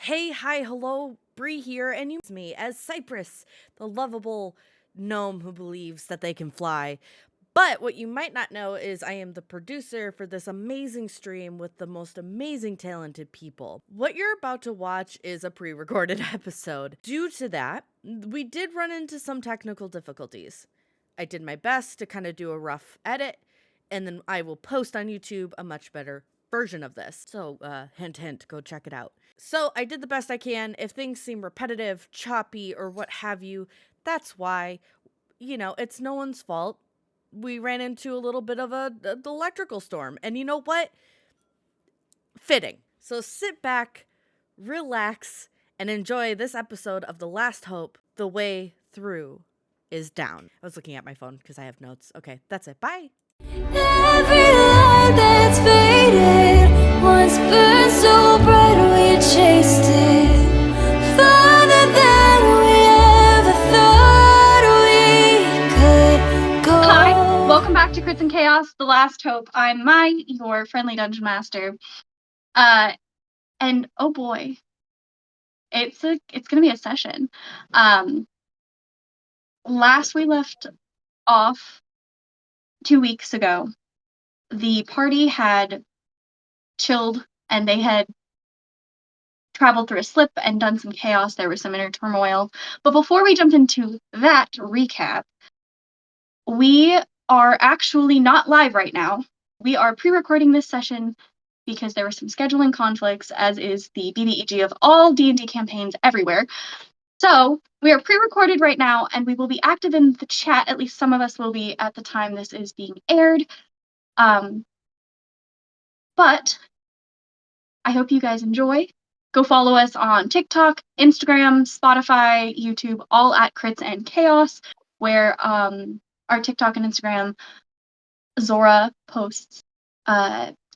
Hey, hi, hello, Bree here, and you me as Cypress, the lovable gnome who believes that they can fly. But what you might not know is I am the producer for this amazing stream with the most amazing talented people. What you're about to watch is a pre-recorded episode. Due to that, we did run into some technical difficulties. I did my best to kind of do a rough edit, and then I will post on YouTube a much better version of this. So, hint, hint, go check it out. So, I did the best I can. If things seem repetitive, choppy, or what have you, that's why. It's no one's fault. We ran into a little bit of a electrical storm. And you know what? Fitting. So sit back, relax, and enjoy this episode of The Last Hope. The way through is down. I was looking at my phone because I have notes. Okay, that's it. Bye. Every light that's faded once burned so bright we chased it farther than we ever thought we could go. Hi, welcome back to Crits and Chaos, The Last Hope. I'm Mai, your friendly dungeon master. And oh boy, it's gonna be a session. Last we left off 2 weeks ago, the party had chilled and they had traveled through a slip and done some chaos. There was some inner turmoil. But before we jump into that recap, we are actually not live right now. We are pre-recording this session because there were some scheduling conflicts, as is the BBEG of all D&D campaigns everywhere. So we are pre-recorded right now, and we will be active in the chat. At least some of us will be at the time this is being aired. But I hope you guys enjoy. Go follow us on TikTok, Instagram, Spotify, YouTube, all at Crits and Chaos, where our TikTok and Instagram, Zora posts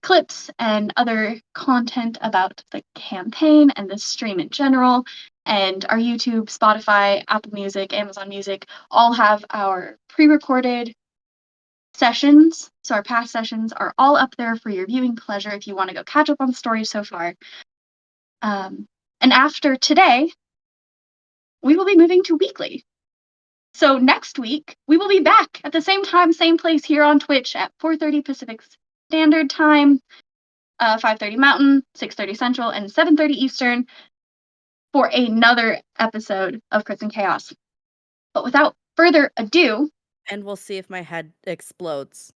clips and other content about the campaign and the stream in general. And our YouTube, Spotify, Apple Music, Amazon Music all have our pre-recorded sessions. So our past sessions are all up there for your viewing pleasure if you want to go catch up on the story so far. And after today, we will be moving to weekly. So next week, we will be back at the same time, same place here on Twitch at 4:30 Pacific Standard Time, 5:30 Mountain, 6:30 Central, and 7:30 Eastern for another episode of Crits and Chaos. But without further ado... And we'll see if my head explodes.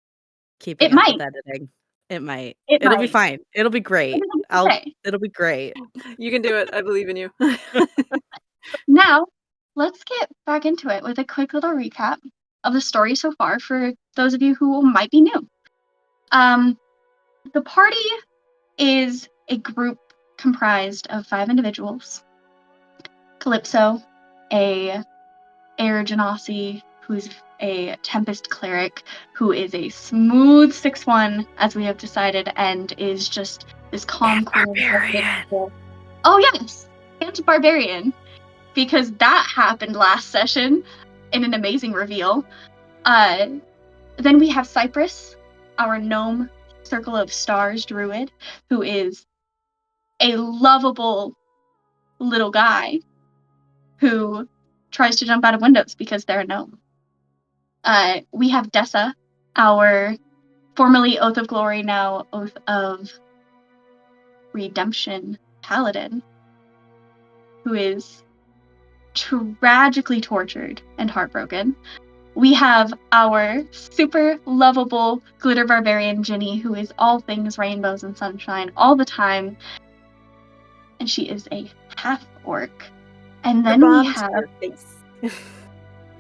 It Keeping up might. with editing. It might. It It'll be might. fine. It'll be great. It'll be great. You can do it. I believe in you. Now, let's get back into it with a quick little recap of the story so far for those of you who might be new. The party is a group comprised of 5 individuals. Calypso, a air genasi, who's a tempest cleric, who is a smooth 6'1", as we have decided, and is just this calm, cool barbarian. Oh yes, and barbarian, because that happened last session in an amazing reveal. Then we have Cypress, our gnome Circle of Stars druid, who is a lovable little guy who tries to jump out of windows because they're a gnome. We have Dessa, our formerly Oath of Glory, now Oath of Redemption paladin, who is tragically tortured and heartbroken. We have our super lovable glitter barbarian Ginny, who is all things rainbows and sunshine all the time, and she is a half orc. And then we have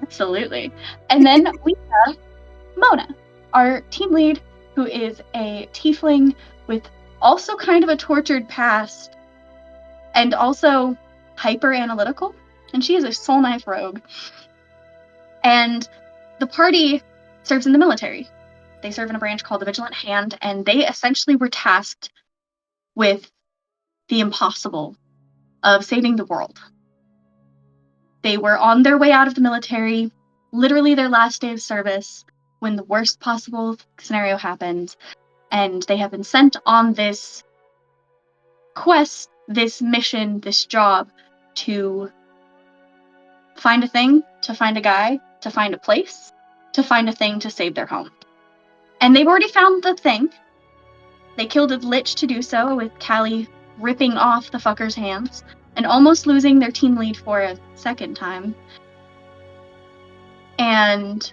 absolutely, and then we have Mona, our team lead, who is a tiefling with also kind of a tortured past, and also hyper analytical, and she is a soul knife rogue. And the party serves in the military. They serve in a branch called the Vigilant Hand, and they essentially were tasked with the impossible of saving the world. They were on their way out of the military, literally their last day of service, when the worst possible scenario happened, and they have been sent on this quest this mission, this job to find a thing, to find a guy, to find a place, to find a thing to save their home. And they've already found the thing. They killed a lich to do so, with Callie ripping off the fucker's hands and almost losing their team lead for a second time. And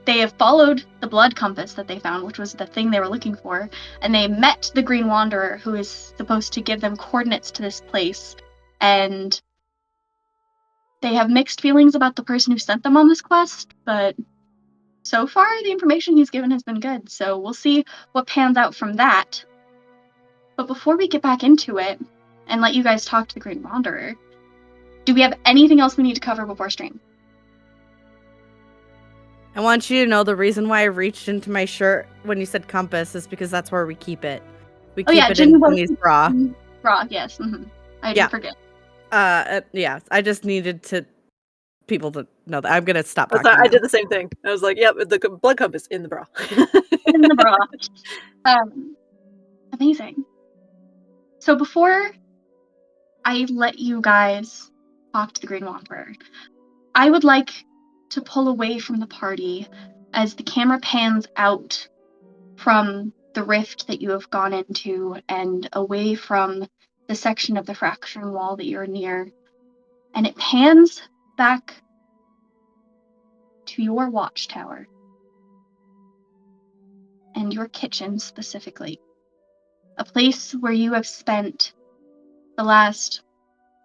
they have followed the blood compass that they found, which was the thing they were looking for, and they met the Green Wanderer, who is supposed to give them coordinates to this place. And they have mixed feelings about the person who sent them on this quest, but so far the information he's given has been good, so we'll see what pans out from that. But before we get back into it and let you guys talk to the Green Wanderer, do we have anything else we need to cover before stream? I want you to know the reason why I reached into my shirt when you said compass is because that's where we keep it. We keep it in Jenny's bra. Bra, yes. I did forget. Yeah, I just needed people to know that. I'm gonna stop That's talking. I did the same thing. I was like, "Yep, the blood compass in the bra." In the bra. Amazing. So before I let you guys talk to the Green Wanderer, I would like to pull away from the party as the camera pans out from the rift that you have gone into and away from the section of the fracturing wall that you're near, and it pans back to your watchtower and your kitchen specifically, a place where you have spent the last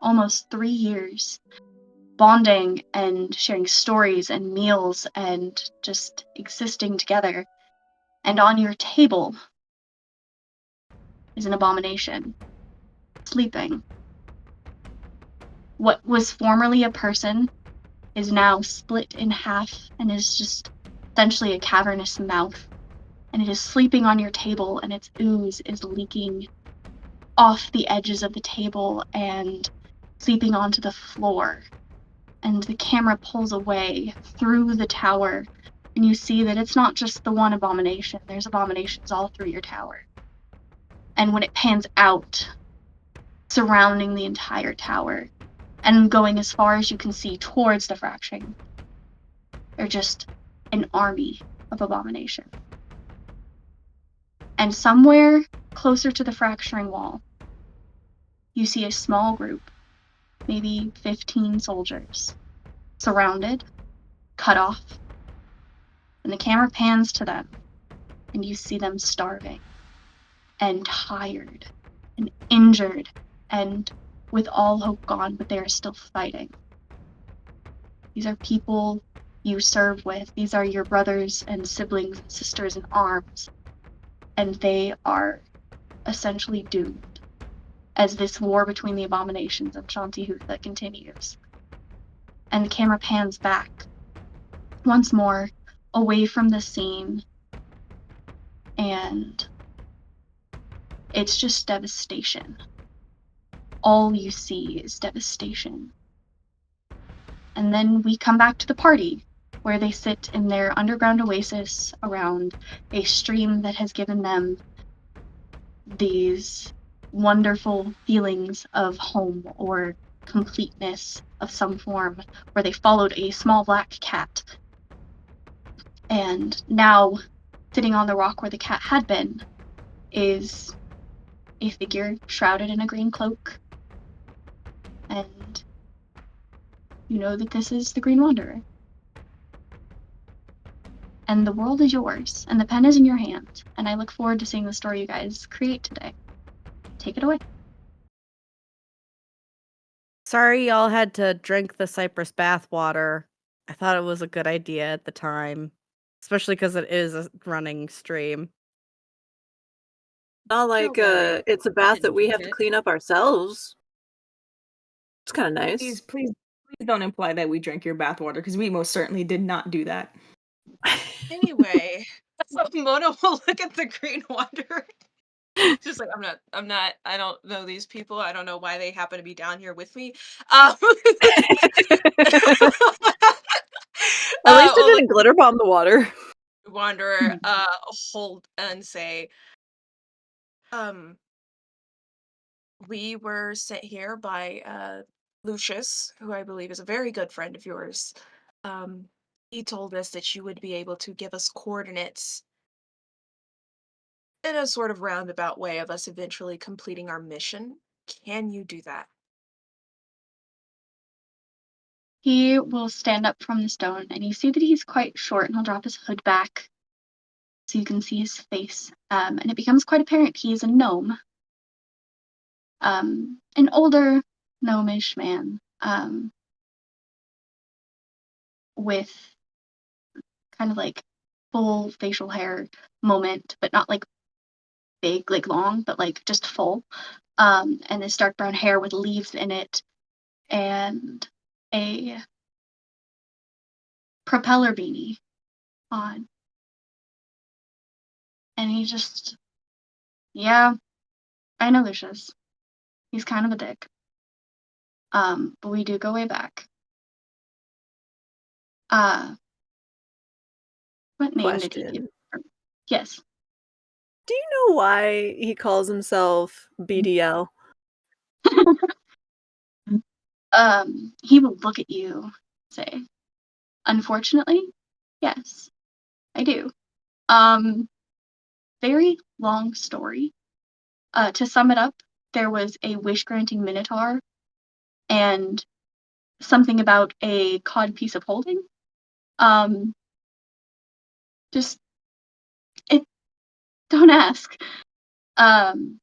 almost 3 years bonding and sharing stories and meals and just existing together. And on your table is an abomination, sleeping. What was formerly a person is now split in half and is just essentially a cavernous mouth. And it is sleeping on your table, and its ooze is leaking off the edges of the table and seeping onto the floor. And the camera pulls away through the tower, and you see that it's not just the one abomination. There's abominations all through your tower. And when it pans out, surrounding the entire tower, and going as far as you can see towards the fracturing, they're just an army of abomination. And somewhere closer to the fracturing wall, you see a small group, maybe 15 soldiers, surrounded, cut off, and the camera pans to them, and you see them starving, and tired, and injured, and with all hope gone, but they are still fighting. These are people you serve with. These are your brothers and siblings and sisters in arms, and they are essentially doomed as this war between the abominations and Shanti Hutha continues. And the camera pans back once more away from the scene, and it's just devastation. All you see is devastation. And then we come back to the party, where they sit in their underground oasis around a stream that has given them these wonderful feelings of home or completeness of some form, where they followed a small black cat. And now, sitting on the rock where the cat had been, is a figure shrouded in a green cloak. And you know that this is the Green Wanderer. And the world is yours, and the pen is in your hand, and I look forward to seeing the story you guys create today. Take it away. Sorry y'all had to drink the cypress bath water. I thought it was a good idea at the time, especially because it is a running stream. Not like it's a bath that we have to clean up ourselves. It's kind of nice. Please don't imply that we drank your bathwater, because we most certainly did not do that. Anyway, so Mona will look at the Green Wanderer. Just like, I don't know these people. I don't know why they happen to be down here with me. At least it didn't glitter bomb the water. Wanderer, hold and say, we were sent here by Lucius, who I believe is a very good friend of yours. Um, he told us that you would be able to give us coordinates in a sort of roundabout way of us eventually completing our mission. Can you do that? He will stand up from the stone, and you see that he's quite short, and he'll drop his hood back so you can see his face. And it becomes quite apparent he is a gnome. An older gnomish man, with kind of like full facial hair moment, but not like big, like long, but like just full. And this dark brown hair with leaves in it, and a propeller beanie on. And he just, yeah, I know Lucius. He's kind of a dick. But we do go way back. Uh, what name did he give? Question. Yes. Do you know why he calls himself BDL? He will look at you and say, unfortunately, yes, I do. Very long story. To sum it up, there was a wish-granting minotaur and something about a cod piece of holding. Just it. Don't ask. Um,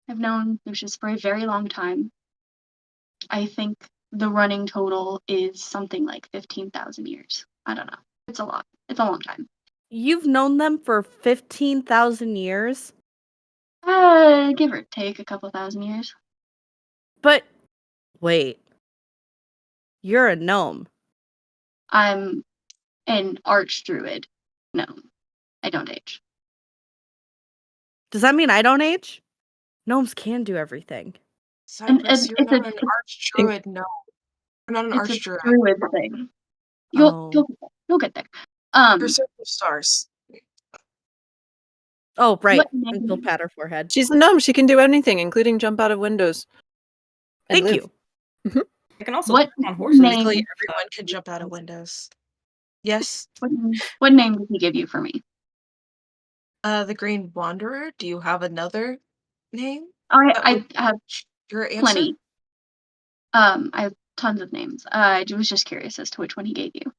I've known Lucius for a very long time. I think the running total is something like 15,000 years. I don't know. It's a lot. It's a long time. You've known them for 15,000 years? Give or take a couple thousand years. But wait, you're a gnome. I'm an archdruid. No, I don't age. Does that mean I don't age? Gnomes can do everything. Cypress, you're It's a not an archdruid, no. You're not an it's a archdruid. druid thing. You'll Oh. you'll get there. You're Circle Stars. Oh, right. What name? And she'll pat her forehead. She's a gnome. She can do anything, including jump out of windows. And Thank live. you. I can also What climb on horses. name? Basically, everyone can jump out of windows. Yes. What name did he give you for me? The Green Wanderer. Do you have another name? I have Your answer? plenty. I have tons of names. I was just curious as to which one he gave you.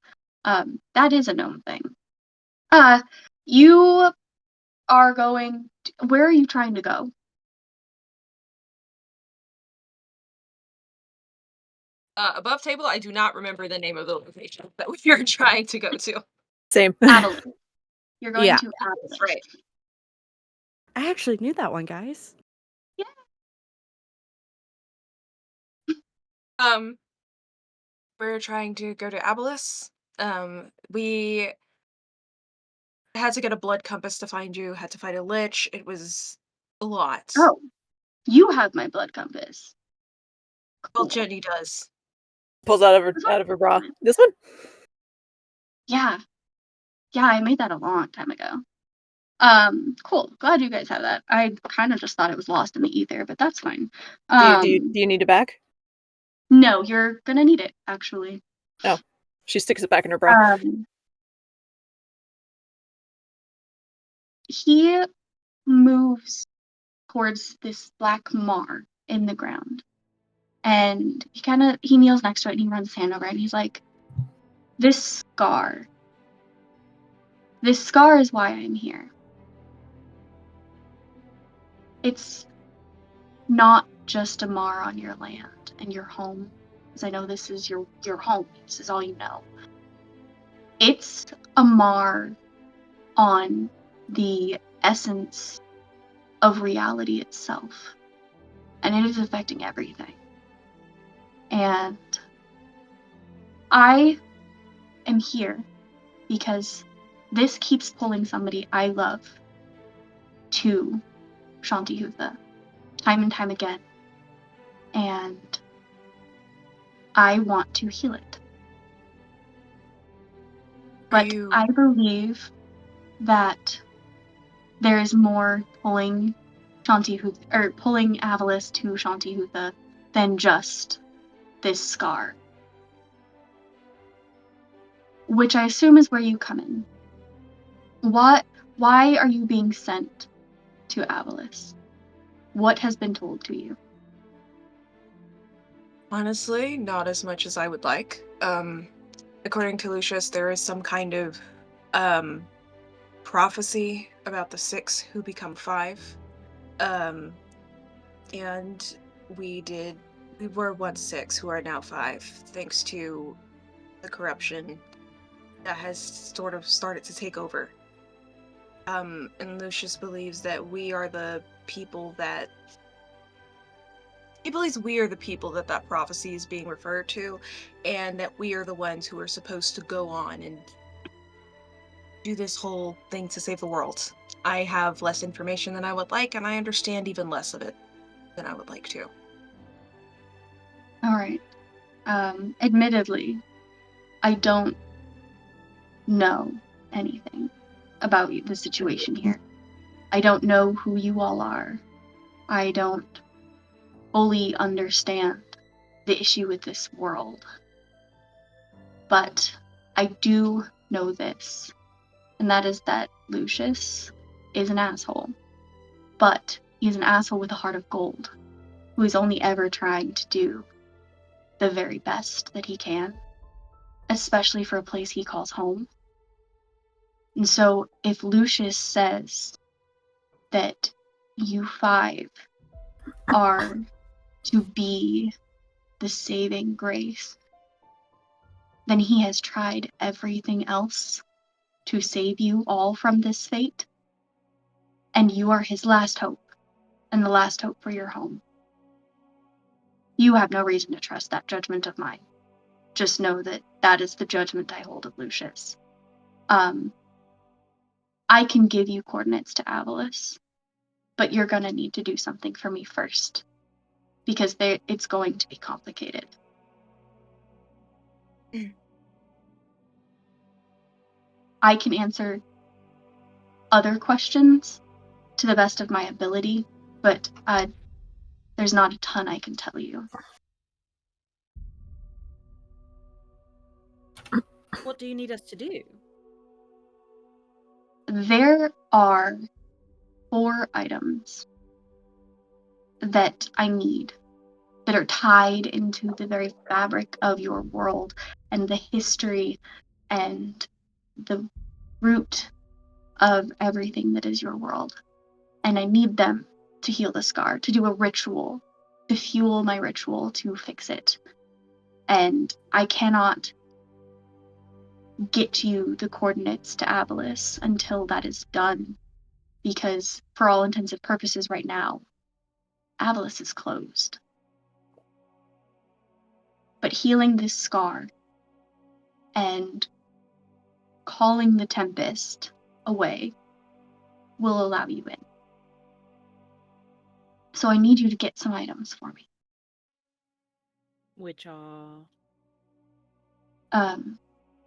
That is a gnome thing. You are going. Where are you trying to go? Above table, I do not remember the name of the location that we are trying to go to. Same. Adelis. You're going Yeah. to Adelis. That's right. I actually knew that one, guys. We're trying to go to Abelis. We had to get a blood compass to find you, had to fight a lich. It was a lot. Oh, you have my blood compass. Well, Cool. Jenny does. Pulls out of her bra. This one? Yeah, I made that a long time ago. Cool. Glad you guys have that. I kind of just thought it was lost in the ether, but that's fine. Do you need it back? No, you're gonna need it, actually. Oh. She sticks it back in her bra. He moves towards this black mar in the ground. And he kneels next to it and he runs his hand over it and he's like, This scar is why I'm here. It's not just a mar on your land and your home, because I know this is your home. This is all you know. It's a mar on the essence of reality itself. And it is affecting everything. And I am here because this keeps pulling somebody I love to Shantihutha time and time again. And I want to heal it. But I believe that there is more pulling pulling Avalis to Shanti than just this scar. Which I assume is where you come in. Why are you being sent to Avalis? What has been told to you? Honestly, not as much as I would like. According to Lucius, there is some kind of prophecy about the 6 who become 5. And we were once 6 who are now 5, thanks to the corruption that has sort of started to take over. And Lucius believes that we are the people that he believes we are the people that prophecy is being referred to, and that we are the ones who are supposed to go on and do this whole thing to save the world. I have less information than I would like, and I understand even less of it than I would like to. All right. Admittedly, I don't know anything about the situation here. I don't know who you all are. I don't fully understand the issue with this world. But I do know this, and that is that Lucius is an asshole. But he's an asshole with a heart of gold, who is only ever trying to do the very best that he can, especially for a place he calls home. And so if Lucius says that you 5 are to be the saving grace, then he has tried everything else to save you all from this fate, and you are his last hope, and the last hope for your home. You have no reason to trust that judgment of mine. Just know that that is the judgment I hold of Lucius. I can give you coordinates to Avalis, but you're gonna need to do something for me first, because it's going to be complicated. I can answer other questions to the best of my ability, but there's not a ton I can tell you. What do you need us to do? There are 4 items that I need that are tied into the very fabric of your world and the history and the root of everything that is your world. And I need them to heal the scar, to do a ritual, to fuel my ritual to fix it. And I cannot get you the coordinates to Avalis until that is done, because for all intents and purposes right now, Avalis is closed. But healing this scar and calling the Tempest away will allow you in. So I need you to get some items for me. Which are?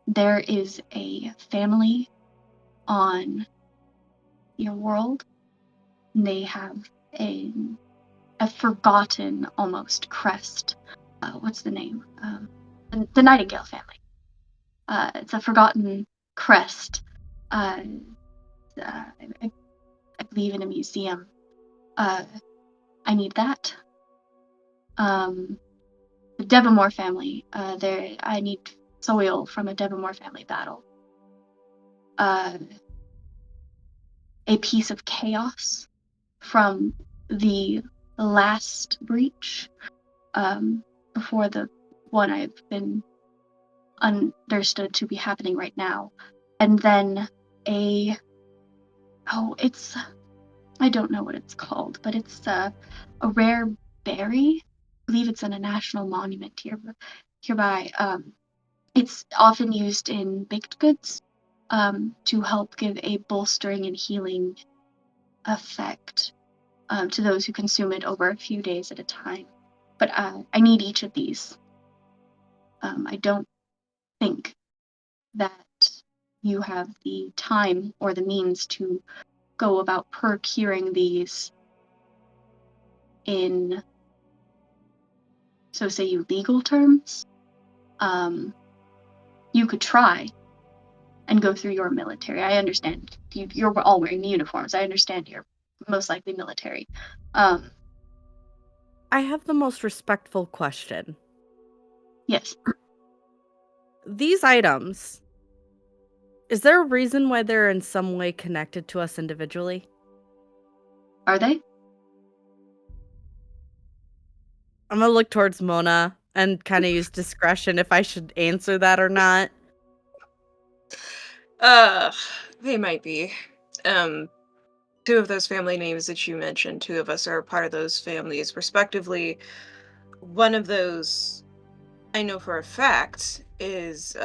There is a family on your world, and they have a forgotten almost crest. What's the name? The Nightingale family. It's a forgotten crest. I believe in a museum. I need that. The Devamore family. I need soil from a Devamore family battle. A piece of chaos from the last breach, before the one I've been understood to be happening right now. And then I don't know what it's called, but it's a rare berry. I believe it's in a national monument hereby. It's often used in baked goods, to help give a bolstering and healing effect, to those who consume it over a few days at a time. But I need each of these. I don't think that you have the time or the means to go about procuring these in, so say you legal terms, you could try and go through your military. I understand you're all wearing the uniforms. I understand you're most likely military. I have the most respectful question. Yes. These items, is there a reason why they're in some way connected to us individually? Are they? I'm gonna look towards Mona and kind of use discretion if I should answer that or not. Uh, they might be. Um, Two of those family names that you mentioned, two of us are a part of those families, respectively. One of those, I know for a fact, is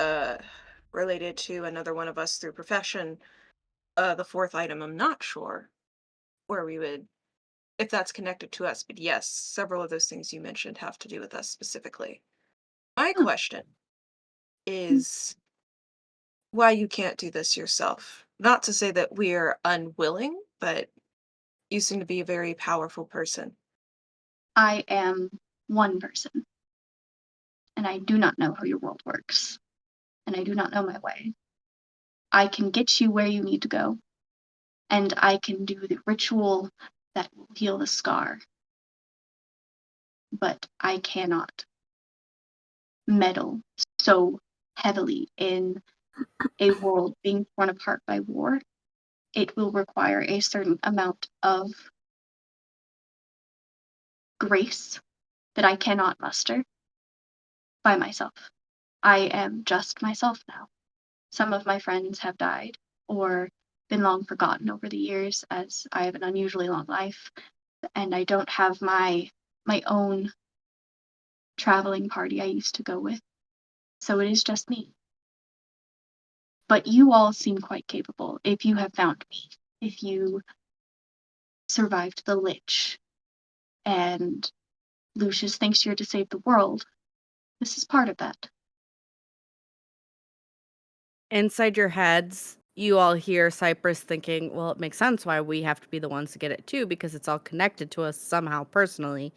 related to another one of us through profession. The fourth item, I'm not sure where we would, if that's connected to us, but yes, several of those things you mentioned have to do with us specifically. My Oh, question mm. is why you can't do this yourself. Not to say that we're unwilling, but you seem to be a very powerful person. I am one person, and I do not know how your world works, and I do not know my way. I can get you where you need to go, and I can do the ritual that will heal the scar, but I cannot meddle so heavily in a world being torn apart by war. It will require a certain amount of grace that I cannot muster by myself. I am just myself now. Some of my friends have died or been long forgotten over the years as I have an unusually long life and I don't have my own traveling party I used to go with. So it is just me. But you all seem quite capable if you have found me, if you survived the Lich, and Lucius thinks you're to save the world. This is part of that. Inside your heads, you all hear Cypress thinking, well, it makes sense why we have to be the ones to get it too, because it's all connected to us somehow personally.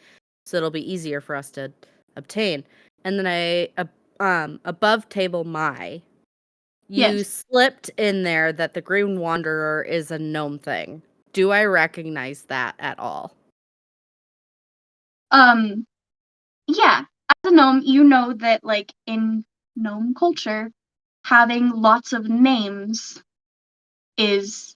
So it'll be easier for us to obtain. And then above table you Yes. slipped in there that the Green Wanderer is a gnome thing. Do I recognize that at all? Um, yeah. As a gnome, you know that like in gnome culture, having lots of names is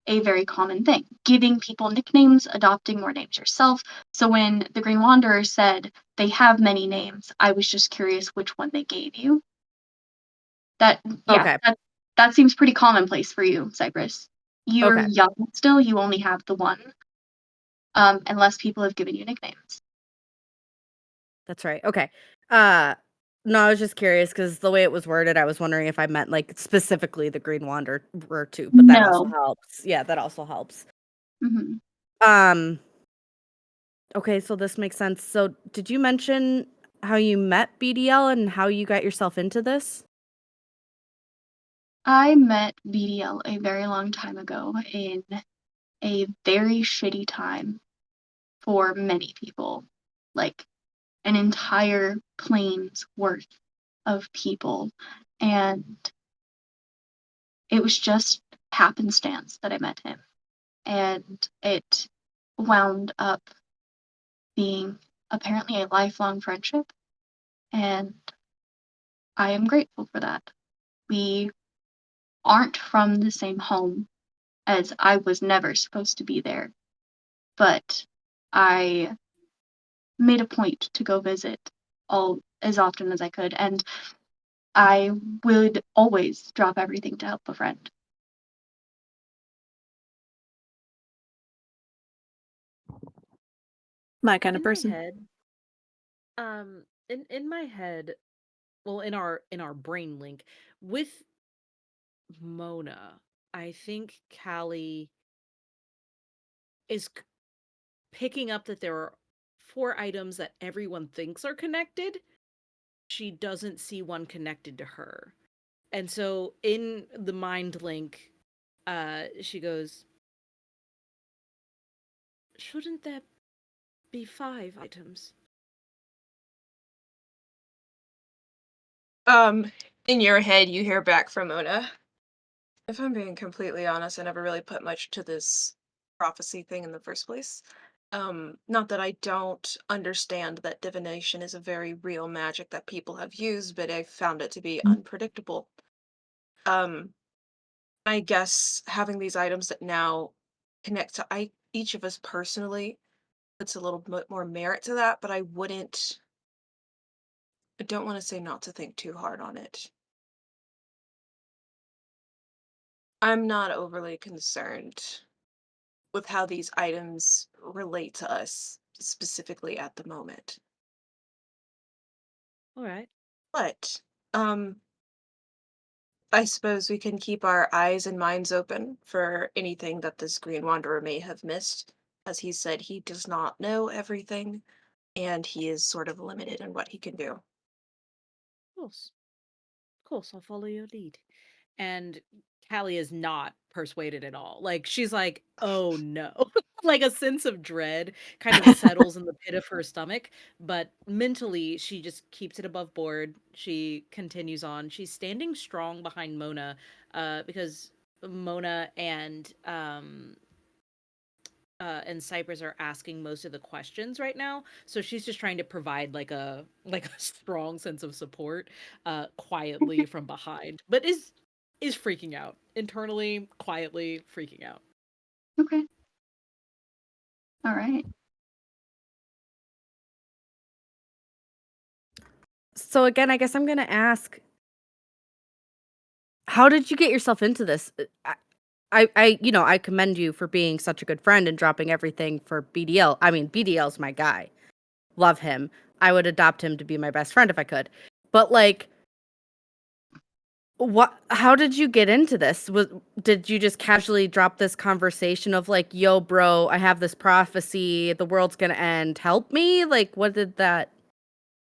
a very common thing. Giving people nicknames, adopting more names yourself. So when the Green Wanderer said they have many names, I was just curious which one they gave you. That yeah, Okay. that seems pretty commonplace for you, Cypress. You're Okay. young still, you only have the one. Unless people have given you nicknames. That's right. Okay. Uh no, I was just curious because the way it was worded, I was wondering if I meant like specifically the Green Wanderer too, but that also No. helps. Yeah, that also helps. Mhm. Um, okay, so this makes sense. So did you mention how you met BDL and how you got yourself into this? I met BDL a very long time ago in a very shitty time for many people. Like an entire plane's worth of people. And it was just happenstance that I met him. And it wound up being apparently a lifelong friendship. And I am grateful for that. We aren't from the same home, as I was never supposed to be there, but I made a point to go visit all as often as I could, and I would always drop everything to help a friend. My kind of In my person. head, in my head, well, in our brain link with Mona, I think Callie is picking up that there are four items that everyone thinks are connected. She doesn't see one connected to her. And so in the mind link, she goes, shouldn't that be 5 items? In your head, you hear back from Mona. If I'm being completely honest, I never really put much to this prophecy thing in the first place. Not that I don't understand that divination is a very real magic that people have used, but I found it to be unpredictable. Um, I guess having these items that now connect to each of us personally puts a little bit more merit to that, but I don't want to say not to think too hard on it. I'm not overly concerned with how these items relate to us specifically at the moment. All right. But um I suppose we can keep our eyes and minds open for anything that this Green Wanderer may have missed. As he said, he does not know everything, and he is sort of limited in what he can do. Of course. Of course, I'll follow your lead. And Callie is not persuaded at all. Like, she's like, oh no. Like, a sense of dread kind of settles in the pit of her stomach. But mentally, she just keeps it above board. She continues on. She's standing strong behind Mona, because Mona and Cypress are asking most of the questions right now. So she's just trying to provide like a strong sense of support quietly from behind. But is freaking out. Internally, quietly freaking out. Okay. All right. So again, I guess I'm going to ask, how did you get yourself into this? I commend you for being such a good friend and dropping everything for BDL. I mean, BDL's my guy. Love him. I would adopt him to be my best friend if I could. But like, what how did you get into this? Did you just casually drop this conversation of like, "Yo, bro, I have this prophecy, the world's going to end. Help me?" Like, what did that?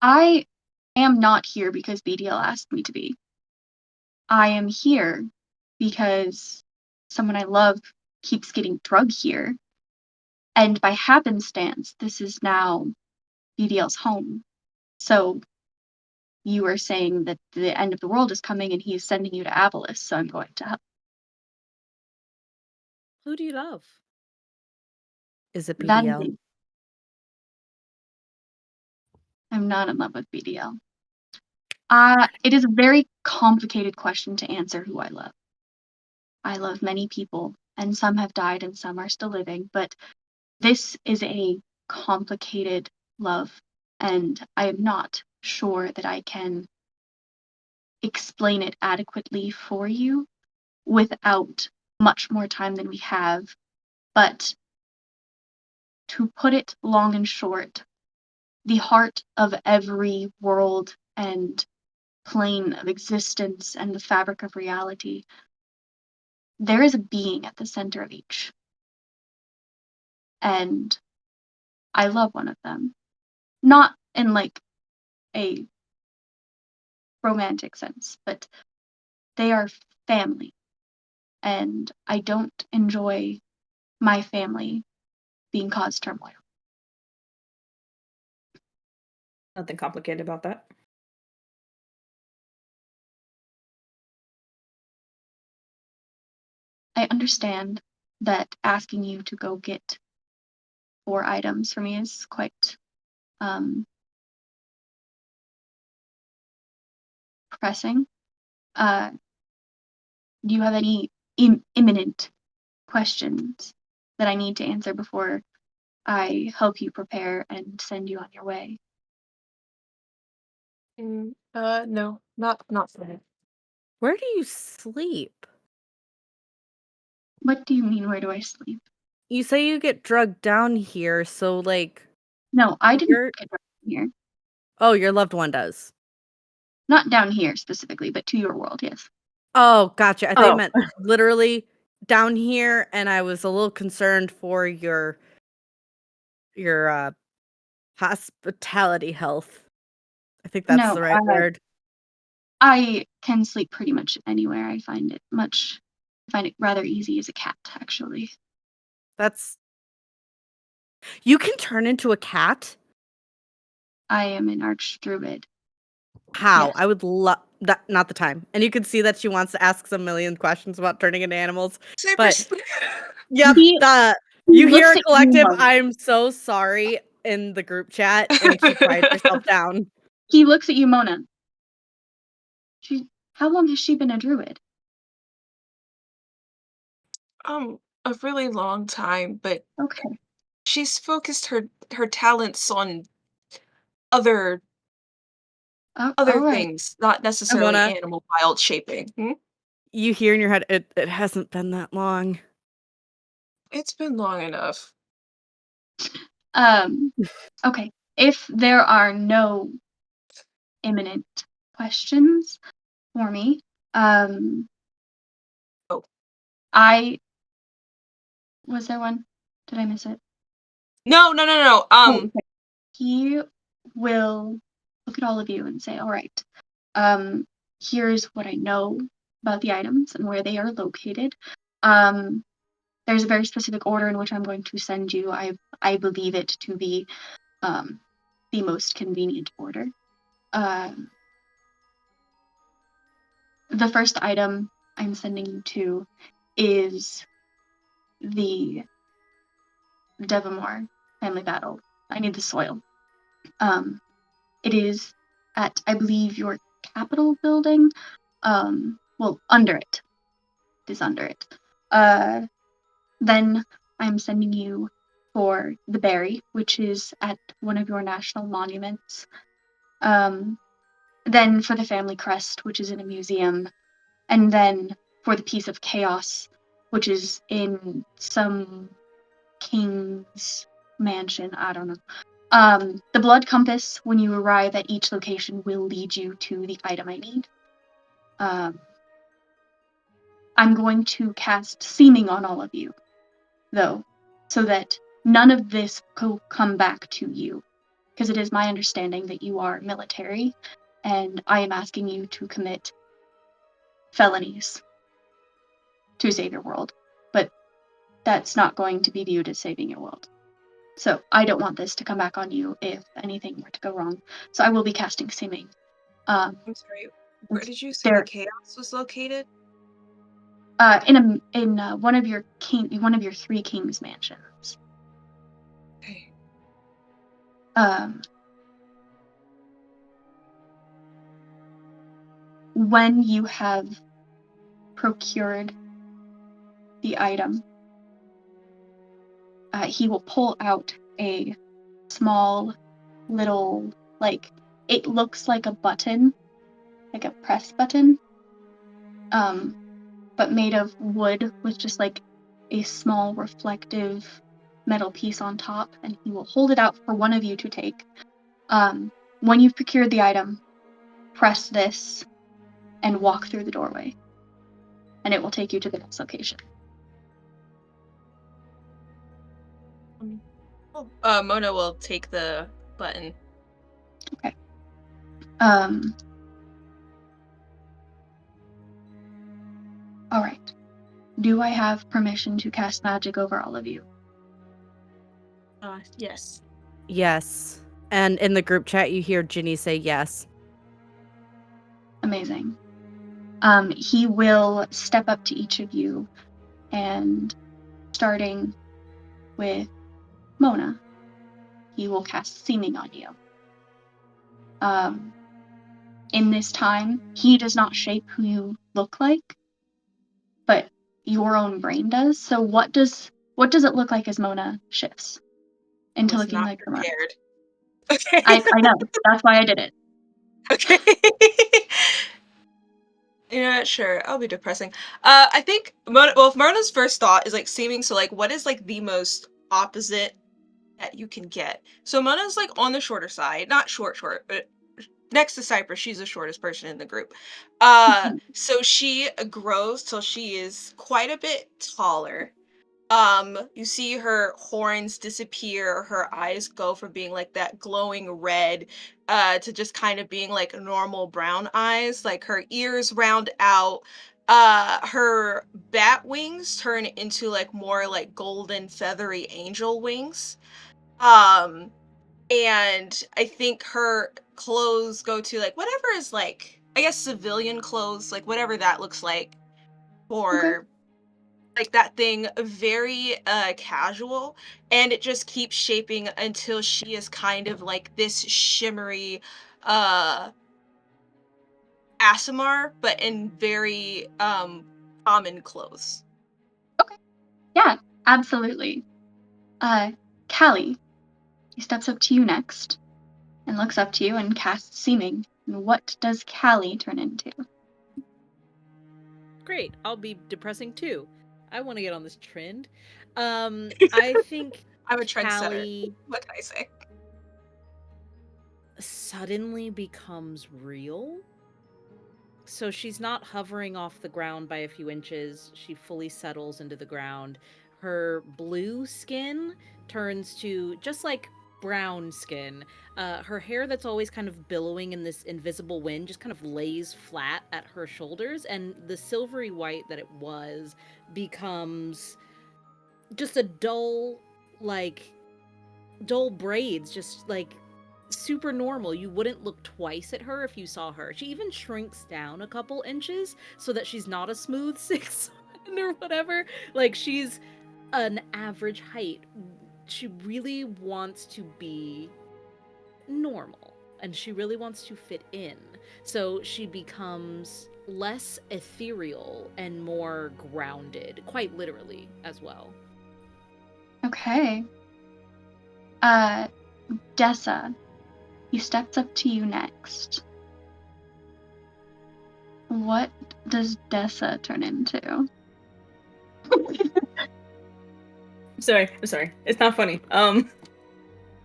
I am not here because BDL asked me to be. I am here because someone I love keeps getting drugged here. And by happenstance, this is now BDL's home. So you are saying that the end of the world is coming and he is sending you to Avalus, so I'm going to help. Who do you love? Is it That is BDL? I'm not in love with BDL. It is a very complicated question to answer who I love. I love many people, and some have died and some are still living, but this is a complicated love, and I am not sure that I can explain it adequately for you without much more time than we have. But to put it long and short, the heart of every world and plane of existence and the fabric of reality, there is a being at the center of each. And I love one of them. Not in like a romantic sense, but they are family. And I don't enjoy my family being caused turmoil. Nothing complicated about that. I understand that asking you to go get 4 items for me is quite um, pressing. Uh, do you have any imminent questions that I need to answer before I help you prepare and send you on your way? No, not for me. Where do you sleep? What do you mean, where do I sleep? You say you get drugged down here, so like No, I didn't you're get down here. oh, your loved one does. Not down here specifically, but to your world, yes. Oh, gotcha. I thought you Oh, meant literally down here, and I was a little concerned for your hospitality health. I think that's No, the right word. I can sleep pretty much anywhere. I find it rather easy as a cat, actually. That's You can turn into a cat? I am an archdruid. How? Yes. I would love that. Not the time. And you can see that she wants to ask some million questions about turning into animals. But Cypress. yep, He you hear looks a at you, collective, Mona. I'm so sorry in the group chat, and she quiets herself down. He looks at you, Mona. How long has she been a druid? A really long time, but Okay. she's focused her talents on other All right. things, not necessarily Mona, animal wild shaping. Hmm? you hear in your head, it hasn't been that long. It's been long enough. Okay. If there are no imminent questions for me, Oh. I was there one? Did I miss it? No. Oh, okay. He will look at all of you and say, all right, here's what I know about the items and where they are located. There's a very specific order in which I'm going to send you. I believe it to be the most convenient order. The first item I'm sending you to is the Devamore family battle. I need the soil. It is at, I believe, your Capitol building. Well, under it. It is under it. Then I'm sending you for the berry, which is at one of your national monuments. Then for the family crest, which is in a museum. And then for the piece of chaos, which is in some king's mansion. I don't know. The blood compass, when you arrive at each location, will lead you to the item I need. I'm going to cast Seeming on all of you, though, so that none of this will come back to you, because it is my understanding that you are military, and I am asking you to commit felonies to save your world. But that's not going to be viewed as saving your world. So I don't want this to come back on you if anything were to go wrong. So I will be casting Seeming. I'm sorry. Where did you say the There, chaos was located? in one of your three kings' mansions. Okay. When you have procured the item, he will pull out a small little, like, it looks like a button, like a press button, but made of wood with just like a small reflective metal piece on top, and he will hold it out for one of you to take. When you've procured the item, press this and walk through the doorway, and it will take you to the next location. Mona will take the button. Okay. All right. Do I have permission to cast magic over all of you? Yes. Yes. And in the group chat, you hear Ginny say yes. Amazing. He will step up to each of you, and starting with Mona, he will cast Seeming on you. In this time, he does not shape who you look like, but your own brain does. So what does it look like as Mona shifts into Was looking not like Ramona? prepared. Okay. I know. That's why I did it. Okay. Yeah, sure. I'll be depressing. I think if Mona's first thought is like seeming, so like what is like the most opposite that you can get? So Mona's like on the shorter side, not short, but next to Cypress, she's the shortest person in the group. So she grows till she is quite a bit taller. You see her horns disappear, her eyes go from being like that glowing red to just kind of being like normal brown eyes, like her ears round out, her bat wings turn into like more like golden feathery angel wings. Um, and I think her clothes go to like whatever is like, I guess, civilian clothes, like whatever that looks like Okay. for like that thing, very casual, and it just keeps shaping until she is kind of like this shimmery uh Asimar, but in very common clothes. Okay. Yeah, absolutely. Callie, he steps up to you next and looks up to you and casts Seeming. And what does Callie turn into? Great. I'll be depressing too. I want to get on this trend. I think I'm a trendsetter. Callie What can I say? suddenly becomes real. So she's not hovering off the ground by a few inches. She fully settles into the ground. Her blue skin turns to just like brown skin. Her hair that's always kind of billowing in this invisible wind just kind of lays flat at her shoulders, and the silvery white that it was becomes just a dull, like, dull braids, just like super normal. You wouldn't look twice at her if you saw her. She even shrinks down a couple inches so that she's not a smooth 6'1" or whatever. Like, she's an average height. She really wants to be normal and she really wants to fit in. So she becomes less ethereal and more grounded, quite literally as well. Okay. Dessa, he steps up to you next. What does Dessa turn into? I'm sorry. It's not funny.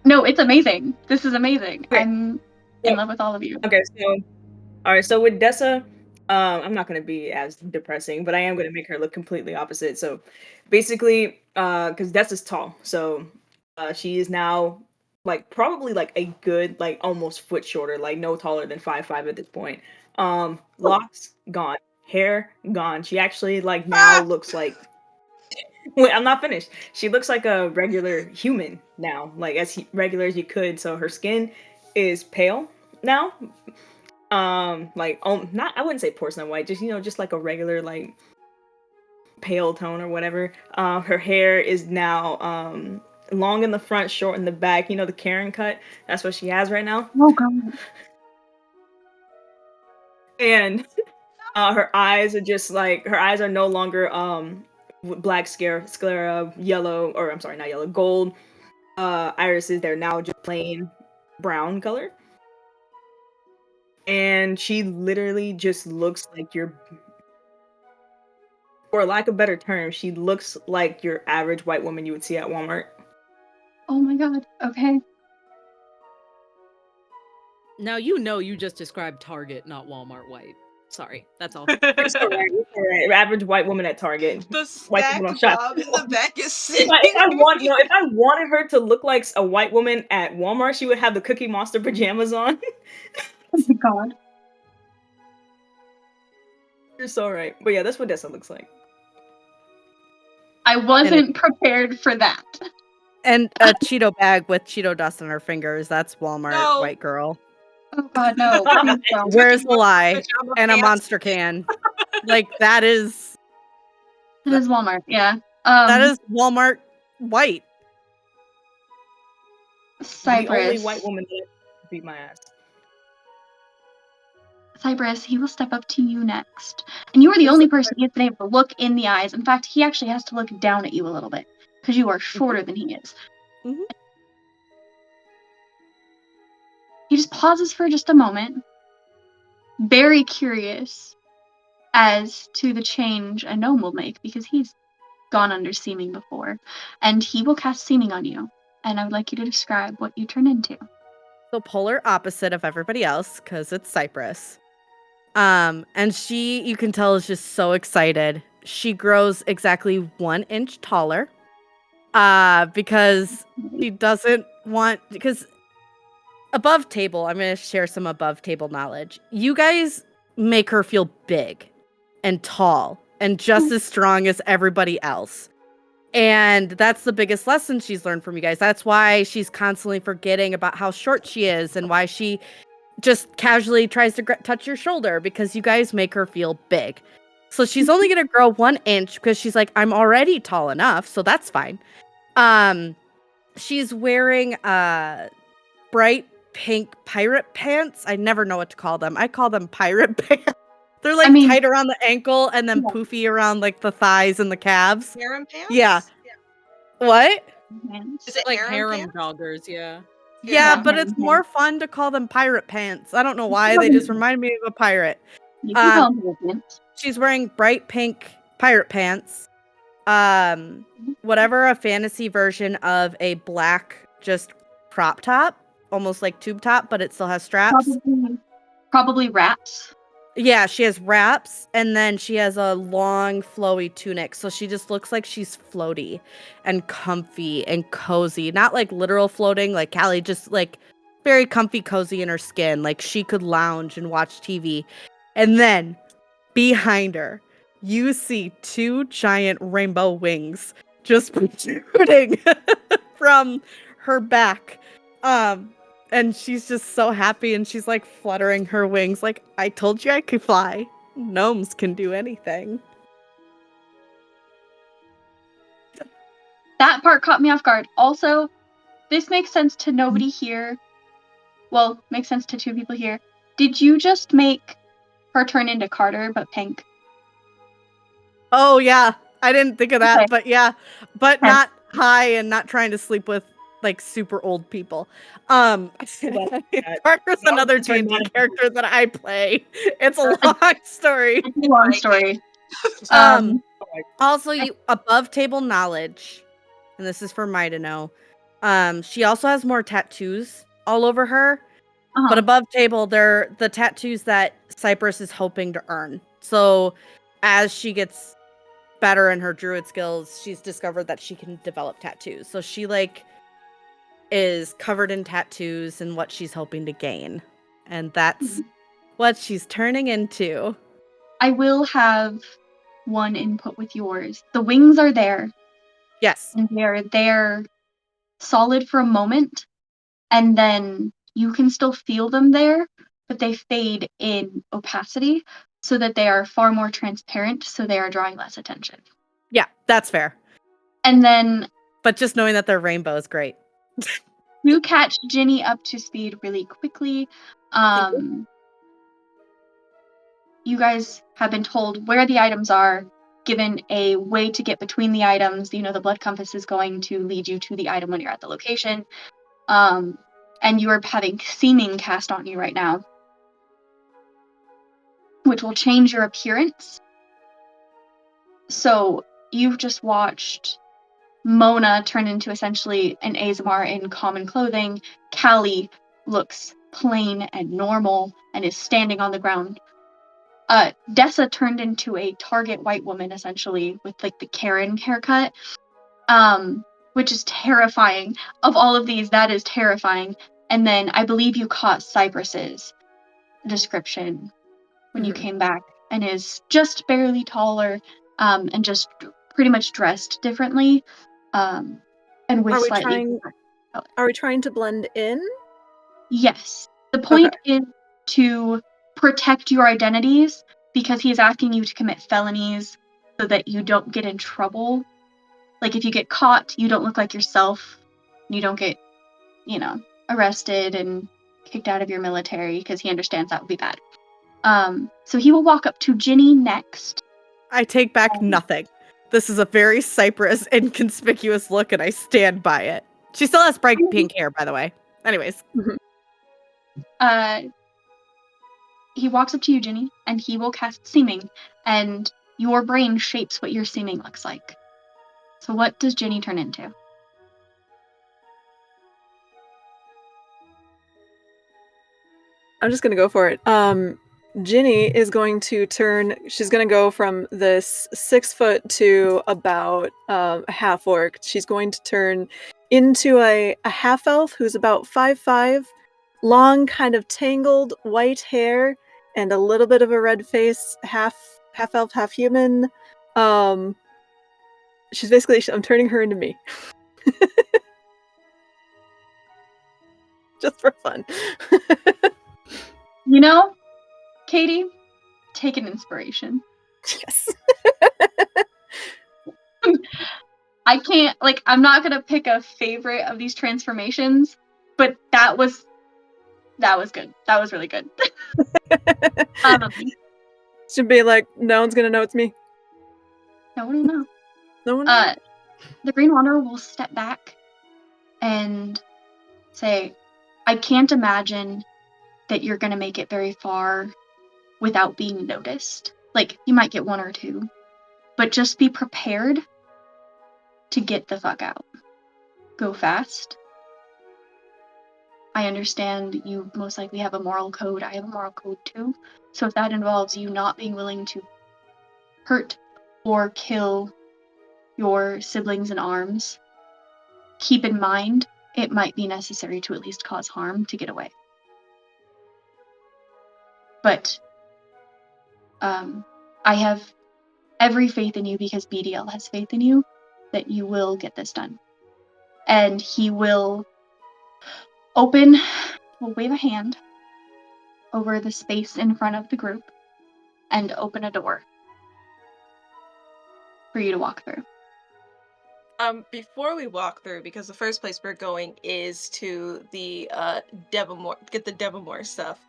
No, it's amazing. This is amazing. Okay. I'm in love with all of you. Okay, so all right, so with Dessa, I'm not gonna be as depressing, but I am gonna make her look completely opposite. So basically, because Dessa's tall, so she is now like probably like a good like almost foot shorter, like no taller than 5'5" at this point. Locks gone, hair gone. She actually like now Ah! looks like wait, I'm not finished. She looks like a regular human now, like as regular as you could. So her skin is pale now, like not, I wouldn't say porcelain white, just just like a regular like pale tone or whatever. Her hair is now long in the front, short in the back, the Karen cut. That's what she has right now. Oh god. And her eyes are just like, her eyes are no longer black sclera, yellow, or I'm sorry, not yellow, gold irises. They're now just plain brown color. And she literally just looks like your, for lack of a better term, she looks like your average white woman you would see at Walmart. Oh my god. Okay. Now you just described Target, not Walmart white. Sorry, that's all. It's all right. It's all right. Average white woman at Target. The White people stacked don't shop. Bob in the back is If sitting. if I wanted her to look like a white woman at Walmart, she would have the Cookie Monster pajamas on. Oh my god. You're so right. But yeah, that's what Dessa looks like. I wasn't prepared for that. And a Cheeto bag with Cheeto dust on her fingers. That's Walmart No. white girl. Oh god, no. Please don't. Where's the lie? Pajama And a pants. monster can. Like, that is It is Walmart, yeah. that is Walmart white. Cypress. The only white woman that beat my ass. Cypress, he will step up to you next. And you are the only person he has been able to look in the eyes. In fact, he actually has to look down at you a little bit because you are shorter than he is. Mhm. He just pauses for just a moment, very curious as to the change a gnome will make because he's gone under seeming before. And he will cast seeming on you. And I would like you to describe what you turn into. The polar opposite of everybody else, because it's Cypress. And she, you can tell, is just so excited. She grows exactly 1 inch taller. Because she doesn't want, because above table, I'm going to share some above table knowledge. You guys make her feel big and tall and just as strong as everybody else. And that's the biggest lesson she's learned from you guys. That's why she's constantly forgetting about how short she is and why she just casually tries to touch your shoulder, because you guys make her feel big. So she's only going to grow 1 inch because she's like, I'm already tall enough, so that's fine. She's wearing bright pink pirate pants. I never know what to call them. I call them pirate pants. They're like tight around the ankle and then poofy around like the thighs and the calves. Harem pants? Yeah. What? Is it Like harem harem pants? joggers, yeah. Yeah, but it's more fun to call them pirate pants. I don't know why. They just remind me of a pirate. You can call them pirate pants. She's wearing bright pink pirate pants. Whatever a fantasy version of a black just crop top, almost like tube top, but it still has straps. Probably wraps. Yeah, she has wraps, and then she has a long flowy tunic, so she just looks like she's floaty and comfy and cozy. Not like literal floating like Callie, just like very comfy, cozy in her skin, like she could lounge and watch TV. And then behind her, you see 2 giant rainbow wings just protruding from her back. And she's just so happy, and she's like fluttering her wings like, I told you I could fly. Gnomes can do anything. That part caught me off guard. Also, this makes sense to nobody here. Well, makes sense to 2 people here. Did you just make her turn into Carter, but pink? Oh, yeah. I didn't think of that, Okay. but yeah. But not high and not trying to sleep with like super old people. Carter's another D&D character that I play. It's a long story. It's a long story. Also, above table knowledge, and this is for Mai to know. She also has more tattoos all over her, but above table, they're the tattoos that Cypress is hoping to earn. So, as she gets better in her druid skills, she's discovered that she can develop tattoos. So she like is covered in tattoos and what she's hoping to gain, and that's what she's turning into. I will have one input with yours. The wings are there. Yes. And they're solid for a moment, and then you can still feel them there, but they fade in opacity so that they are far more transparent, so they are drawing less attention. Yeah, that's fair. And then but just knowing that they're rainbow is great. You catch Ginny up to speed really quickly. You guys have been told where the items are, given a way to get between the items. The blood compass is going to lead you to the item when you're at the location. And you are having seeming cast on you right now, which will change your appearance. So you've just watched Mona turn into essentially an Azamar in common clothing. Callie looks plain and normal and is standing on the ground. Dessa turned into a target white woman, essentially, with like the Karen haircut, which is terrifying. Of all of these, that is terrifying. And then I believe you caught Cypress's description when you came back, and is just barely taller, and just pretty much dressed differently, and with slightly. Are we trying to blend in? Yes. The point is to protect your identities, because he is asking you to commit felonies so that you don't get in trouble. Like, if you get caught, you don't look like yourself. You don't get, arrested and kicked out of your military, because he understands that would be bad. So he will walk up to Ginny next. I take back nothing. This is a very Cypress inconspicuous look, and I stand by it. She still has bright pink hair, by the way. Anyways. He walks up to you, Ginny, and he will cast Seeming, and your brain shapes what your Seeming looks like. So what does Ginny turn into? I'm just gonna go for it. Ginny is going to turn. She's gonna go from this 6 foot to about a half orc. She's going to turn into a half elf who's about 5'5", long, kind of tangled white hair, and a little bit of a red face. Half elf, half human. she's basically, I'm turning her into me. Just for fun. You know, Katie, take an inspiration. Yes. I can't, like, I'm not gonna pick a favorite of these transformations, but that was good. That was really good. Should be like, no one's gonna know it's me. No one will know. No one will. The Green Wanderer will step back and say, I can't imagine that you're gonna make it very far without being noticed. Like, you might get one or two, but just be prepared to get the fuck out. Go fast. I understand you most likely have a moral code. I have a moral code too. So if that involves you not being willing to hurt or kill your siblings in arms, keep in mind it might be necessary to at least cause harm to get away. But I have every faith in you, because BDL has faith in you, that you will get this done. And he will wave a hand over the space in front of the group and open a door for you to walk through. Before we walk through, because the first place we're going is to the Devamore, get the Devamore stuff.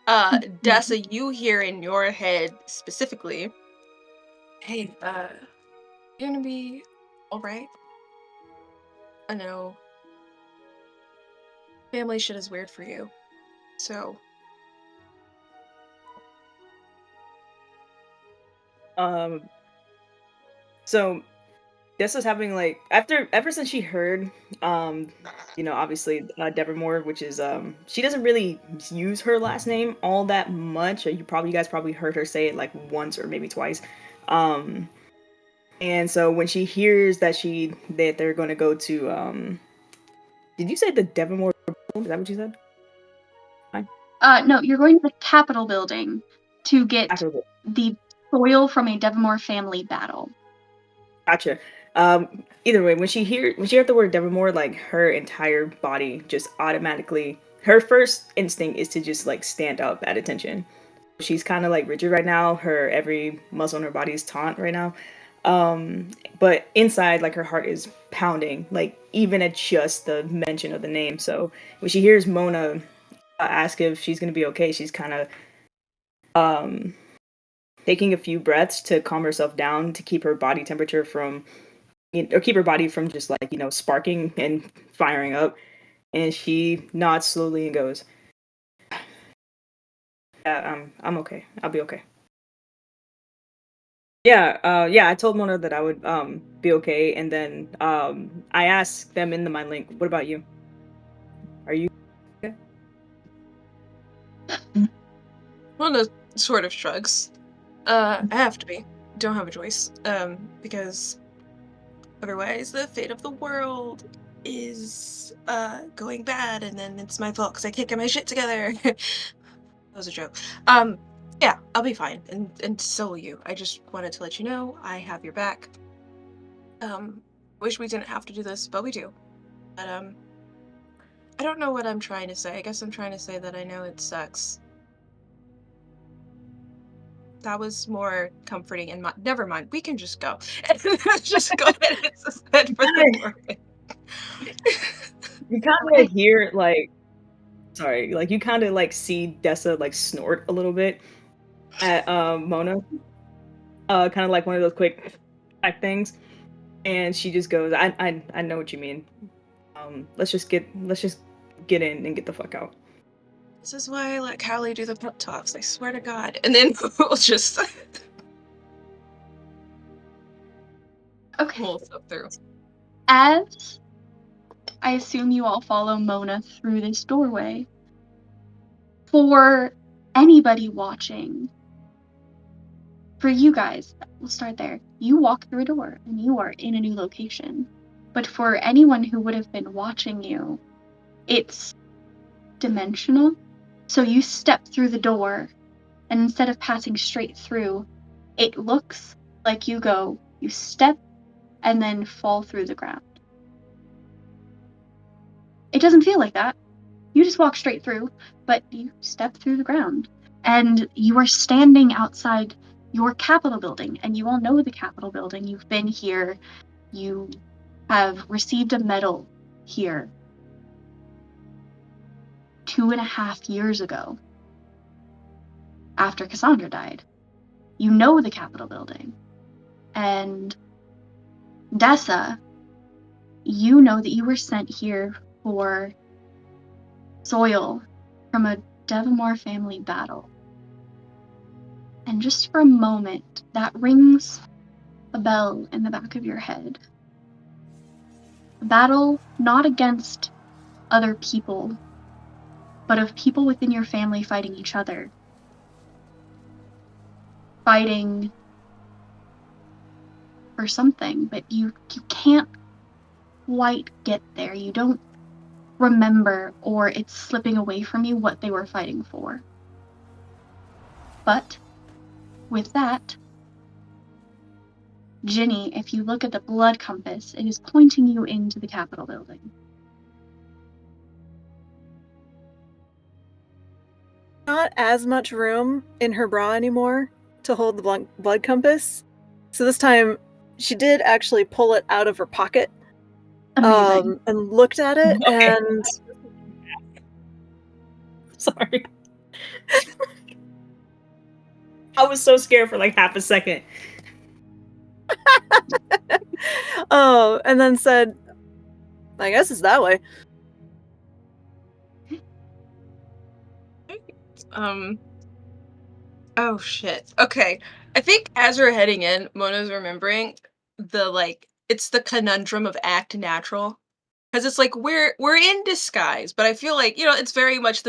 Dessa, you hear in your head specifically, hey, you're gonna be alright. I know family shit is weird for you, so So Dessa's having like ever since she heard obviously Devermore, which is she doesn't really use her last name all that much. You guys probably heard her say it like once or maybe twice. And so when she hears that they're going to go to did you say the Devermore building? Is that what you said? Fine. No, you're going to the Capitol building to get After the soil from a Devamore family battle. Gotcha. Either way, when she heard the word Devermore, like her entire body just automatically, her first instinct is to just like stand up at attention. She's kind of like rigid right now. Her every muscle in her body is taut right now. But inside, like her heart is pounding, like even at just the mention of the name. So when she hears Mona ask if she's gonna be okay, she's kind of taking a few breaths to calm herself down to keep her body temperature from or keep her body from just like sparking and firing up. And she nods slowly and goes, yeah, I'm okay, I'll be okay. Yeah, I told Mona that I would be okay, and then I asked them in the mind link, what about you, are you okay? Mona sort of shrugs. I have to be. Don't have a choice. Because otherwise the fate of the world is going bad, and then it's my fault because I can't get my shit together. That was a joke. Yeah, I'll be fine, and so will you. I just wanted to let you know I have your back. Wish we didn't have to do this, but we do. But I don't know what I'm trying to say. I guess I'm trying to say that I know it sucks. That was more comforting and never mind. We can just go. Just go ahead and suspend for the moment. You kind of like hear like, sorry, like you kind of like see Dessa like snort a little bit at Mona, kind of like one of those quick back things, and she just goes, I know what you mean. Let's just get in and get the fuck out. This is why I let Callie do the pep talks. I swear to God. And then we'll just Okay. pull stuff through. As I assume you all follow Mona through this doorway, for anybody watching, for you guys, we'll start there. You walk through a door and you are in a new location. But for anyone who would have been watching you, it's dimensional. So you step through the door, and instead of passing straight through, it looks like you step and then fall through the ground. It doesn't feel like that. You just walk straight through, but you step through the ground. And you are standing outside your Capitol building, and you all know the Capitol building. You've been here. You have received a medal here 2.5 years ago after Cassandra died. You know the Capitol building. And Dessa, you know that you were sent here for soil from a Devamore family battle. And just for a moment, that rings a bell in the back of your head. A battle not against other people, but of people within your family fighting each other. Fighting for something, but you can't quite get there. You don't remember, or it's slipping away from you what they were fighting for. But with that, Ginny, if you look at the blood compass, it is pointing you into the Capitol building. Not as much room in her bra anymore to hold the blood compass. So this time, she did actually pull it out of her pocket. Amazing. And looked at it, Okay. and Sorry. I was so scared for like half a second. and then said, I guess it's that way. Oh shit. Okay. I think as we're heading in, Mona's remembering it's the conundrum of act natural. Because it's like we're in disguise, but I feel like, it's very much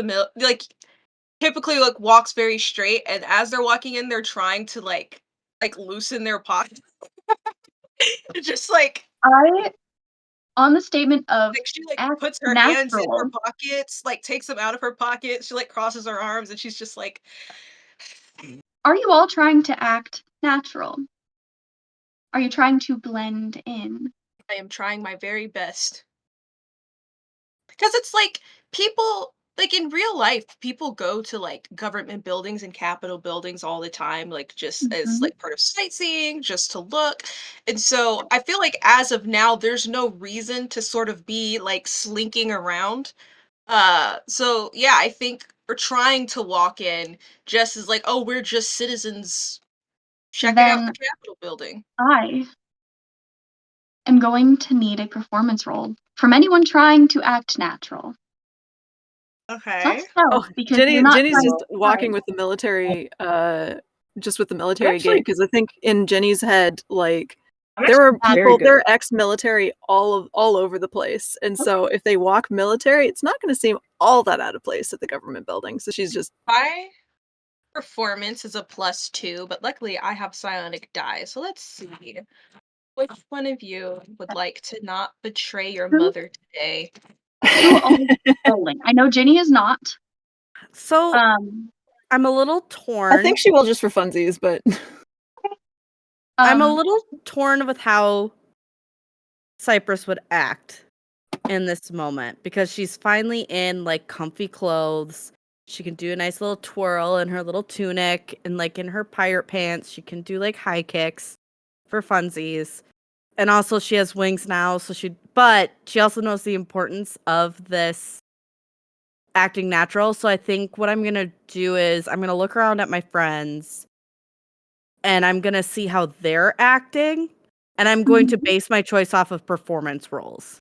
typically like walks very straight, and as they're walking in, they're trying to like loosen their pocket. Just On the statement of she act puts her hands in her natural, pockets, takes them out of her pockets, she crosses her arms, and she's just like, are you all trying to act natural? Are you trying to blend in? I am trying my very best. Because it's like people in real life, people go to government buildings and capitol buildings all the time, just as Mhm. part of sightseeing, just to look. And so I feel like as of now, there's no reason to sort of be slinking around. So yeah, I think we're trying to walk in just as oh, we're just citizens checking out the Then capitol building. I am going to need a performance roll from anyone trying to act natural. Okay. Let's go, Oh, because you're not Jenny's trying just to walking hide. with the military, just with the I'm military gait, actually, because I think in Jenny's head, I'm there are actually very people, good. they're ex-military all over the place, and so if they walk military, it's not going to seem all that out of place at the government building. So she's just My performance is a +2, but luckily I have psionic die. So let's see. Which one of you would like to not betray your Who mother today? owns bowling? I know Ginny is not. So Um, I'm a little I torn. think she will just for funsies, but I'm a um, little torn with how Cypress would act in this moment because she's finally in comfy clothes. She can do a nice little twirl in her little tunic and in her pirate pants. She can do high kicks for funsies. And also she has wings now, but she also knows the importance of this acting natural. So I think what I'm going to do is I'm going to look around at my friends and I'm going to see how they're acting, and I'm going to mhm. base my choice off of performance roles.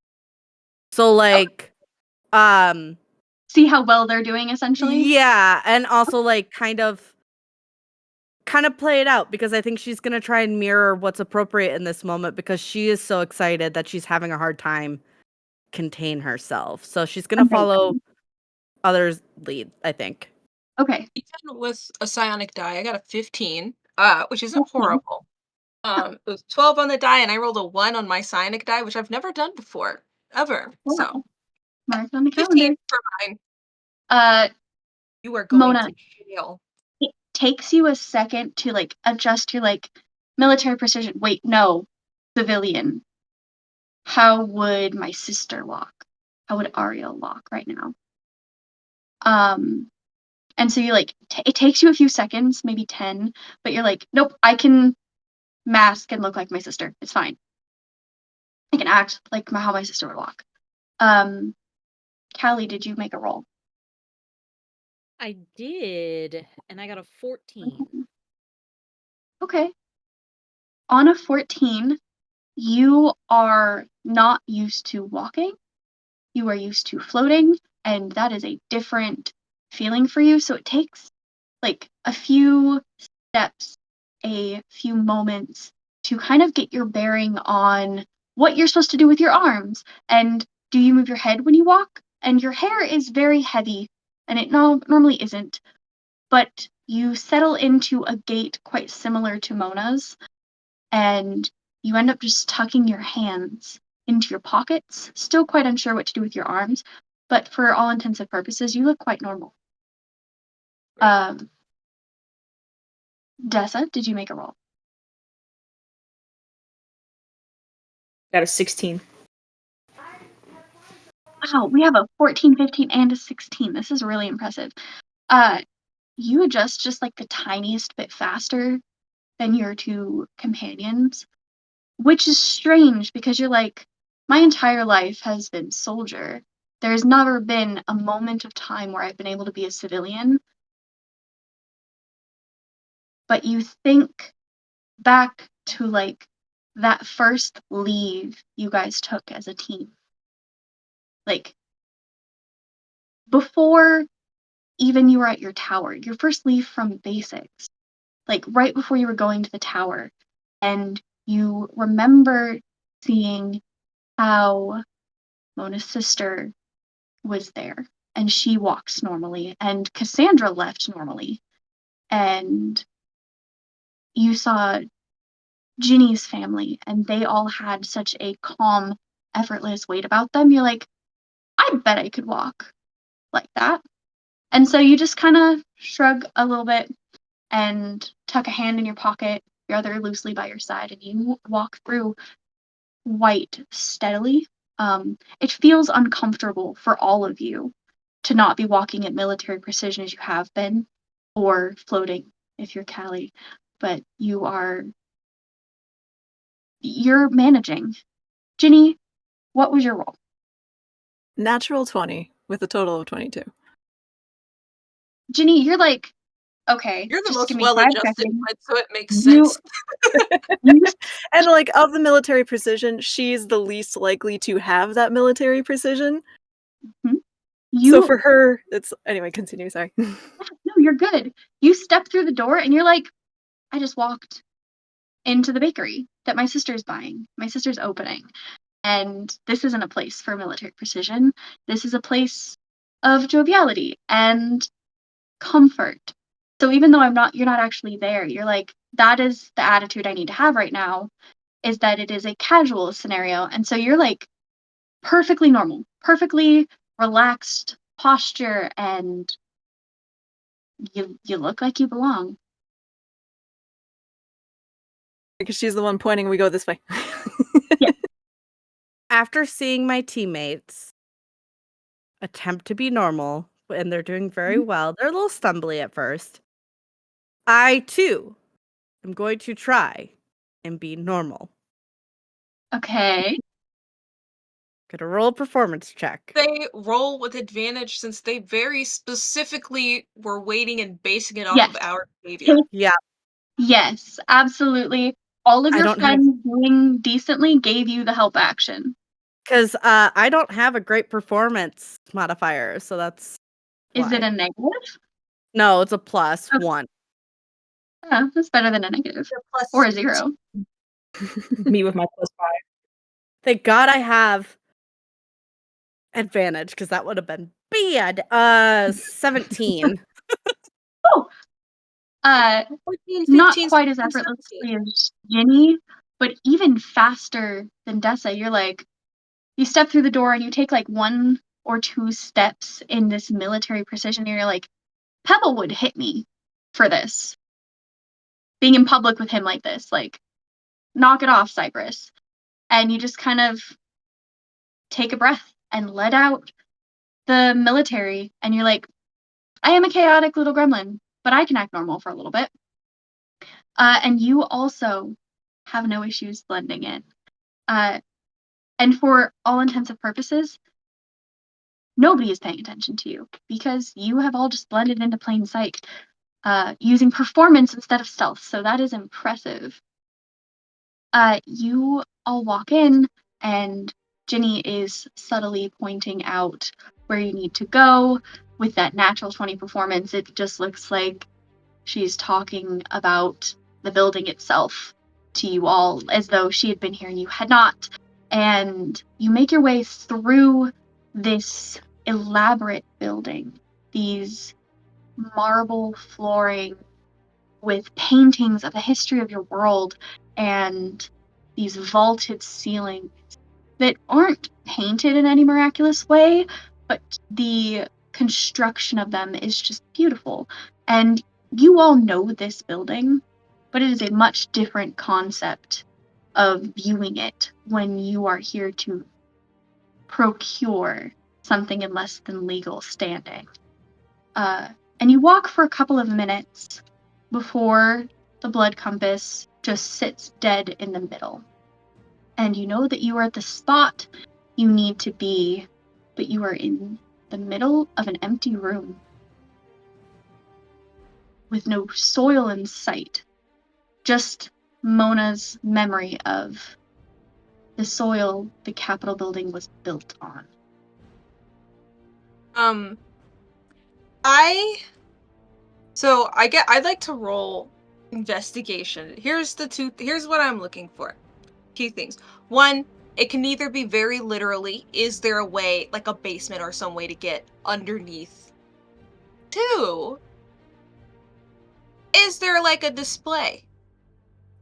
So See how well they're doing, essentially. yeah, and also kind of play it out because I think she's going to try and mirror what's appropriate in this moment because she is so excited that she's having a hard time contain herself. So she's going to follow Amazing. others' lead, I think. Okay. Even with a psionic die, I got a 15, which isn't 15. horrible. It was 12 on the die, and I rolled a 1 on my psionic die, which I've never done before, ever. So Wow. Mark on the 15 calendar. for mine. Uh, You are going Mona, to jail. it takes you a second to adjust your military precision. Wait, no, civilian. how would my sister walk? How would Ariel walk right now? And so you like, it takes you a few seconds, maybe 10, but you're like, nope, I can mask and look like my sister. It's fine. I can act like how my sister would walk. Callie, did you make a roll? I did, and I got a 14. Okay. On a 14, you are not used to walking. You are used to floating, and that is a different feeling for you. So it takes like a few steps, a few moments to kind of get your bearing on what you're supposed to do with your arms. And do you move your head when you walk? And your hair is very heavy, and it normally isn't, but you settle into a gait quite similar to Mona's, and you end up just tucking your hands into your pockets, still quite unsure what to do with your arms, but for all intents and purposes, you look quite normal. Dessa, did you make a roll? Got a 16. Wow, we have a 14, 15, and a 16. This is really impressive. You adjust just like the tiniest bit faster than your two companions, which is strange because you're like, my entire life has been soldier. There's never been a moment of time where I've been able to be a civilian. But you think back to like that first leave you guys took as a team. Like before even you were at your tower, your first leave from basics, like right before you were going to the tower, and you remember seeing how Mona's sister was there, and she walks normally, and Cassandra left normally, and you saw Ginny's family, and they all had such a calm, effortless weight about them. You're like, I bet I could walk like that. And so you just kind of shrug a little bit and tuck a hand in your pocket, your other loosely by your side, and you walk through quite steadily. It feels uncomfortable for all of you to not be walking at military precision as you have been, or floating if you're Callie, but you're managing. Ginny, what was your roll? Natural 20 with a total of 22. Ginny, you're like, okay, You're the just most give me 5 well-adjusted seconds. one, so it makes You, sense. you, And like of the military precision, she's the least likely to have that military precision. you, So for her, it's anyway, continue, sorry. no, you're good. You step through the door and you're like, I just walked into the bakery that my sister's buying. My sister's opening. And this isn't a place for military precision. This is a place of joviality and comfort. So even though you're not actually there, you're like, that is the attitude I need to have right now, is that it is a casual scenario. And so you're like perfectly normal, perfectly relaxed posture, and you look like you belong. Because she's the one pointing, we go this way. Yeah. After seeing my teammates attempt to be normal, and they're doing very well, they're a little stumbly at first. I too am going to try and be normal. Okay. Gonna roll a performance check. They roll with advantage since they very specifically were waiting and basing it off Yes. of our behavior. Yeah, Yes, absolutely. All of I your don't have friends doing decently gave you the help action. because I don't have a great performance modifier, so that's Is it why. a negative? No, it's a plus Okay. 1. Yeah, that's better than a negative. They're plus Or a 0. Me with my +5. Thank God I have advantage because that would have been bad. 17. Oh, 14, not 15, quite as 16, 17. effortlessly as Ginny, but even faster than Dessa. You're like, you step through the door and you take like 1 or 2 steps in this military precision, and you're like, Pebble would hit me for this. Being in public with him like this, like, knock it off, Cypress. And you just kind of take a breath and let out the military, and you're like, I am a chaotic little gremlin, but I can act normal for a little bit. And you also have no issues blending in. And for all intents and purposes, nobody is paying attention to you because you have all just blended into plain sight, using performance instead of stealth. So that is impressive. You all walk in, and Ginny is subtly pointing out where you need to go. With that natural 20 performance, it just looks like she's talking about the building itself to you all as though she had been here and you had not. And you make your way through this elaborate building, these marble flooring with paintings of the history of your world and these vaulted ceilings that aren't painted in any miraculous way, but the construction of them is just beautiful. And you all know this building, but it is a much different concept of viewing it when you are here to procure something in less than legal standing. And you walk for a couple of minutes before the blood compass just sits dead in the middle. And you know that you are at the spot you need to be, but you are in the middle of an empty room with no soil in sight. Just Mona's memory of the soil the Capitol building was built on. I'd like to roll investigation. Here's what I'm looking for. Two things. One, it can either be very literally, is there a way, like a basement or some way to get underneath? Two, is there like a display?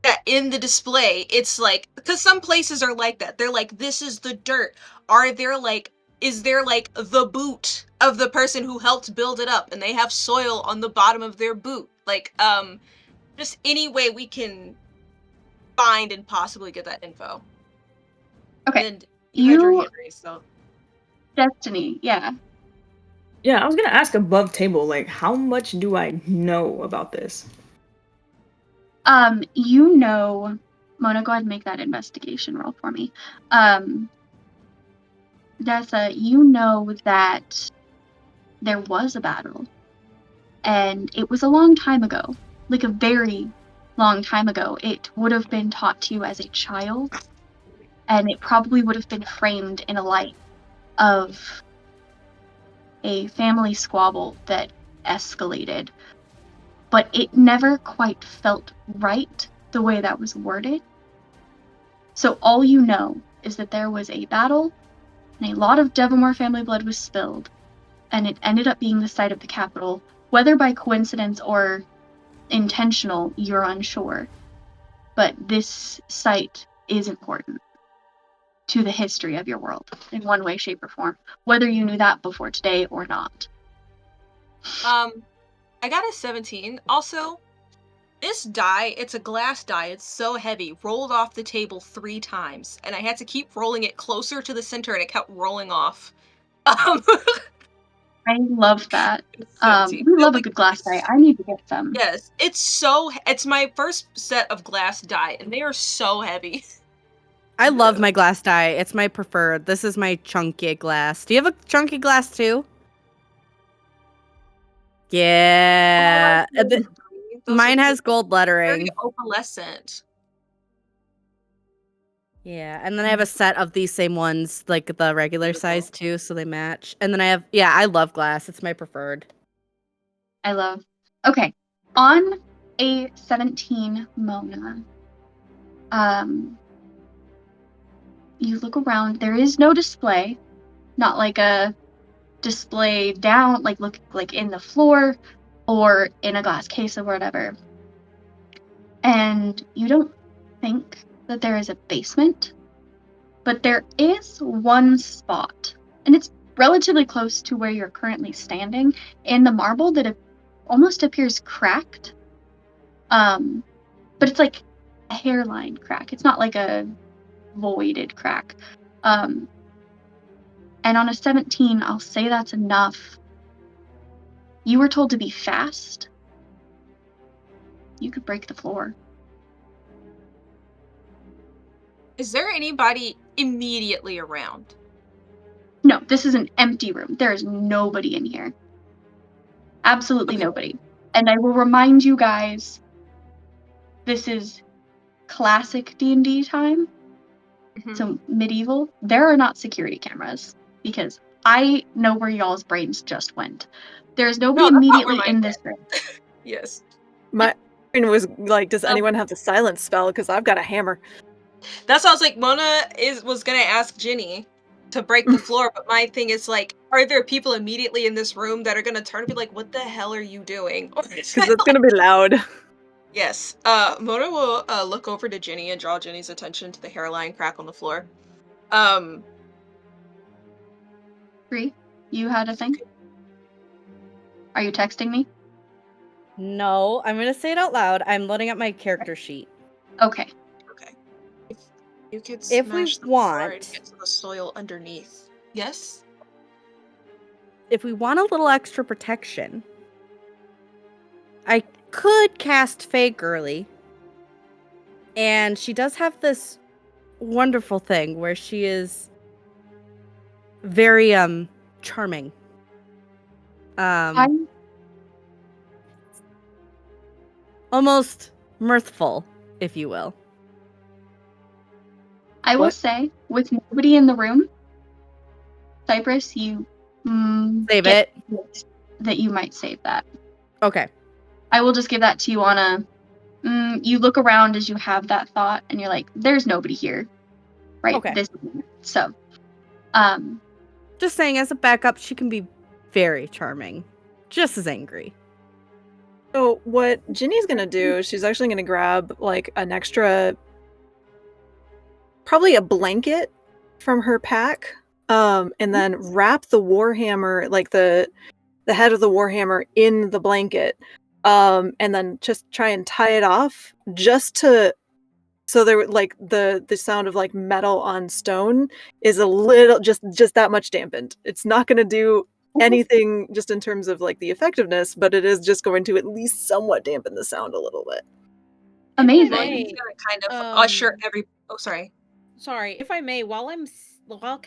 That in the display, it's like, because some places are like that. They're like, this is the dirt. Is there like the boot of the person who helped build it up and they have soil on the bottom of their boot? Like, just any way we can find and possibly get that info. Okay. And you had your You, hand raised, so. Destiny, yeah. Yeah, I was gonna ask above table, like, how much do I know about this? You know, Mona, go ahead and make that investigation roll for me. Dessa, you know that there was a battle, and it was a long time ago, like a very long time ago. It would have been taught to you as a child, and it probably would have been framed in a light of a family squabble that escalated, but it never quite felt right the way that was worded. So all you know is that there was a battle, and a lot of Devonmore family blood was spilled, and it ended up being the site of the Capitol. Whether by coincidence or intentional, you're unsure. But this site is important to the history of your world in one way, shape, or form, whether you knew that before today or not. I got a 17. Also, this die, it's a glass die, it's so heavy, rolled off the table 3 times, and I had to keep rolling it closer to the center, and it kept rolling off. I love that. It's 17. We But, love a like, good glass die. I need to get some. yes, it's my first set of glass die, and they are so heavy. I love my glass die. It's my preferred. This is my chunky glass. Do you have a chunky glass too? Yeah. Mine has gold lettering. Very opalescent. Yeah, and then I have a set of these same ones, like the regular Beautiful. size too, so they match. And then I love glass. It's my preferred. I love. Okay, on a 17 Mona, you look around. There is no display, not like a display down, like look like in the floor or in a glass case or whatever. And you don't think that there is a basement, but there is one spot, and it's relatively close to where you're currently standing in the marble that almost appears cracked. But it's like a hairline crack. It's not like a voided crack. And on a 17, I'll say that's enough. You were told to be fast. You could break the floor. Is there anybody immediately around? No, this is an empty room. There is nobody in here. Absolutely nobody. And I will remind you guys, this is classic D&D time, so medieval. There are not security cameras because I know where y'all's brains just went. There's nobody No, that's not where immediately in mine this room. Yes. My brain was like, does anyone have the silence spell? Because I've got a hammer. That's why I was like, Mona was gonna ask Ginny to break the floor, but my thing is like, are there people immediately in this room that are gonna turn and be like, what the hell are you doing? Because it's going to be loud. Yes. Mona will look over to Ginny and draw Ginny's attention to the hairline crack on the floor. Bree, you had a thing? Are you texting me? No, I'm gonna say it out loud. I'm loading up my character sheet. Okay. Okay. If you could If we smash the floor and want- get to the soil underneath. Yes? If we want a little extra protection, I could cast Fae Girly. And she does have this wonderful thing where she is very charming. Almost mirthful, if you will. I will say, with nobody in the room, Cypress, you Save get it. that you might save that. Okay. I will just give that to you on a. You look around as you have that thought, and you're like, "There's nobody here, right?" Okay. This moment. So, Just saying, as a backup, she can be very charming, just as angry. So what Ginny's gonna do, she's actually gonna grab like an extra, probably a blanket from her pack, and then wrap the warhammer, like the head of the warhammer, in the blanket, and then just try and tie it off, just to, so there, like the sound of like metal on stone is a little, just that much dampened. It's not gonna do anything just in terms of like the effectiveness, but it is just going to at least somewhat dampen the sound a little bit. amazing. It's gonna kind of usher every. Oh, sorry. Sorry, if I may, while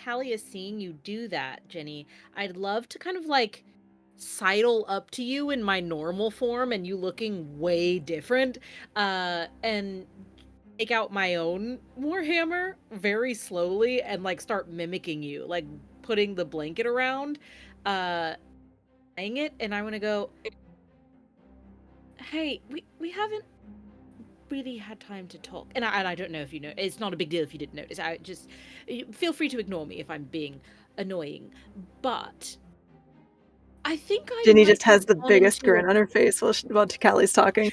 Callie is seeing you do that, Jenny, I'd love to kind of like sidle up to you in my normal form and you looking way different, and take out my own warhammer very slowly and like start mimicking you, like putting the blanket around, saying it, and I want to go, hey, we haven't really had time to talk, and I don't know if you know. It's not a big deal if you didn't notice. I just feel free to ignore me if I'm being annoying, but I think I Ginny might just has have the gone biggest into grin on her face while Callie's talking.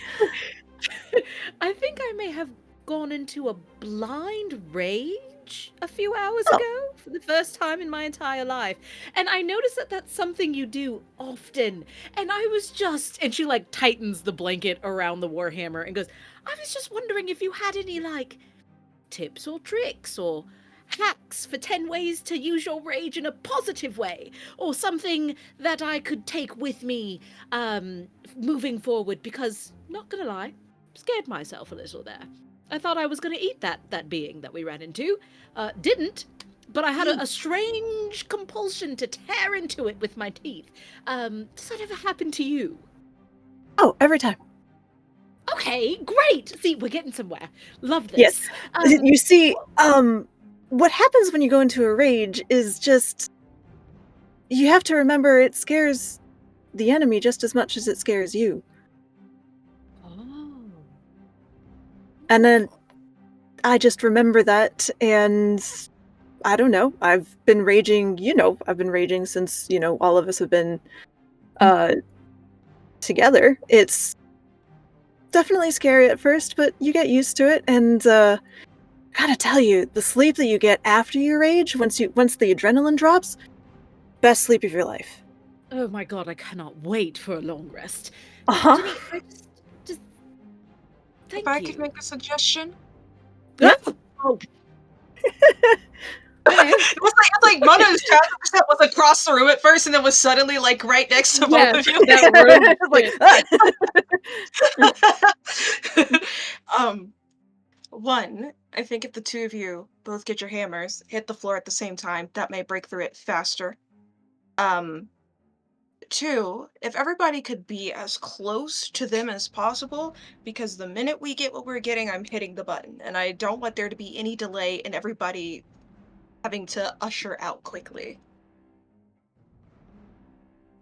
I think I may have gone into a blind rage a few hours ago for the first time in my entire life. And I noticed that that's something you do often. And I was just, and she like tightens the blanket around the warhammer and goes, I was just wondering if you had any like tips or tricks or hacks for 10 ways to use your rage in a positive way, or something that I could take with me moving forward, because not gonna lie, scared myself a little there. I thought I was gonna eat that being that we ran into. Didn't, but I had a strange compulsion to tear into it with my teeth. Does that ever happen to you? Oh, every time. Okay, great. See, we're getting somewhere. Love this. Yes. You see, what happens when you go into a rage is just, you have to remember it scares the enemy just as much as it scares you. Oh. And then I just remember that, and I don't know, I've been raging since, all of us have been together. It's definitely scary at first, but you get used to it, and gotta tell you, the sleep that you get after your rage, once the adrenaline drops, best sleep of your life. Oh my god, I cannot wait for a long rest. Uh-huh. Jenny, I just thank If I you. could make a suggestion. Oh. It's like Mono's chapter was across the room at first, and then was suddenly like right next to both of you. That room. Like, One, I think if the two of you both get your hammers, hit the floor at the same time, that may break through it faster. Two, if everybody could be as close to them as possible, because the minute we get what we're getting, I'm hitting the button, and I don't want there to be any delay in everybody having to usher out quickly.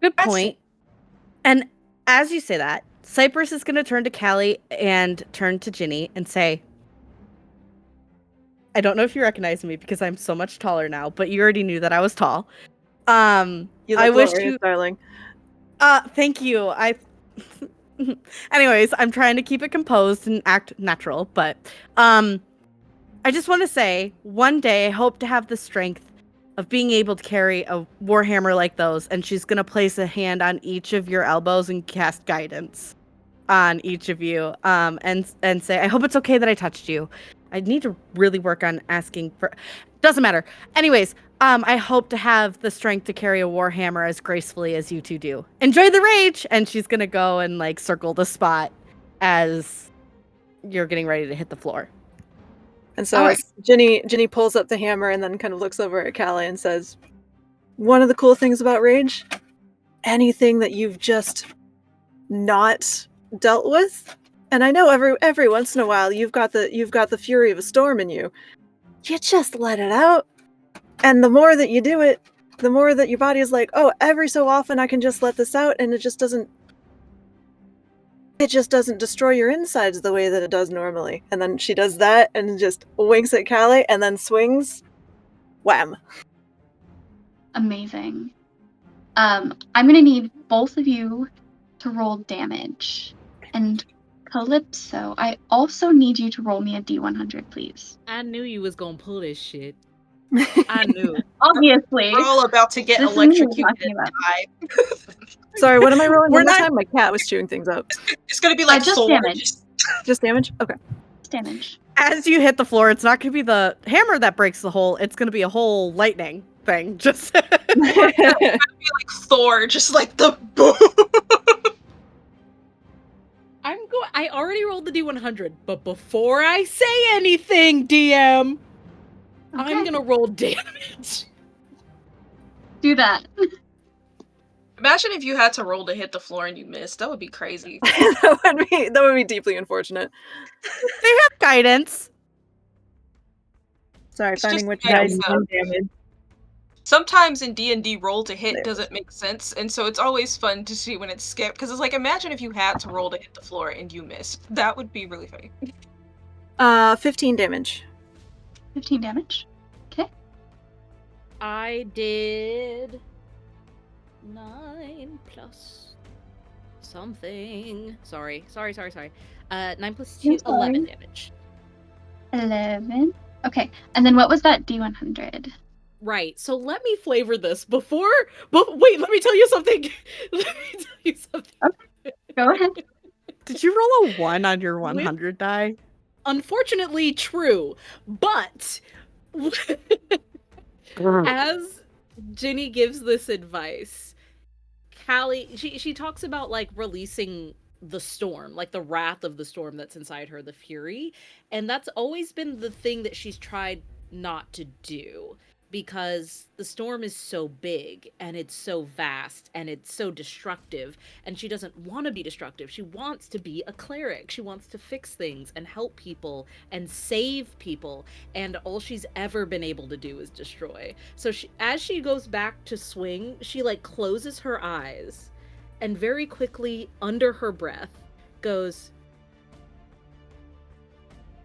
Good That's point. And as you say that, Cypress is going to turn to Callie and turn to Ginny and say, I don't know if you recognize me because I'm so much taller now, but you already knew that I was tall. you I look wish glorious, you. darling. Thank you. Anyways, I'm trying to keep it composed and act natural, but I just want to say, one day I hope to have the strength of being able to carry a warhammer like those, and she's gonna place a hand on each of your elbows and cast guidance on each of you, and say, I hope it's okay that I touched you. I need to really work on asking for. Doesn't matter. Anyways, I hope to have the strength to carry a warhammer as gracefully as you two do. Enjoy the rage, and she's gonna go and like circle the spot as you're getting ready to hit the floor. And so as Ginny pulls up the hammer and then kind of looks over at Callie and says, one of the cool things about rage, anything that you've just not dealt with, and I know every once in a while you've got the fury of a storm in you. You just let it out. And the more that you do it, the more that your body is like, oh, every so often I can just let this out, and it just doesn't destroy your insides the way that it does normally. And then she does that and just winks at Callie and then swings. Wham. Amazing. I'm gonna need both of you to roll damage. And Calypso, I also need you to roll me a D100, please. I knew you was gonna pull this shit. I knew. Obviously. We're all about to get This is me electrocuted talking and about. die. Sorry, what am I rolling? We're One more not- time? My cat was chewing things up. It's gonna be like just Thor. damage. Just damage? Okay. Damage. As you hit the floor, it's not going to be the hammer that breaks the hole. It's going to be a whole lightning thing. Just It's gonna be like Thor, just like the boom. I already rolled the D100, but before I say anything, DM, I'm Okay. gonna roll damage. Do that. Imagine if you had to roll to hit the floor and you missed. That would be crazy. that would be deeply unfortunate. they have guidance. Sorry, It's finding just which guidance, dice though. damage. Sometimes in D&D, roll to hit There. doesn't make sense, and so it's always fun to see when it's skipped, because it's like, imagine if you had to roll to hit the floor and you missed. That would be really funny. 15 damage. 15 damage. Okay. I did 9 plus something. Sorry. 9 plus 2, You're fine. 11 damage. 11. Okay. And then what was that D100? Right. So let me flavor this before. But wait, let me tell you something. Go ahead. Did you roll a 1 on your 100 die? Unfortunately, true. But as Ginny gives this advice, Callie, she talks about like releasing the storm, like the wrath of the storm that's inside her, the fury. And that's always been the thing that she's tried not to do, because the storm is so big and it's so vast and it's so destructive, and she doesn't want to be destructive. She wants to be a cleric. She wants to fix things and help people and save people, and all she's ever been able to do is destroy. So as she goes back to swing, she like closes her eyes and very quickly, under her breath, goes,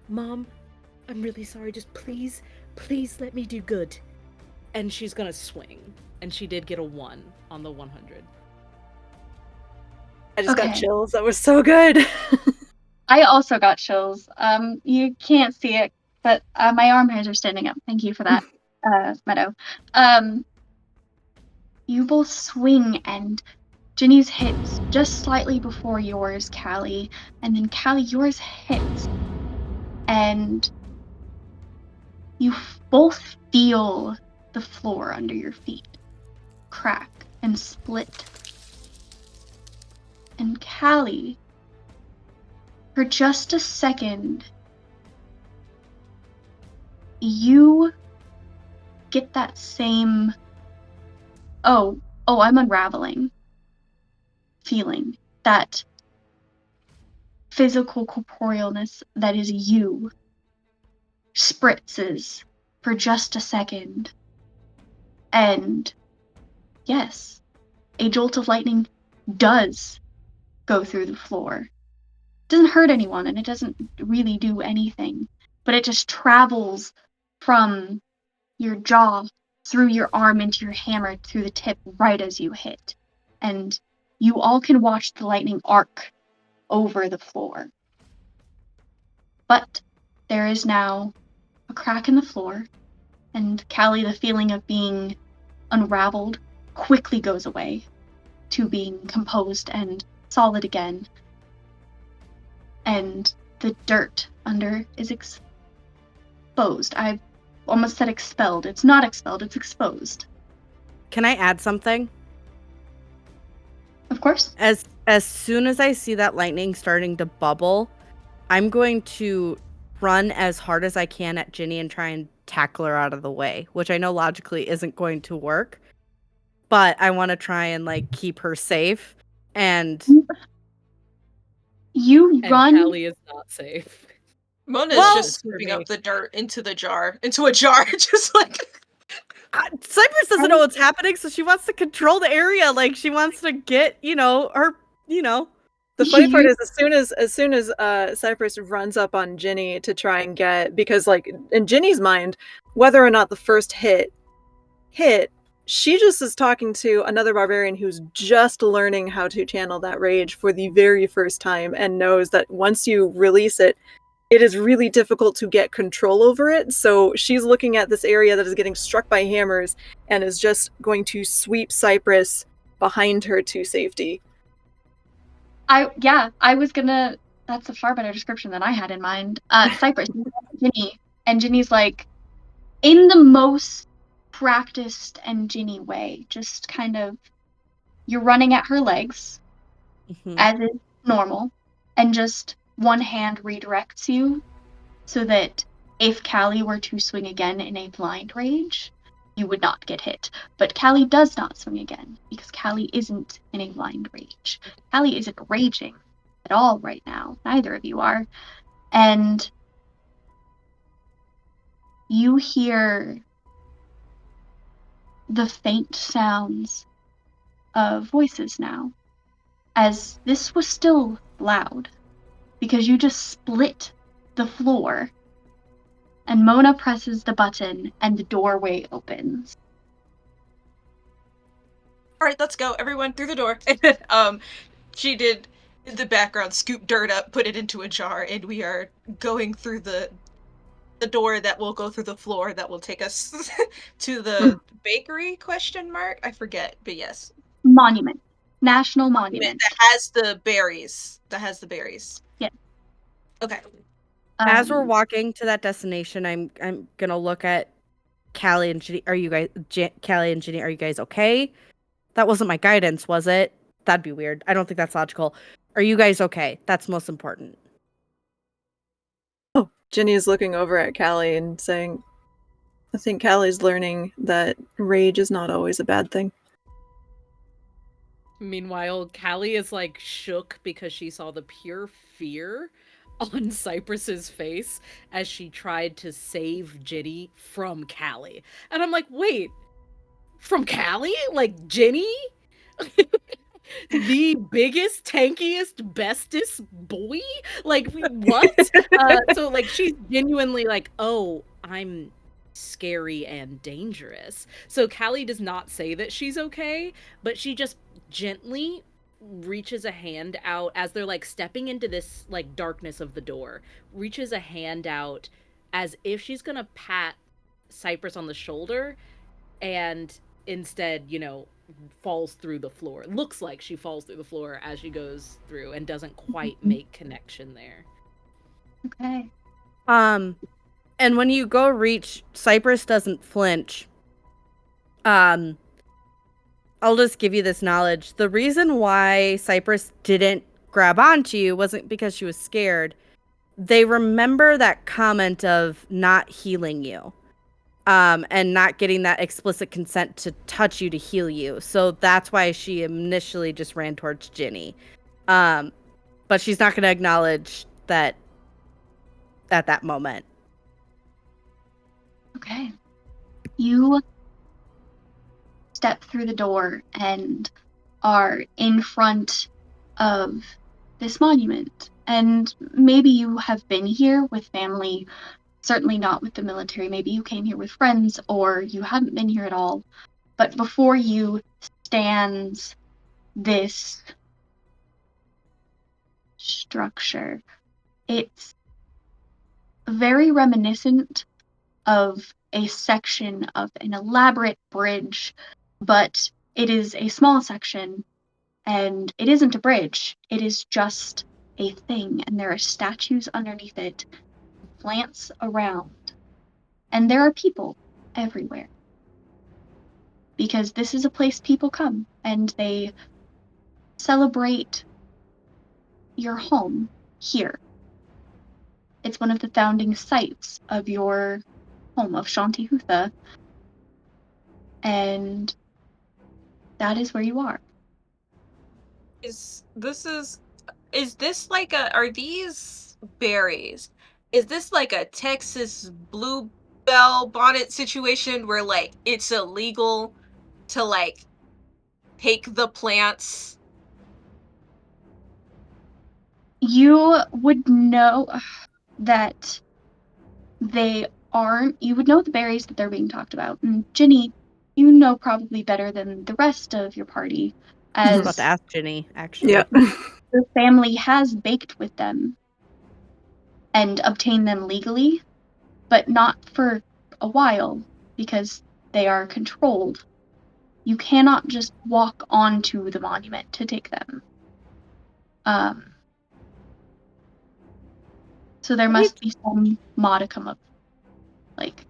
"Mom, I'm really sorry. Just please let me do good." And she's gonna swing. And she did get a 1 on the 100. I just got Okay. chills. That was so good. I also got chills. You can't see it, but my arm hairs are standing up. Thank you for that, Meadow. You both swing, and Ginny's hits just slightly before yours, Callie, and then Callie, yours hits, and you both feel the floor under your feet crack and split. And Callie, for just a second, you get that same, oh, I'm unraveling feeling. That physical corporealness that is you spritzes for just a second. And yes, a jolt of lightning does go through the floor. It doesn't hurt anyone and it doesn't really do anything, but it just travels from your jaw through your arm into your hammer through the tip right as you hit. And you all can watch the lightning arc over the floor. But there is now a crack in the floor, and Callie, the feeling of being unraveled quickly goes away to being composed and solid again. And the dirt under is exposed. I almost said expelled. It's not expelled, it's exposed. Can I add something? Of course. As soon as I see that lightning starting to bubble, I'm going to run as hard as I can at Ginny and try and tackle her out of the way, which I know logically isn't going to work, but I want to try and like keep her safe. And You run. Callie is not safe. Mona's Well- just scooping up the dirt into a jar, just like. Cypress doesn't know what's happening, so she wants to control the area. Like she wants to get, her. The funny part is, as soon as Cypress runs up on Ginny to try and get, because like in Ginny's mind, whether or not the first hit, she just is talking to another barbarian who's just learning how to channel that rage for the very first time and knows that once you release it, it is really difficult to get control over it. So she's looking at this area that is getting struck by hammers and is just going to sweep Cypress behind her to safety. I was gonna. That's a far better description than I had in mind. Cypress, Ginny, and Ginny's like, in the most practiced and Ginny way, just kind of, you're running at her legs, as is normal, and just one hand redirects you, so that if Callie were to swing again in a blind rage, you would not get hit. But Callie does not swing again, because Callie isn't in a blind rage. Callie isn't raging at all right now. Neither of you are. And you hear the faint sounds of voices now, as this was still loud, because you just split the floor. And Mona presses the button, and the doorway opens. All right, let's go, everyone, through the door. She did, in the background, scoop dirt up, put it into a jar, and we are going through the door that will go through the floor that will take us to the bakery, ? I forget, but yes. Monument. National Monument. That has the berries. Yes. Okay. As we're walking to that destination, I'm gonna look at Callie and Ginny. Are you guys, Callie and Ginny? Are you guys okay? That wasn't my guidance, was it? That'd be weird. I don't think that's logical. Are you guys okay? That's most important. Oh, Ginny is looking over at Callie and saying, I think Callie's learning that rage is not always a bad thing. Meanwhile, Callie is like shook because she saw the pure fear on Cypress's face as she tried to save Ginny from Callie. And I'm like, wait, from Callie? Like Ginny? The biggest, tankiest, bestest boy? Like, what? So, like, she's genuinely like, oh, I'm scary and dangerous. So Callie does not say that she's okay, but she just gently reaches a hand out as they're, like, stepping into this, like, darkness of the door, reaches a hand out as if she's gonna pat Cypress on the shoulder, and instead, falls through the floor. Looks like she falls through the floor as she goes through and doesn't quite make connection there. Okay. And when you go reach, Cypress doesn't flinch. I'll just give you this knowledge. The reason why Cypress didn't grab onto you wasn't because she was scared. They remember that comment of not healing you. And not getting that explicit consent to touch you to heal you. So that's why she initially just ran towards Ginny. But she's not going to acknowledge that at that moment. Okay. You step through the door and are in front of this monument. And maybe you have been here with family, certainly not with the military. Maybe you came here with friends, or you haven't been here at all. But before you stands this structure. It's very reminiscent of a section of an elaborate bridge, but it is a small section, and it isn't a bridge. It is just a thing, and there are statues underneath it, plants around, and there are people everywhere. Because this is a place people come, and they celebrate your home here. It's one of the founding sites of your home of Shantihutha, and that is where you are. Is this like are these berries? Is this like a Texas bluebell bonnet situation where like it's illegal to like take the plants? You would know that they aren't. You would know the berries that they're being talked about. And Ginny, you know probably better than the rest of your party, I was about to as ask Ginny, actually. Yeah. your family has baked with them and obtained them legally, but not for a while because they are controlled. You cannot just walk onto the monument to take them. So there must be some modicum of like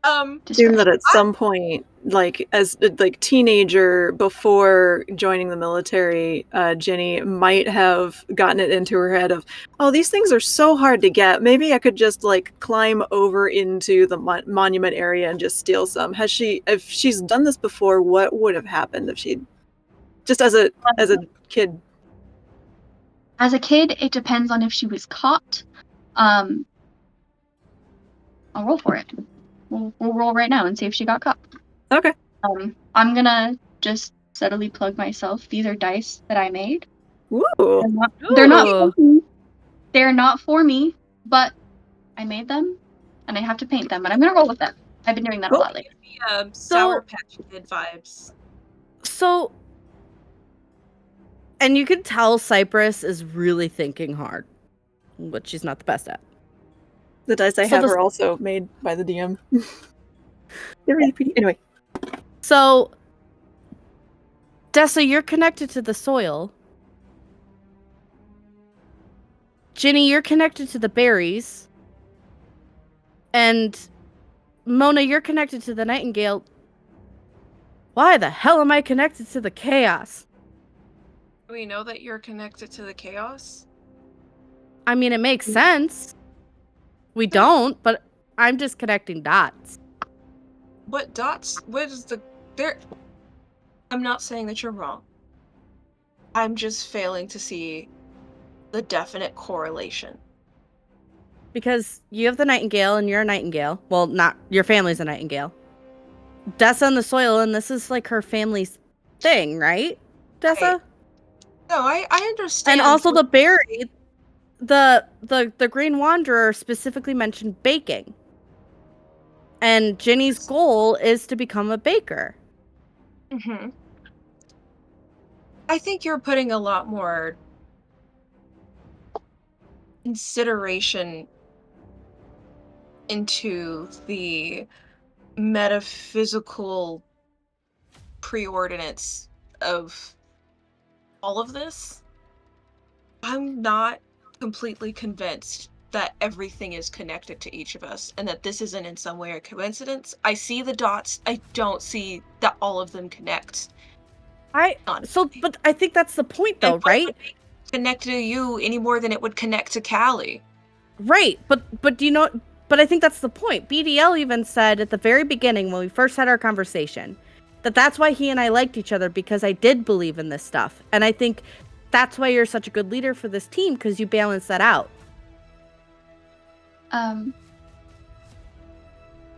Um Assume that discretion. at some point, like as like teenager before joining the military, Ginny might have gotten it into her head of, oh, these things are so hard to get. Maybe I could just like climb over into the monument area and just steal some. If she's done this before, what would have happened if she, just as a kid? As a kid, it depends on if she was caught. I'll roll for it. We'll roll right now and see if she got caught. Okay. I'm gonna just subtly plug myself. These are dice that I made. Woo. They're not Ooh. for me. They're not for me, but I made them and I have to paint them, and I'm gonna roll with them. I've been doing that a Cool. lot lately. Sour Patch Kid vibes. So, and you can tell Cypress is really thinking hard, which she's not the best at. The dice I So have the- are also made by the DM. They're really pretty. Anyway. So, Dessa, you're connected to the soil. Ginny, you're connected to the berries. And Mona, you're connected to the nightingale. Why the hell am I connected to the chaos? Do we know that you're connected to the chaos? I mean, it makes sense. We don't, but I'm just connecting dots. What dots? What is the there? I'm not saying that you're wrong. I'm just failing to see the definite correlation. Because you have the nightingale and you're a nightingale. Well, not your family's a nightingale. Dessa on the soil, and this is like her family's thing, right? Dessa? Right. No, I understand. And also the berry, the Green Wanderer specifically mentioned baking. And Ginny's goal is to become a baker. Mm-hmm. I think you're putting a lot more consideration into the metaphysical preordinates of all of this. I'm not completely convinced that everything is connected to each of us and that this isn't in some way a coincidence. I see the dots. I don't see that all of them connect. But I think that's the point though, And why right? would it connect to you any more than it would connect to Callie? Right, but do you know? But I think that's the point. BDL even said at the very beginning when we first had our conversation that that's why he and I liked each other, because I did believe in this stuff, and I think that's why you're such a good leader for this team, because you balance that out.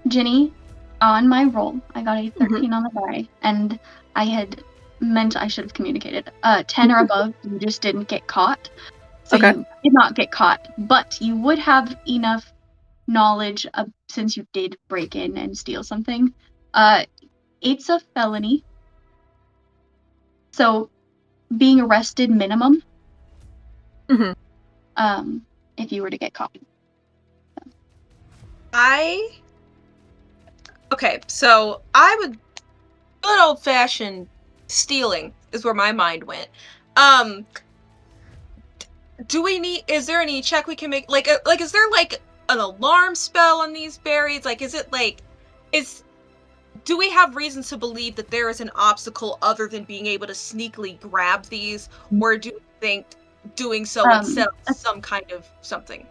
Ginny, on my roll, I got a 13 on the die, and I had meant I should have communicated. 10 or above, you just didn't get caught. So Okay. you did not get caught, but you would have enough knowledge since you did break in and steal something. It's a felony. So being arrested minimum. Mhm. If you were to get caught. Okay, so I would good old fashioned stealing is where my mind went. Is there any check we can make? Is there like an alarm spell on these berries? Like, do we have reasons to believe that there is an obstacle other than being able to sneakily grab these, or do you think doing so would set up some kind of something?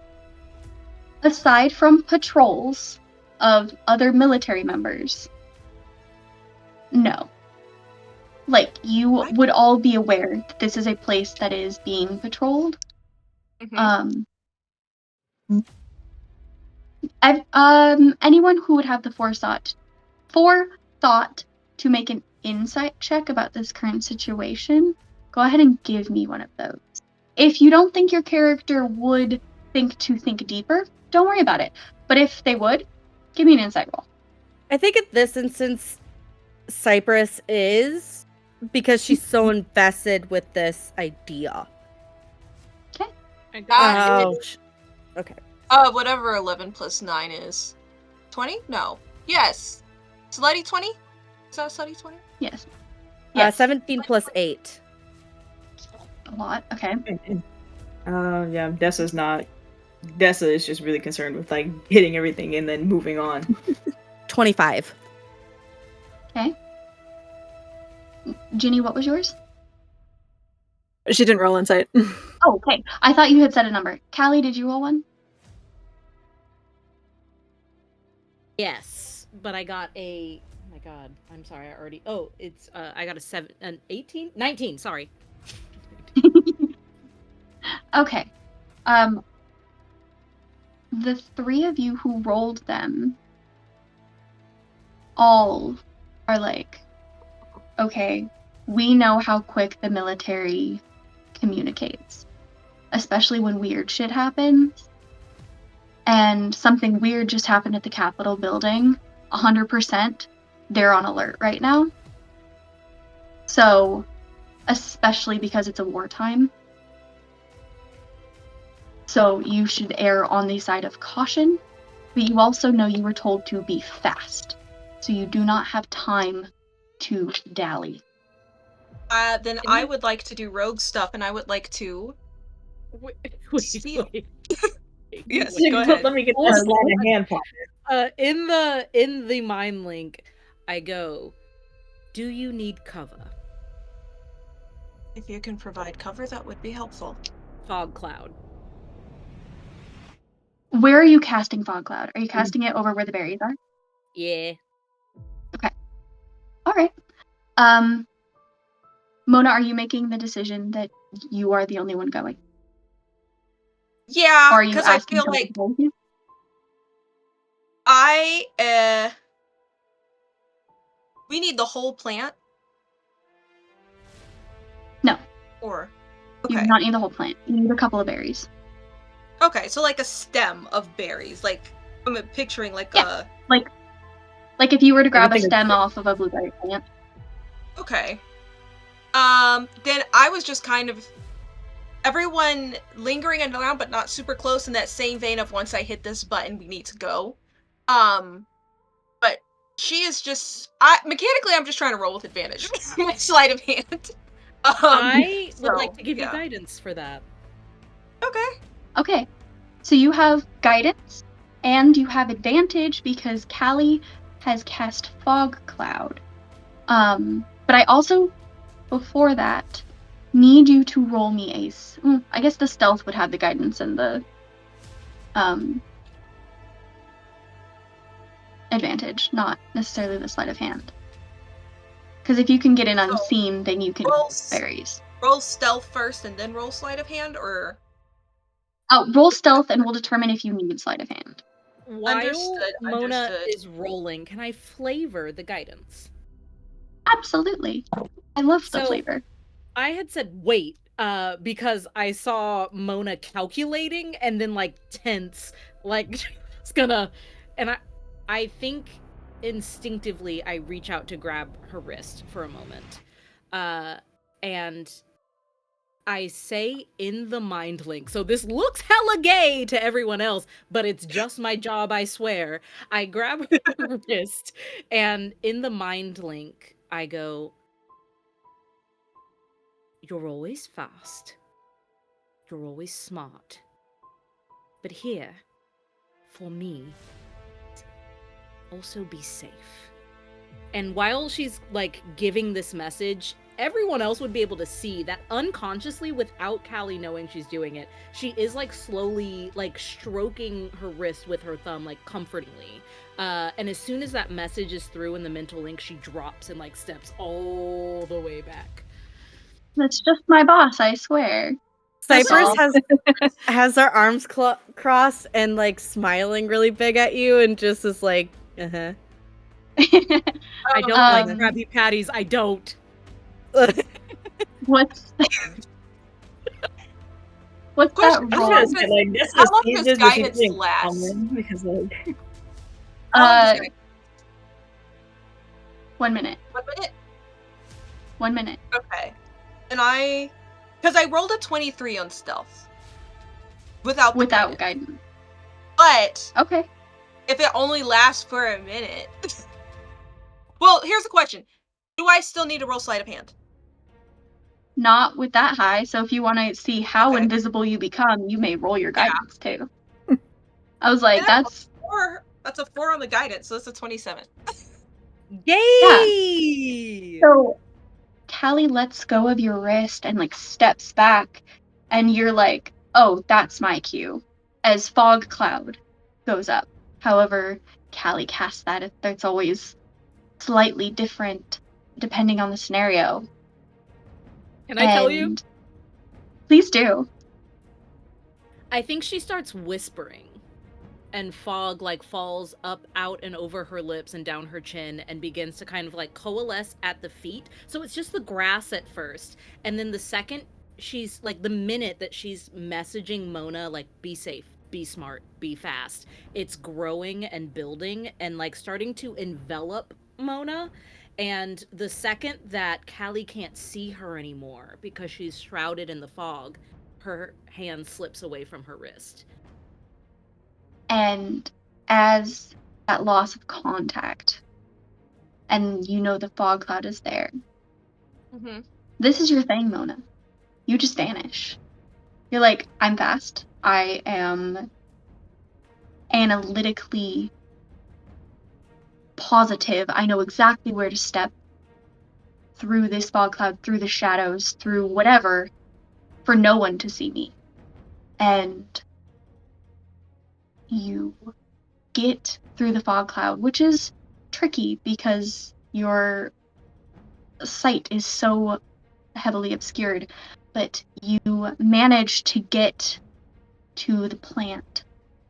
Aside from patrols of other military members, no. Like, you would all be aware that this is a place that is being patrolled. Anyone who would have the forethought to make an insight check about this current situation, go ahead and give me one of those. If you don't think your character would think deeper, don't worry about it. But if they would, give me an insight roll. I think in this instance, Cypress is, because she's so invested with this idea. Okay. Okay. Whatever 11 plus 9 is. 20? No. Yes. Slutty 20? Is that slutty 20? Yes. 17 plus 8. A lot. Okay. Yeah, Dessa is just really concerned with like hitting everything and then moving on. 25. Okay. Ginny, what was yours? She didn't roll insight. Oh, okay. I thought you had said a number. Callie, did you roll one? Yes, but I got a. Oh my god! I'm sorry. I already. Oh, it's. I got an 18, 19. Sorry. Okay. The three of you who rolled them all are like, okay, we know how quick the military communicates, especially when weird shit happens. And something weird just happened at the Capitol building. 100%, they're on alert right now. So, especially because it's a wartime. So you should err on the side of caution, but you also know you were told to be fast. So you do not have time to dally. Then I would like to do rogue stuff, and I would like to steal. Yes, go ahead. Let me get that line of hand pocket. In the mind link, I go, do you need cover? If you can provide cover, that would be helpful. Fog cloud. Where are you casting fog cloud? Are you casting it over where the berries are? Yeah. Okay. All right. Mona, are you making the decision that you are the only one going? Yeah, because I feel like we need the whole plant. No. Or you do not need the whole plant. You need a couple of berries. Okay, so like a stem of berries. Like I'm picturing like a like if you were to grab a stem off of a blueberry plant. Okay. Then I was just kind of everyone lingering around but not super close in that same vein of once I hit this button we need to go. But she is just mechanically I'm just trying to roll with advantage. My sleight of hand. I would like to give you guidance for that. Okay. Okay. So you have guidance, and you have advantage because Callie has cast Fog Cloud. But I also, before that, need you to roll me I guess the stealth would have the guidance and the advantage, not necessarily the sleight of hand. Because if you can get in unseen, then you can roll berries. Roll stealth first and then roll sleight of hand, or Roll stealth and we'll determine if you need sleight of hand. While Understood, Mona understood. is rolling, can I flavor the guidance? Absolutely. I love the So- flavor. I had said wait, because I saw Mona calculating and then like tense, like it's gonna, and I think instinctively I reach out to grab her wrist for a moment, and I say in the mind link. So this looks hella gay to everyone else, but it's just my job, I swear. I grab her wrist, and in the mind link, I go, "You're always fast. You're always smart. But here, for me, also be safe." And while she's like giving this message, everyone else would be able to see that unconsciously, without Callie knowing she's doing it, she is like slowly like stroking her wrist with her thumb, like comfortingly. And as soon as that message is through in the mental link, she drops and like steps all the way back. That's just my boss, I swear. Cypress all. has her arms crossed and like smiling really big at you and just is like, uh-huh. I don't like Krabby Patties. I don't. What's that How roll? long does guidance last? Because like, How long does guidance? 1 minute. 1 minute? 1 minute. Okay. And because I rolled a 23 on stealth. Without guidance. But okay, if it only lasts for a minute. Well, here's the question. Do I still need to roll sleight of hand? not with that high. So if you want to see how invisible you become, you may roll your guidance too. I was like, that's a 4 on the guidance, so that's a 27. Yay! So Callie lets go of your wrist and like steps back, and you're like, oh, that's my cue. As Fog Cloud goes up. However, Callie casts that. It's always slightly different depending on the scenario. Can I tell you? Please do. I think she starts whispering, and fog like falls up, out, and over her lips and down her chin and begins to kind of like coalesce at the feet. So it's just the grass at first. And then the second she's like, the minute that she's messaging Mona, like, be safe, be smart, be fast, it's growing and building and like starting to envelop Mona. And the second that Callie can't see her anymore because she's shrouded in the fog, her hand slips away from her wrist. And as that loss of contact, and you know the fog cloud is there, this is your thing, Mona. You just vanish. You're like, I'm fast. I am analytically positive. I know exactly where to step through this fog cloud, through the shadows, through whatever, for no one to see me. And you get through the fog cloud, which is tricky because your sight is so heavily obscured, but you manage to get to the plant,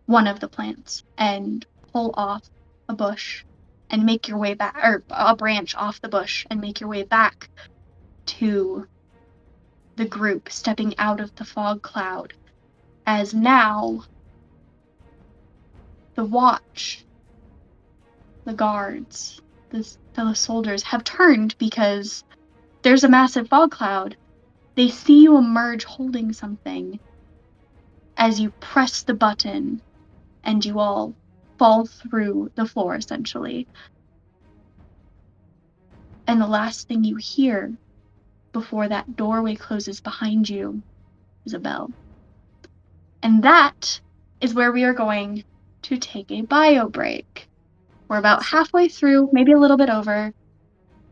one of the plants, and pull off a bush and make your way back, or a branch off the bush and make your way back to the group, stepping out of the fog cloud, as now the watch, the guards, the fellow soldiers have turned because there's a massive fog cloud. They see you emerge holding something as you press the button and you all fall through the floor, essentially. And the last thing you hear before that doorway closes behind you is a bell. And that is where we are going to take a bio break. We're about halfway through, maybe a little bit over.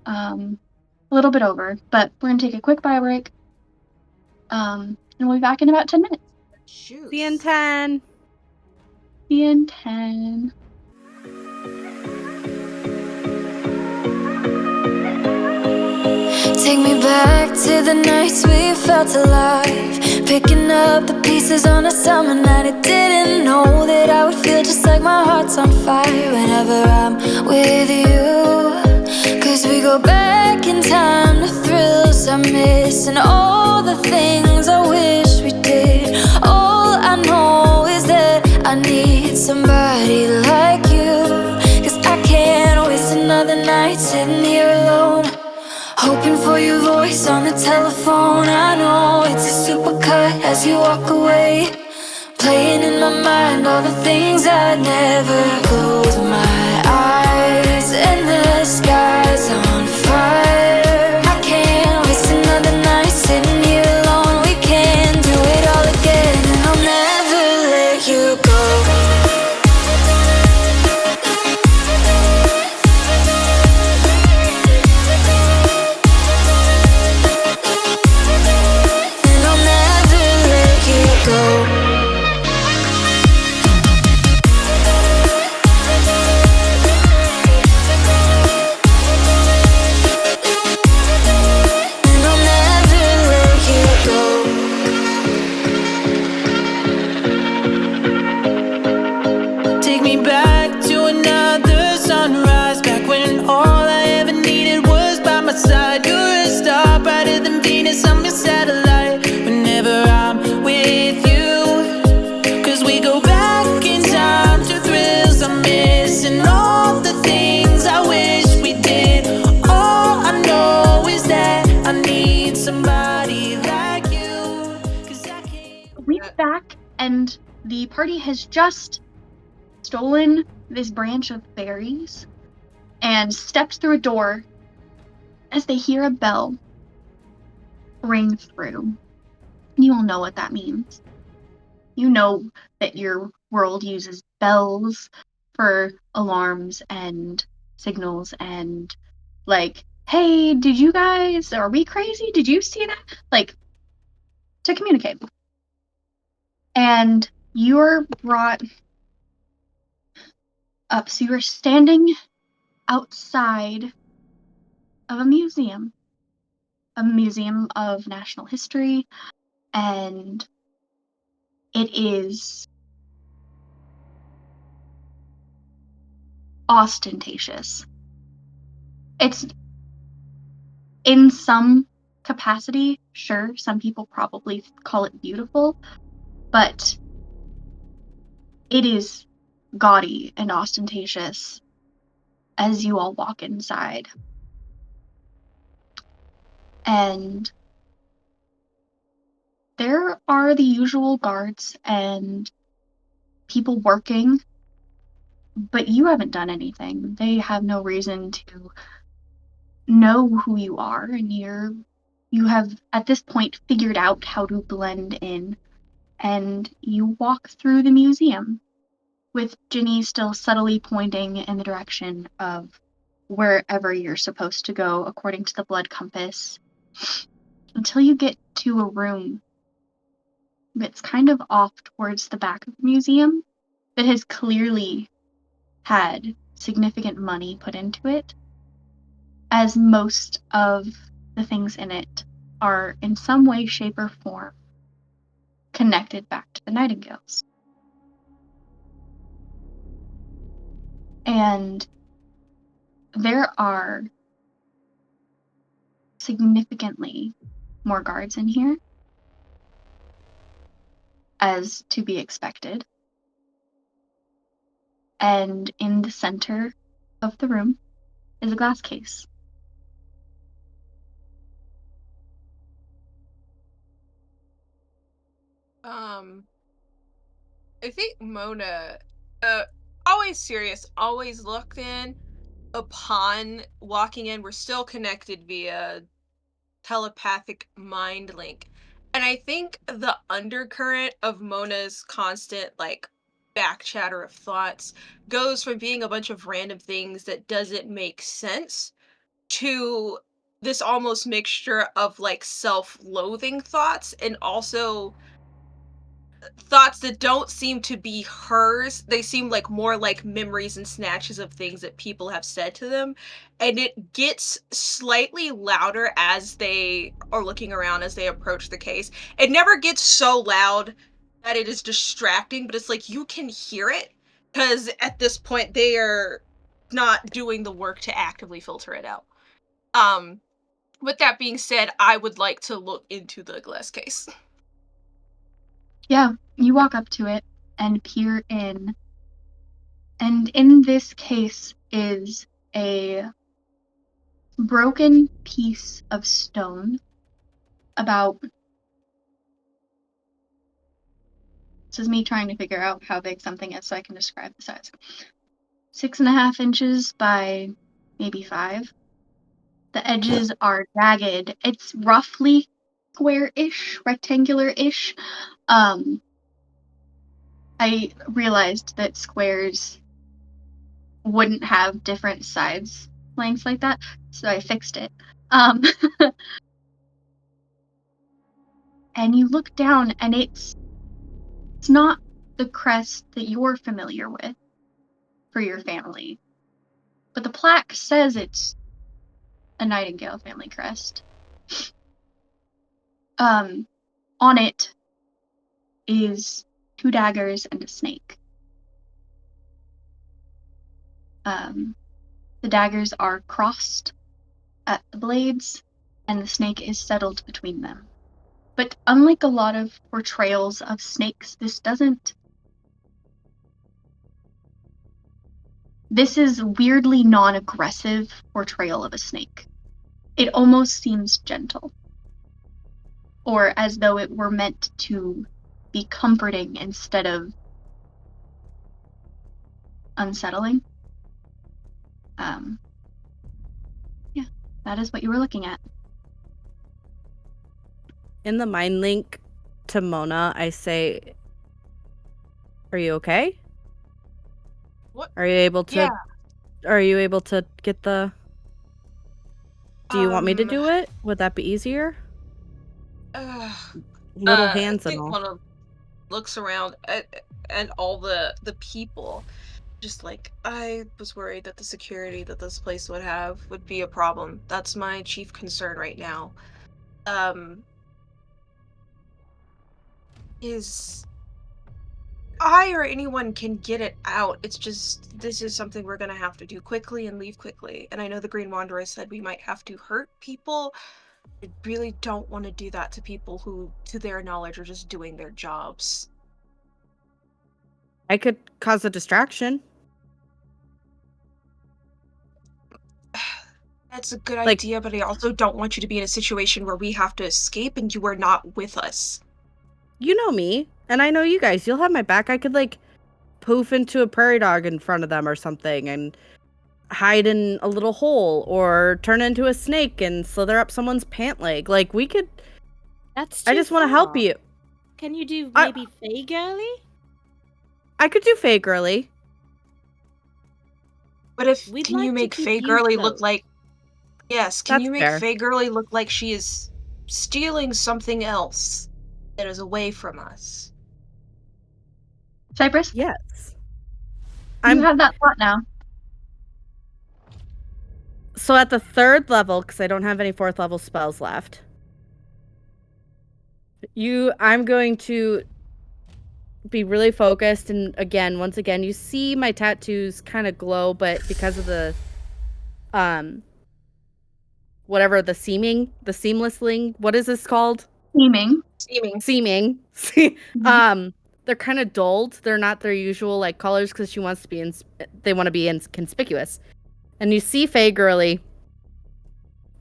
But we're gonna take a quick bio break. And we'll be back in about 10 minutes. Shoot. See you in 10. See you in 10. Take me back to the nights we felt alive, picking up the pieces on a summer night. I didn't know that I would feel just like my heart's on fire whenever I'm with you. Cause we go back in time to thrills I miss and all the things I wish we did. All I know is that I need somebody like you. Cause I can't waste another night sitting here alone, hoping for your voice on the telephone. I know it's a supercut as you walk away, playing in my mind all the things I never close my eyes, and the sky's on fire. I can't waste another night sitting here alone. We can do it all again, and I'll never let you go. Take me back to another sunrise, back when all I ever needed was by my side. You're a star brighter than Venus, I'm your satellite whenever I'm with you. Cause we go back in time to thrills I miss and all the things I wish we did. All I know is that I need somebody like you. Cause I can't. We're back, and the party has just stolen this branch of berries and stepped through a door as they hear a bell ring through. You all know what that means. You know that your world uses bells for alarms and signals and, like, hey, did you guys, are we crazy? Did you see that? Like, to communicate. And you're brought up. So you are standing outside of a museum of national history, and it is ostentatious. It's in some capacity, sure, some people probably call it beautiful, but it is gaudy and ostentatious as you all walk inside. And there are the usual guards and people working, but you haven't done anything. They have no reason to know who you are, and you have at this point figured out how to blend in, and you walk through the museum with Ginny still subtly pointing in the direction of wherever you're supposed to go according to the blood compass, until you get to a room that's kind of off towards the back of the museum that has clearly had significant money put into it, as most of the things in it are in some way, shape, or form connected back to the Nightingales. And there are significantly more guards in here, as to be expected. And in the center of the room is a glass case. I think Mona, always serious, always looked in. Upon walking in, we're still connected via telepathic mind link. And I think the undercurrent of Mona's constant, like, back chatter of thoughts goes from being a bunch of random things that doesn't make sense to this almost mixture of like self-loathing thoughts and also thoughts that don't seem to be hers. They seem like more like memories and snatches of things that people have said to them. And it gets slightly louder as they are looking around as they approach the case. It never gets so loud that it is distracting, but it's like you can hear it because at this point they are not doing the work to actively filter it out. Um, with that being said, I would like to look into the glass case. Yeah, you walk up to it and peer in. And in this case is a broken piece of stone about. This is me trying to figure out how big something is so I can describe the size. 6.5 inches by maybe 5. The edges are jagged. It's roughly square-ish, rectangular-ish. I realized that squares wouldn't have different sides lengths like that, so I fixed it. And you look down, and it's not the crest that you're familiar with for your family, but the plaque says it's a Nightingale family crest. On it is 2 daggers and a snake. The daggers are crossed at the blades, and the snake is settled between them. But unlike a lot of portrayals of snakes, this is weirdly non-aggressive portrayal of a snake. It almost seems gentle, or as though it were meant to be comforting instead of unsettling. Yeah, that is what you were looking at. In the mind link to Mona, I say, "Are you okay? What? Are you able to? Yeah. Are you able to get the? Do you want me to do it? Would that be easier? Little I hands and think all." one of looks around at and all the people, just like I was worried that the security that this place would have would be a problem. That's my chief concern right now. Is I or anyone can get it out. It's just this is something we're gonna have to do quickly and leave quickly. And I know the Green Wanderer said we might have to hurt people. I really don't want to do that to people who, to their knowledge, are just doing their jobs. I could cause a distraction. That's a good Like, idea, but I also don't want you to be in a situation where we have to escape and you are not with us. you know me, and I know you guys. You'll have my back. I could, like, poof into a prairie dog in front of them or something and hide in a little hole or turn into a snake and slither up someone's pant leg. Like, we could... That's too I just want to help far. you. Can you do maybe Faye Girly? I could do Faye Girly. But if We'd can you like to make keep Faye you Girly look close. like Yes, can That's you make fair. Faye Girly look like she is stealing something else that is away from us? Cypress, Yes. you have that thought now. So at the 3rd level, because I don't have any 4th level spells left, I'm going to be really focused, and once again, you see my tattoos kind of glow, but because of the, whatever, the seamless link, what is this called? Seeming. Seeming. Mhm. They're kind of dulled. They're not their usual, like, colors, because she wants to be they want to be inconspicuous. And you see Faye Girly,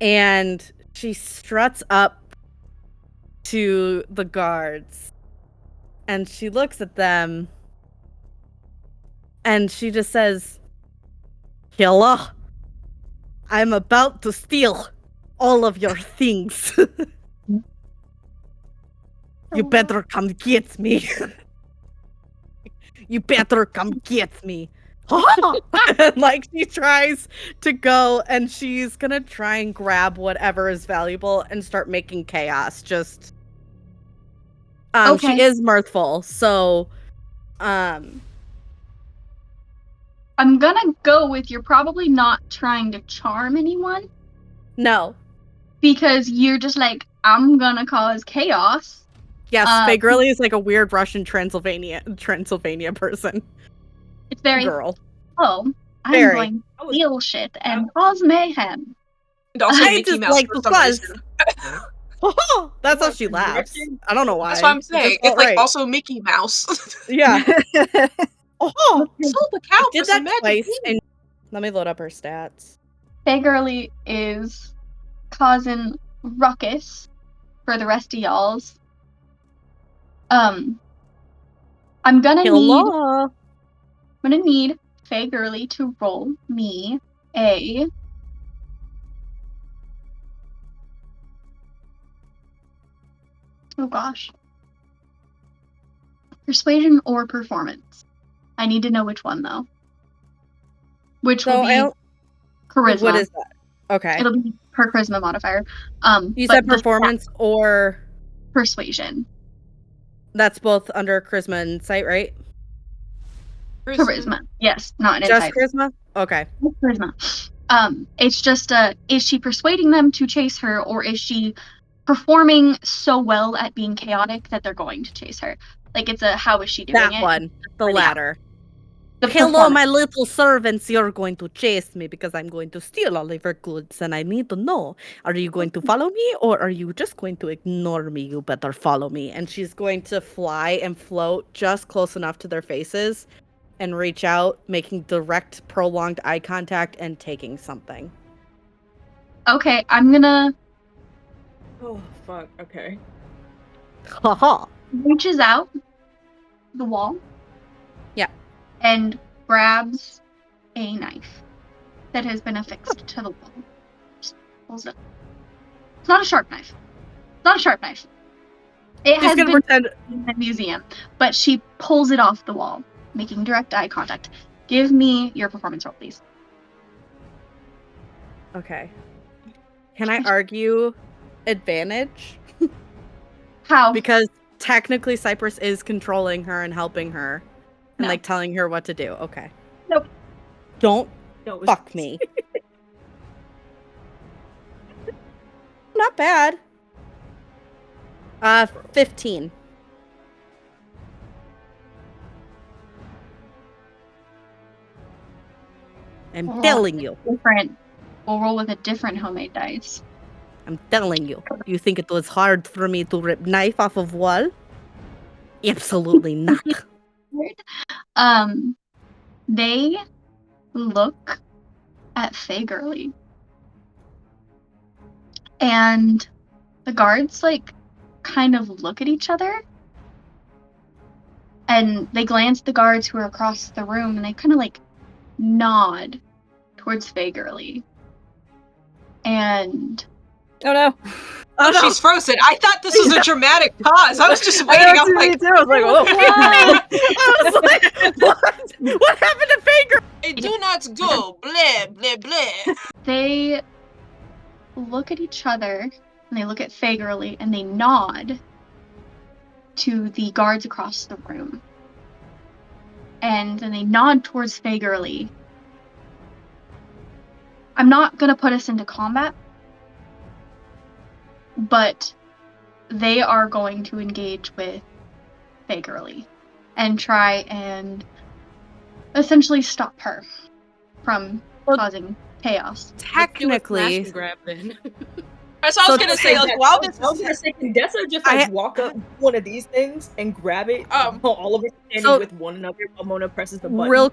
and she struts up to the guards, and she looks at them, and she just says, "Hello, I'm about to steal all of your things. You better come get me." You better come get me. And, like, she tries to go, and she's gonna try and grab whatever is valuable and start making chaos. Just, Okay. she is mirthful, so, I'm gonna go with you're probably not trying to charm anyone no. because you're just like, I'm gonna cause chaos. Yes, Faye Gurley is like a weird Russian Transylvania person. It's very, Girl. oh, I'm Very. going to steal shit and cause mayhem. And also I Mickey just Mouse like for the some fuzz. reason. That's how she laughs. I don't know why. That's what I'm It just saying. felt It's like right. also Mickey Mouse. Yeah. Sold the cow for Did some that magic twice. beans. And let me load up her stats. Faye Gurley is causing ruckus for the rest of y'all's. I'm gonna need Faye Gurley to roll me a persuasion or performance. I need to know which one though. Which will be charisma. What is that? Okay. It'll be her charisma modifier. You but said performance or persuasion. that's both under charisma and insight, right? Charisma. Yes, not an Just insight. charisma? Okay. Charisma. It's just is she persuading them to chase her, or is she performing so well at being chaotic that they're going to chase her? Like, it's a how is she doing That it? one. The latter. The Hello, performance. my little servants, you're going to chase me because I'm going to steal all of your goods, and I need to know, are you going to follow me, or are you just going to ignore me? You better follow me. And she's going to fly and float just close enough to their faces and reach out, making direct, prolonged eye contact and taking something. Okay, I'm gonna Oh, fuck. Okay. Haha. reaches out the wall. Yeah. And grabs a knife that has been affixed to the wall. Just pulls it. It's not a sharp knife. It's not a sharp knife. It has been in the museum, but she pulls it off the wall, making direct eye contact. Give me your performance roll, please. Okay. Can I argue advantage? How? Because technically Cypress is controlling her and helping her and No. like telling her what to do. Okay. Nope. Don't fuck me. Not bad. 15. I'm telling you. Different. We'll roll with a different homemade dice. I'm telling you. You think it was hard for me to rip knife off of wall? Absolutely not. They look at Faye Gurley. And the guards, like, kind of look at each other. And they glance at the guards who are across the room, and they kind of, like, nod towards Faye Gurley. And... Oh no. Oh, no. She's frozen. I thought this was a dramatic pause. I was just waiting. I was like, oh. I was like, what? What happened to Faye Gurley? I do not go. Blah, blah, blah. They look at each other, and they look at Faye Gurley, and they nod to the guards across the room. And then they nod towards Faye Gurley. I'm not going to put us into combat, but they are going to engage with Faye Gurley and try and essentially stop her from causing chaos. Technically, Grab then. That's what I was gonna say. Like, while this is can Dessa just like walk up one of these things and grab it? All of us standing with one another while Mona presses the button. Real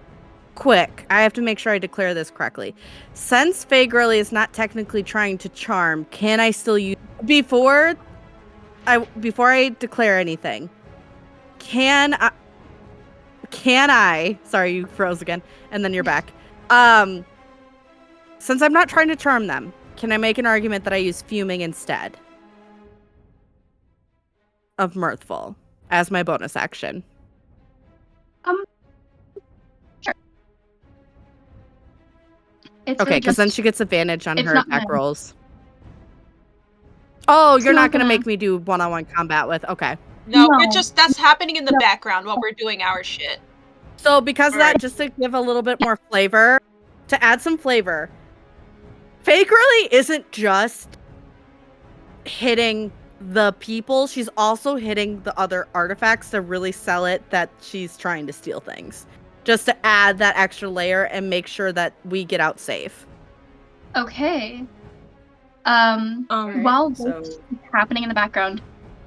quick, I have to make sure I declare this correctly. Since Faye Gurley is not technically trying to charm, can I still use before I declare anything? Can I? Sorry, you froze again, and then you're back. Since I'm not trying to charm them, can I make an argument that I use fuming instead of mirthful as my bonus action? It's Okay, really because then just- she gets advantage on it's her not attack gonna- rolls. Oh, It's you're not not gonna gonna- make me do one-on-one combat with. Okay. No, we're No. just that's happening in the No. background while we're doing our shit. So because of Alright. that, just to give a little bit more flavor, to add some flavor, Fake really isn't just hitting the people, she's also hitting the other artifacts to really sell it that she's trying to steal things. Just to add that extra layer and make sure that we get out safe. Okay. Alright, While this so is happening in the background,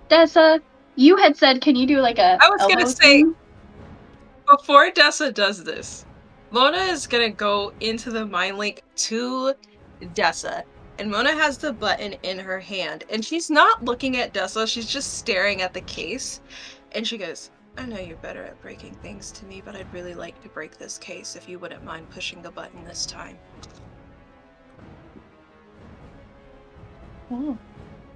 Dessa, you had said, can you do like a I was gonna elbow say- thing? Before Dessa does this, Mona is gonna go into the mind link to Dessa. And Mona has the button in her hand. And she's not looking at Dessa, she's just staring at the case. And she goes, I know you're better at breaking things to me, but I'd really like to break this case if you wouldn't mind pushing the button this time. Oh.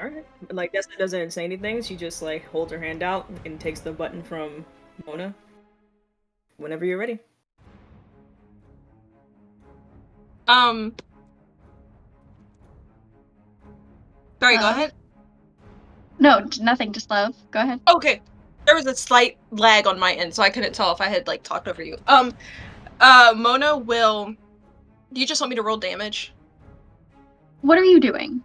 alright. Like Dessa doesn't say anything, she just like holds her hand out and takes the button from Mona. Whenever you're ready. Sorry, go ahead. No, nothing, just love. Go ahead. Okay. There was a slight lag on my end, so I couldn't tell if I had like talked over you. Mona will. Do you just want me to roll damage? What are you doing?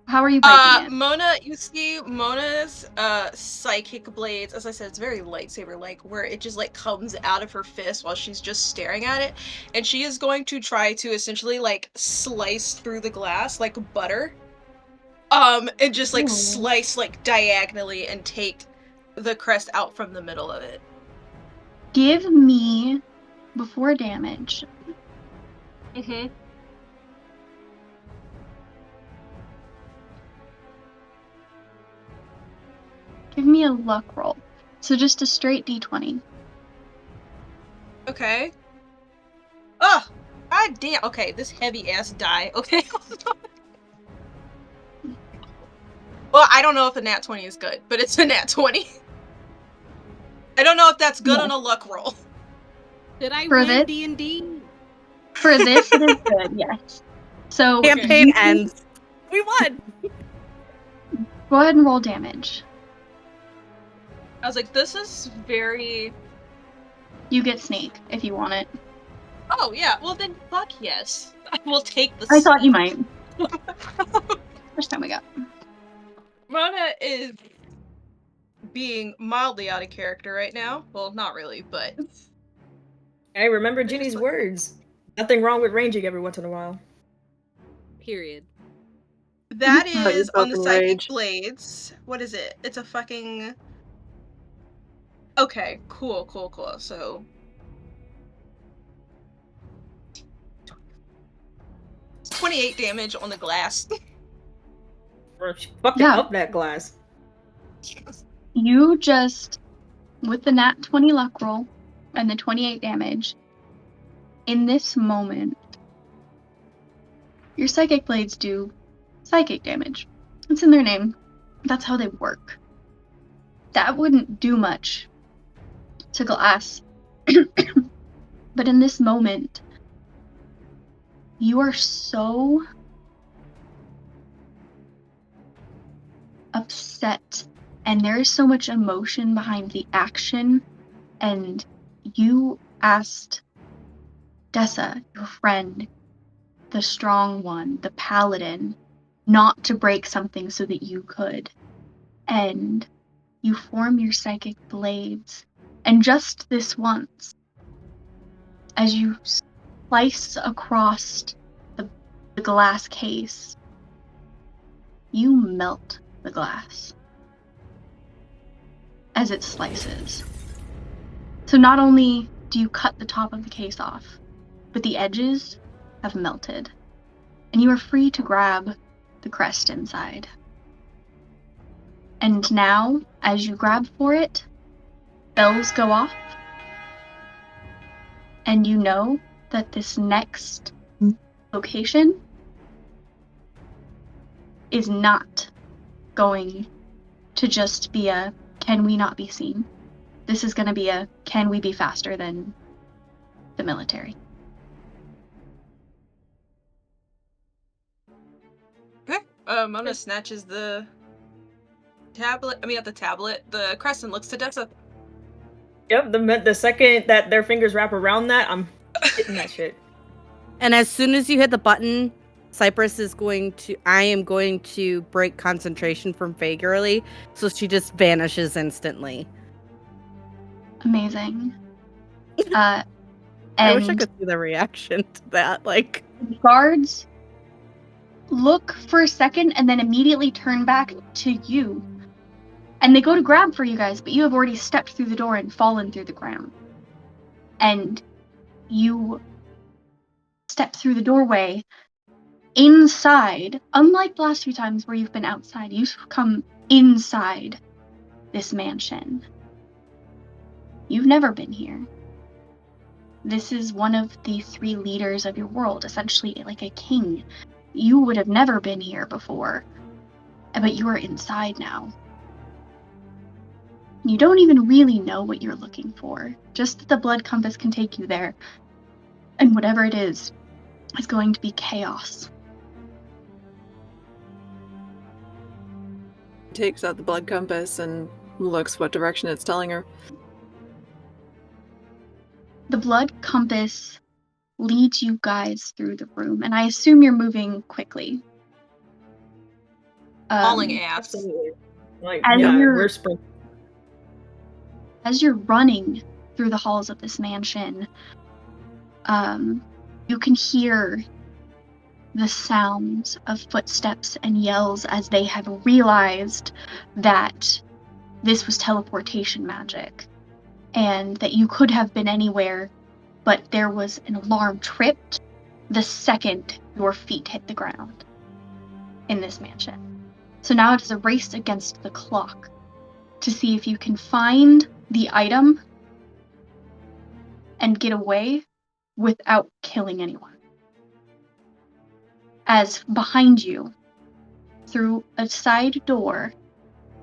How are you breaking it? Mona, you see Mona's psychic blades, as I said, it's very lightsaber-like, where it just like comes out of her fist while she's just staring at it, and she is going to try to essentially like slice through the glass like butter. And just like Ooh. slice like diagonally and take the crest out from the middle of it. Give me, before damage, Mm-hmm. give me a luck roll. So just a straight d20. Okay. Oh, god damn. Okay, this heavy ass die. Okay. Well, I don't know if a nat 20 is good, but it's a nat 20. I don't know if that's good Yeah. on a luck roll. Did I For win this- D&D? For this, it is good, yes. So Campaign you ends. We won! go ahead and roll damage. I was like, this is very... You get snake if you want it. Oh, yeah. Well, then fuck yes. I will take the I thought you might. First time we got. Mona is being mildly out of character right now. Well, not really, but... Hey, remember just Ginny's like- words. Nothing wrong with ranging every once in a while. Period. That But you're is on the both Psychic enraged. Blades. What is it? It's a fucking... Okay, cool. So... 28 damage on the glass. Fucking Yeah. up that glass. You just, with the nat 20 luck roll and the 28 damage, in this moment, your psychic blades do psychic damage. It's in their name. That's how they work. That wouldn't do much to glass. But in this moment, you are so upset, and there is so much emotion behind the action, and you asked Dessa, your friend, the strong one, the paladin, not to break something so that you could. And you form your psychic blades, and just this once, as you slice across the glass case, you melt the glass as it slices. So not only do you cut the top of the case off, but the edges have melted, and you are free to grab the crest inside. And now, as you grab for it, bells go off, and you know that this next location is not going to just be a can we not be seen. This is going to be a can we be faster than the military. Mona snatches the tablet. I mean, not the tablet. The crescent looks to Dessa. Yep, the second that their fingers wrap around that, I'm hitting that shit. And as soon as you hit the button, Cypress is I am going to break concentration from Faye Girly, so she just vanishes instantly. Amazing. I wish I And could see the reaction to that. Like, guards look for a second and then immediately turn back to you. And they go to grab for you guys, but you have already stepped through the door and fallen through the ground. And you step through the doorway inside. Unlike the last few times where you've been outside, you've come inside this mansion. You've never been here. This is one of the 3 leaders of your world, essentially like a king. You would have never been here before, but you are inside now. You don't even really know what you're looking for, just that the blood compass can take you there, and whatever it is going to be chaos. Takes out the blood compass and looks what direction it's telling her. The blood compass leads you guys through the room, and I assume you're moving quickly. Hauling ass. Absolutely. Like, As yeah, you're- we're sprinting. As you're running through the halls of this mansion, you can hear the sounds of footsteps and yells as they have realized that this was teleportation magic and that you could have been anywhere, but there was an alarm tripped the second your feet hit the ground in this mansion. So now it is a race against the clock to see if you can find the item and get away without killing anyone. As behind you, through a side door,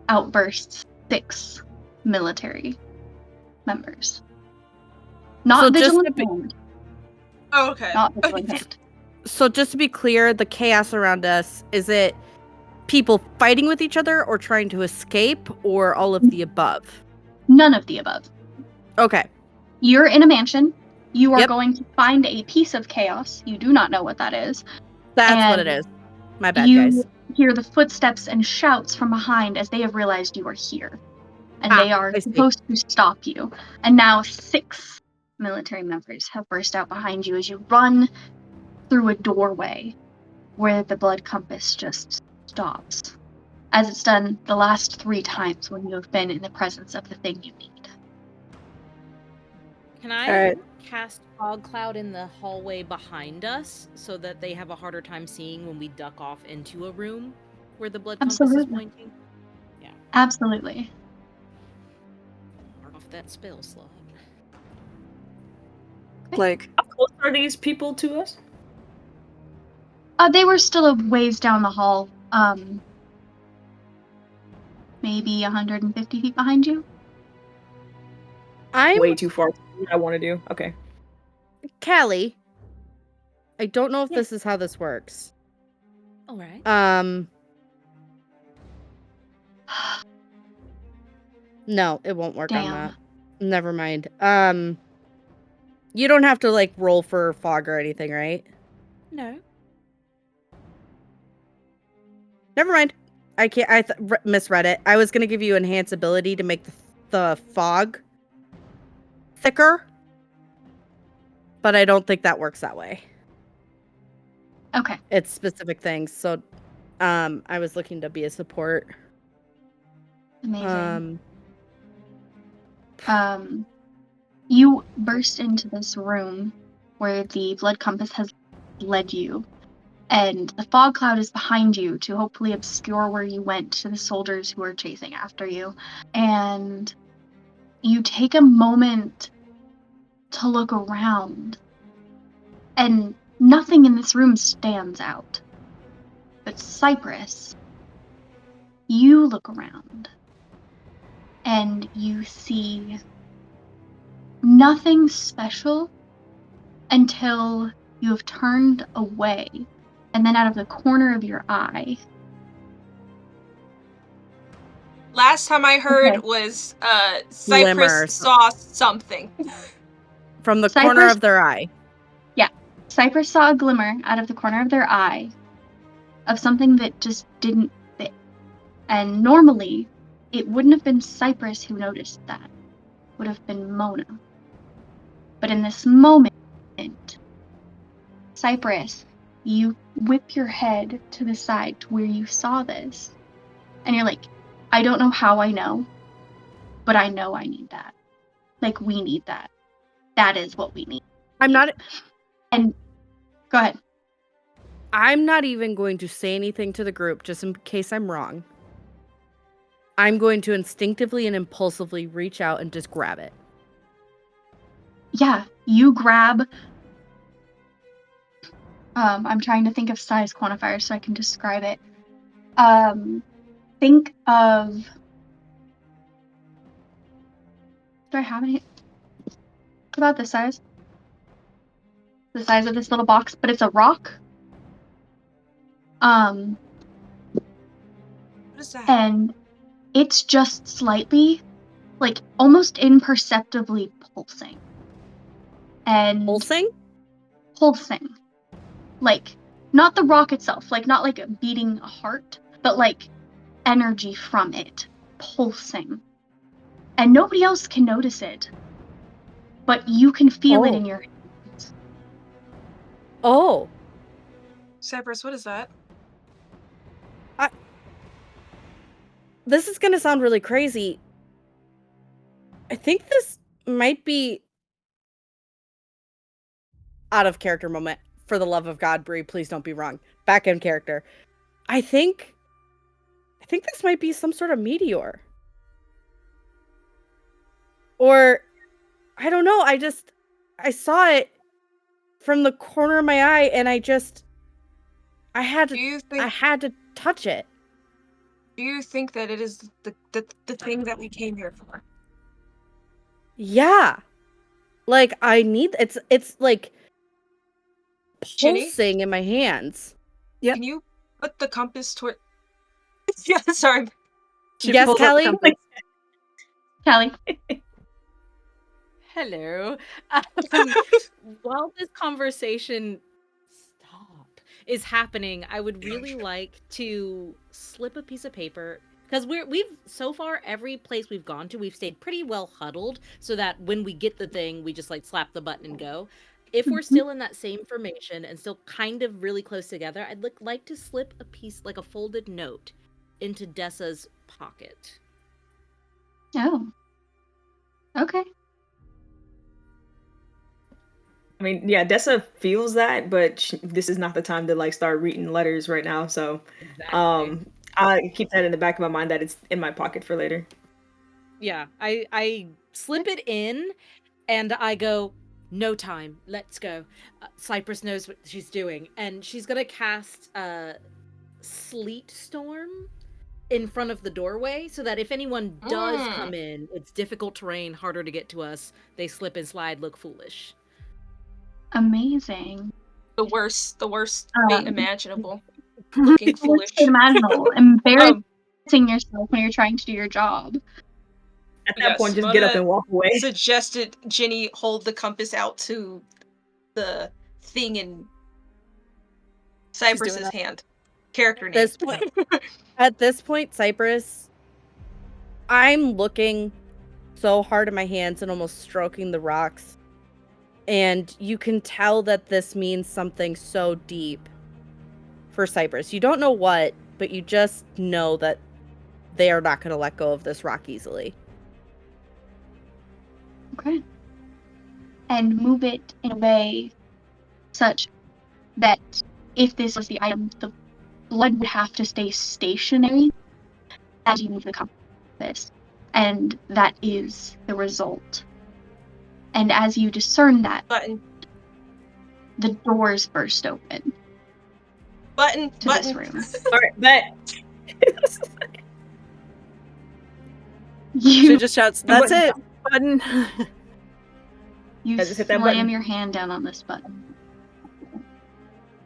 outbursts 6 military members. Not So just vigilant to be- hand. Oh, okay. Not vigilant hand. so just to be clear, the chaos around us, is it people fighting with each other or trying to escape or all of the above? None of the above. Okay. You're in a mansion. You are Yep. going to find a piece of chaos. You do not know what that is. That's what And it is. My bad, you guys. hear the footsteps and shouts from behind as they have realized you are here. And they are I see. supposed to stop you. And now 6 military members have burst out behind you as you run through a doorway where the blood compass just stops. As it's done the last 3 times when you have been in the presence of the thing you need. Can I Alright. cast fog cloud in the hallway behind us so that they have a harder time seeing when we duck off into a room where the blood compass is Absolutely. pointing? Yeah. Absolutely. Mark off that spell slot. Like, How close are these people to us? They were still a ways down the hall. Maybe 150 feet behind you. I'm Way too far. What I want to do. Okay. Callie. I don't know if Yeah. this is how this works. All right. No, it won't work on Damn. that. Never mind. You don't have to like roll for fog or anything, right? No. Never mind. I can't. Misread it. I was gonna give you enhance ability to make the fog thicker, but I don't think that works that way. Okay. It's specific things. So, I was looking to be a support. Amazing. You burst into this room where the blood compass has led you, and the fog cloud is behind you to hopefully obscure where you went to the soldiers who are chasing after you. And you take a moment to look around, and nothing in this room stands out. But Cypress, you look around, and you see nothing special until you have turned away, and then out of the corner of your eye, Last time I heard Okay. was Glimmer. Cypress saw something. From the corner Cypress- of their eye. Cypress saw a glimmer out of the corner of their eye of something that just didn't fit. And normally, it wouldn't have been Cypress who noticed that. It would have been Mona. But in this moment, Cypress, you whip your head to the side to where you saw this. And you're like, I don't know how I know, but I know I need that. Like, we need that. That is what we need. I'm not And go ahead. I'm not even going to say anything to the group just in case I'm wrong. I'm going to instinctively and impulsively reach out and just grab it. Yeah, you grab. I'm trying to think of size quantifiers so I can describe it. Think of. Do I have any? About this size? The size of this little box, but it's a rock. What is that? And it's just slightly, like, almost imperceptibly pulsing. And pulsing. Like, not the rock itself, like, not like beating a heart, but like energy from it pulsing. And nobody else can notice it, but you can feel it in your hands. Oh. Cypress, what is that? This is going to sound really crazy. I think this might be out of character moment. For the love of God, Brie, please don't be wrong. Back in character. I think this might be some sort of meteor. Or I don't know, I saw it from the corner of my eye and I had to touch it. Do you think that it is the thing that we came here for? Yeah. Like it's like Ginny? pulsing in my hands. Yep. Can you put the compass toward? Yeah, sorry. She Yes, pulls out the Callie? compass. Callie, Hello. While this conversation is happening, I would really like to slip a piece of paper because we've so far every place we've gone to, we've stayed pretty well huddled so that when we get the thing, we just like slap the button and go. If we're still in that same formation and still kind of really close together, I'd like to slip a piece, like a folded note, into Dessa's pocket. oh, okay. I mean, yeah, Dessa feels that, but this is not the time to like start reading letters right now. So, I keep that in the back of my mind that it's in my pocket for later. Yeah, I slip it in, and I go, no time, let's go. Cypress knows what she's doing, and she's gonna cast a sleet storm in front of the doorway so that if anyone does come in, it's difficult terrain, harder to get to us. They slip and slide, look foolish. Amazing. The worst fate imaginable. Looking Looking foolish. imaginable. Embarrassing yourself when you're trying to do your job. At that point, just get up and walk away. Suggested Ginny hold the compass out to the thing in Cypress's hand. Character name. At this point, Cypress, I'm looking so hard at my hands and almost stroking the rocks. And you can tell that this means something so deep for Cypress. You don't know what, but you just know that they are not going to let go of this rock easily. Okay. And move it in a way such that if this was the item, the blood would have to stay stationary as you move the compass. And that is the result. And as you discern that, the doors burst open. To this room. All right, bet. She just shouts, "That's it, button." You just hit that slam button. your hand down on this button.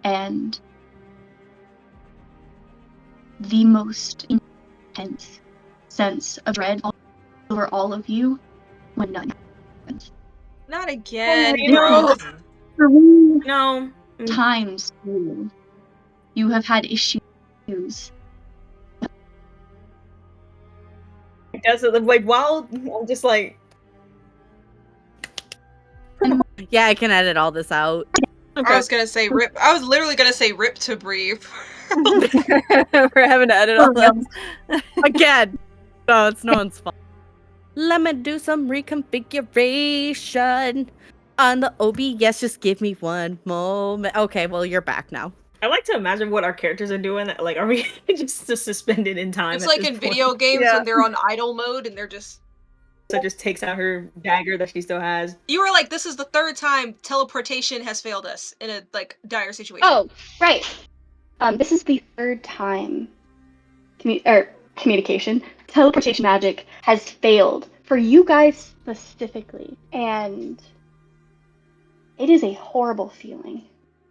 And the most intense sense of dread over all of you when none happened. Not again. This No. is 3 No. times you have had issues. That's like while I'm just like Yeah, I can edit all this out. I was gonna say rip. I was literally gonna say rip to breathe. We're having to edit all this. Again. No, it's no one's fault. Let me do some reconfiguration on the OBS. Just give me one moment. Okay, well, you're back now. I like to imagine what our characters are doing. Like, are we just suspended in time? It's at like this in point? video games Yeah. when they're on idle mode and they're just. So just takes out her dagger that she still has. You were like, this is the 3rd time teleportation has failed us in a like dire situation. Oh, right. This is the 3rd time communication. Teleportation magic has failed for you guys specifically, and it is a horrible feeling.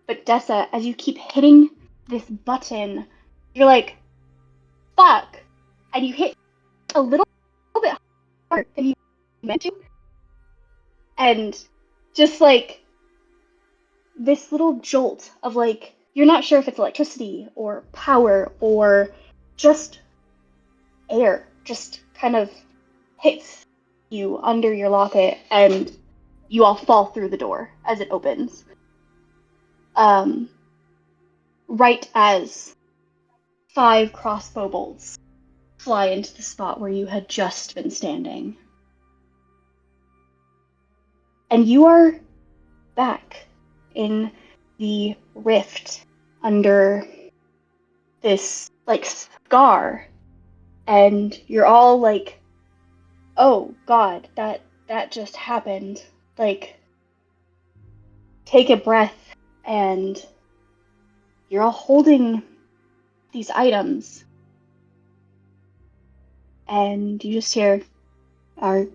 But Dessa, as you keep hitting this button, you're like, fuck, and you hit a little bit harder than you meant to, and just like this little jolt of like, you're not sure if it's electricity or power or just air, just kind of hits you under your locket, and you all fall through the door as it opens. Right as 5 crossbow bolts fly into the spot where you had just been standing. And you are back in the rift under this, like, scar. And you're all like, oh god, that just happened. Like, take a breath, and you're all holding these items. And you just hear, are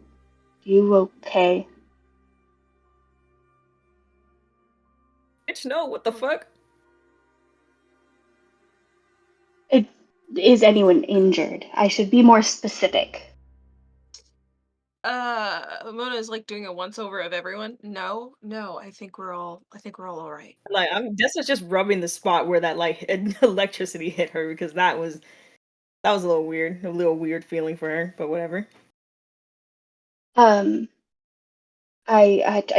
you okay? Bitch, no, what the fuck? Is anyone injured? I should be more specific. Mona is like doing a once over of everyone. No, I think we're all alright. Like, Dessa's just rubbing the spot where that like electricity hit her because that was a little weird feeling for her. But whatever. I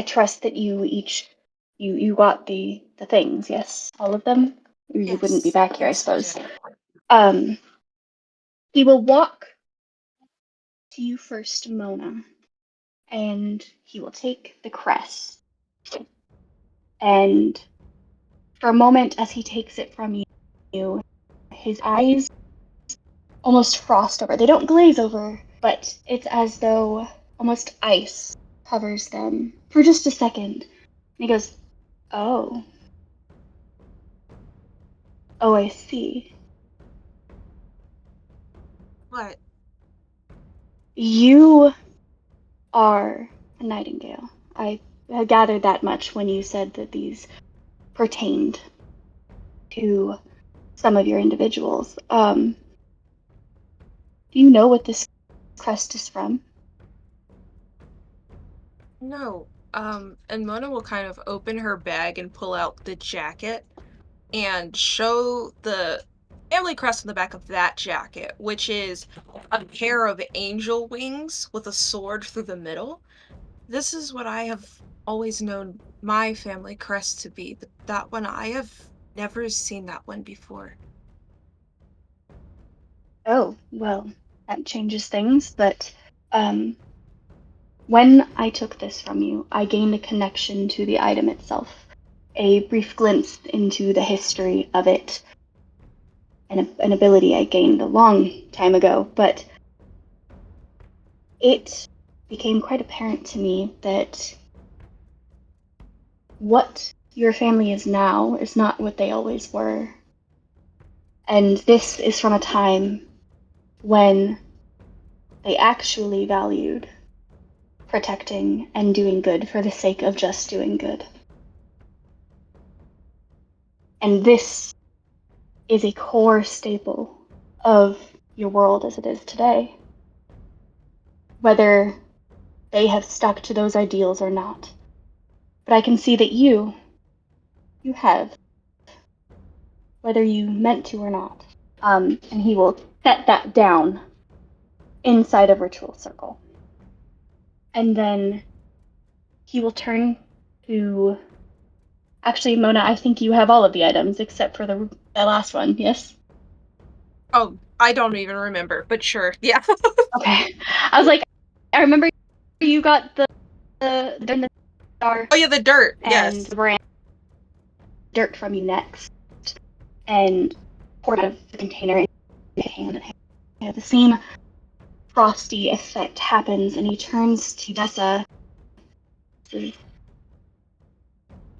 trust that you each you got the things, yes, all of them. You wouldn't be back here, I suppose. He will walk to you first, Mona, and he will take the crest. And for a moment, as he takes it from you, his eyes almost frost over. They don't glaze over, but it's as though almost ice covers them for just a second. And he goes, oh. Oh, I see. What? You are a nightingale. I gathered that much when you said that these pertained to some of your individuals. Do you know what this crest is from? No. And Mona will kind of open her bag and pull out the jacket and show the family crest on the back of that jacket, which is a pair of angel wings with a sword through the middle. This is what I have always known my family crest to be, but that one, I have never seen that one before. Oh, well, that changes things, but when I took this from you, I gained a connection to the item itself, a brief glimpse into the history of it, an ability I gained a long time ago, but it became quite apparent to me that what your family is now is not what they always were. And this is from a time when they actually valued protecting and doing good for the sake of just doing good. And this is a core staple of your world as it is today. whether they have stuck to those ideals or not. But I can see that you have, whether you meant to or not. And he will set that down inside of Ritual Circle. And then he will turn to... Actually, Mona, I think you have all of the items except for the last one, yes? Oh, I don't even remember, but sure. Yeah. Okay. I was like, I remember you got the star Oh yeah, the dirt. and Yes. the brand dirt from you next, and poured out of the container in his hand. And the same frosty effect happens, and he turns to Dessa.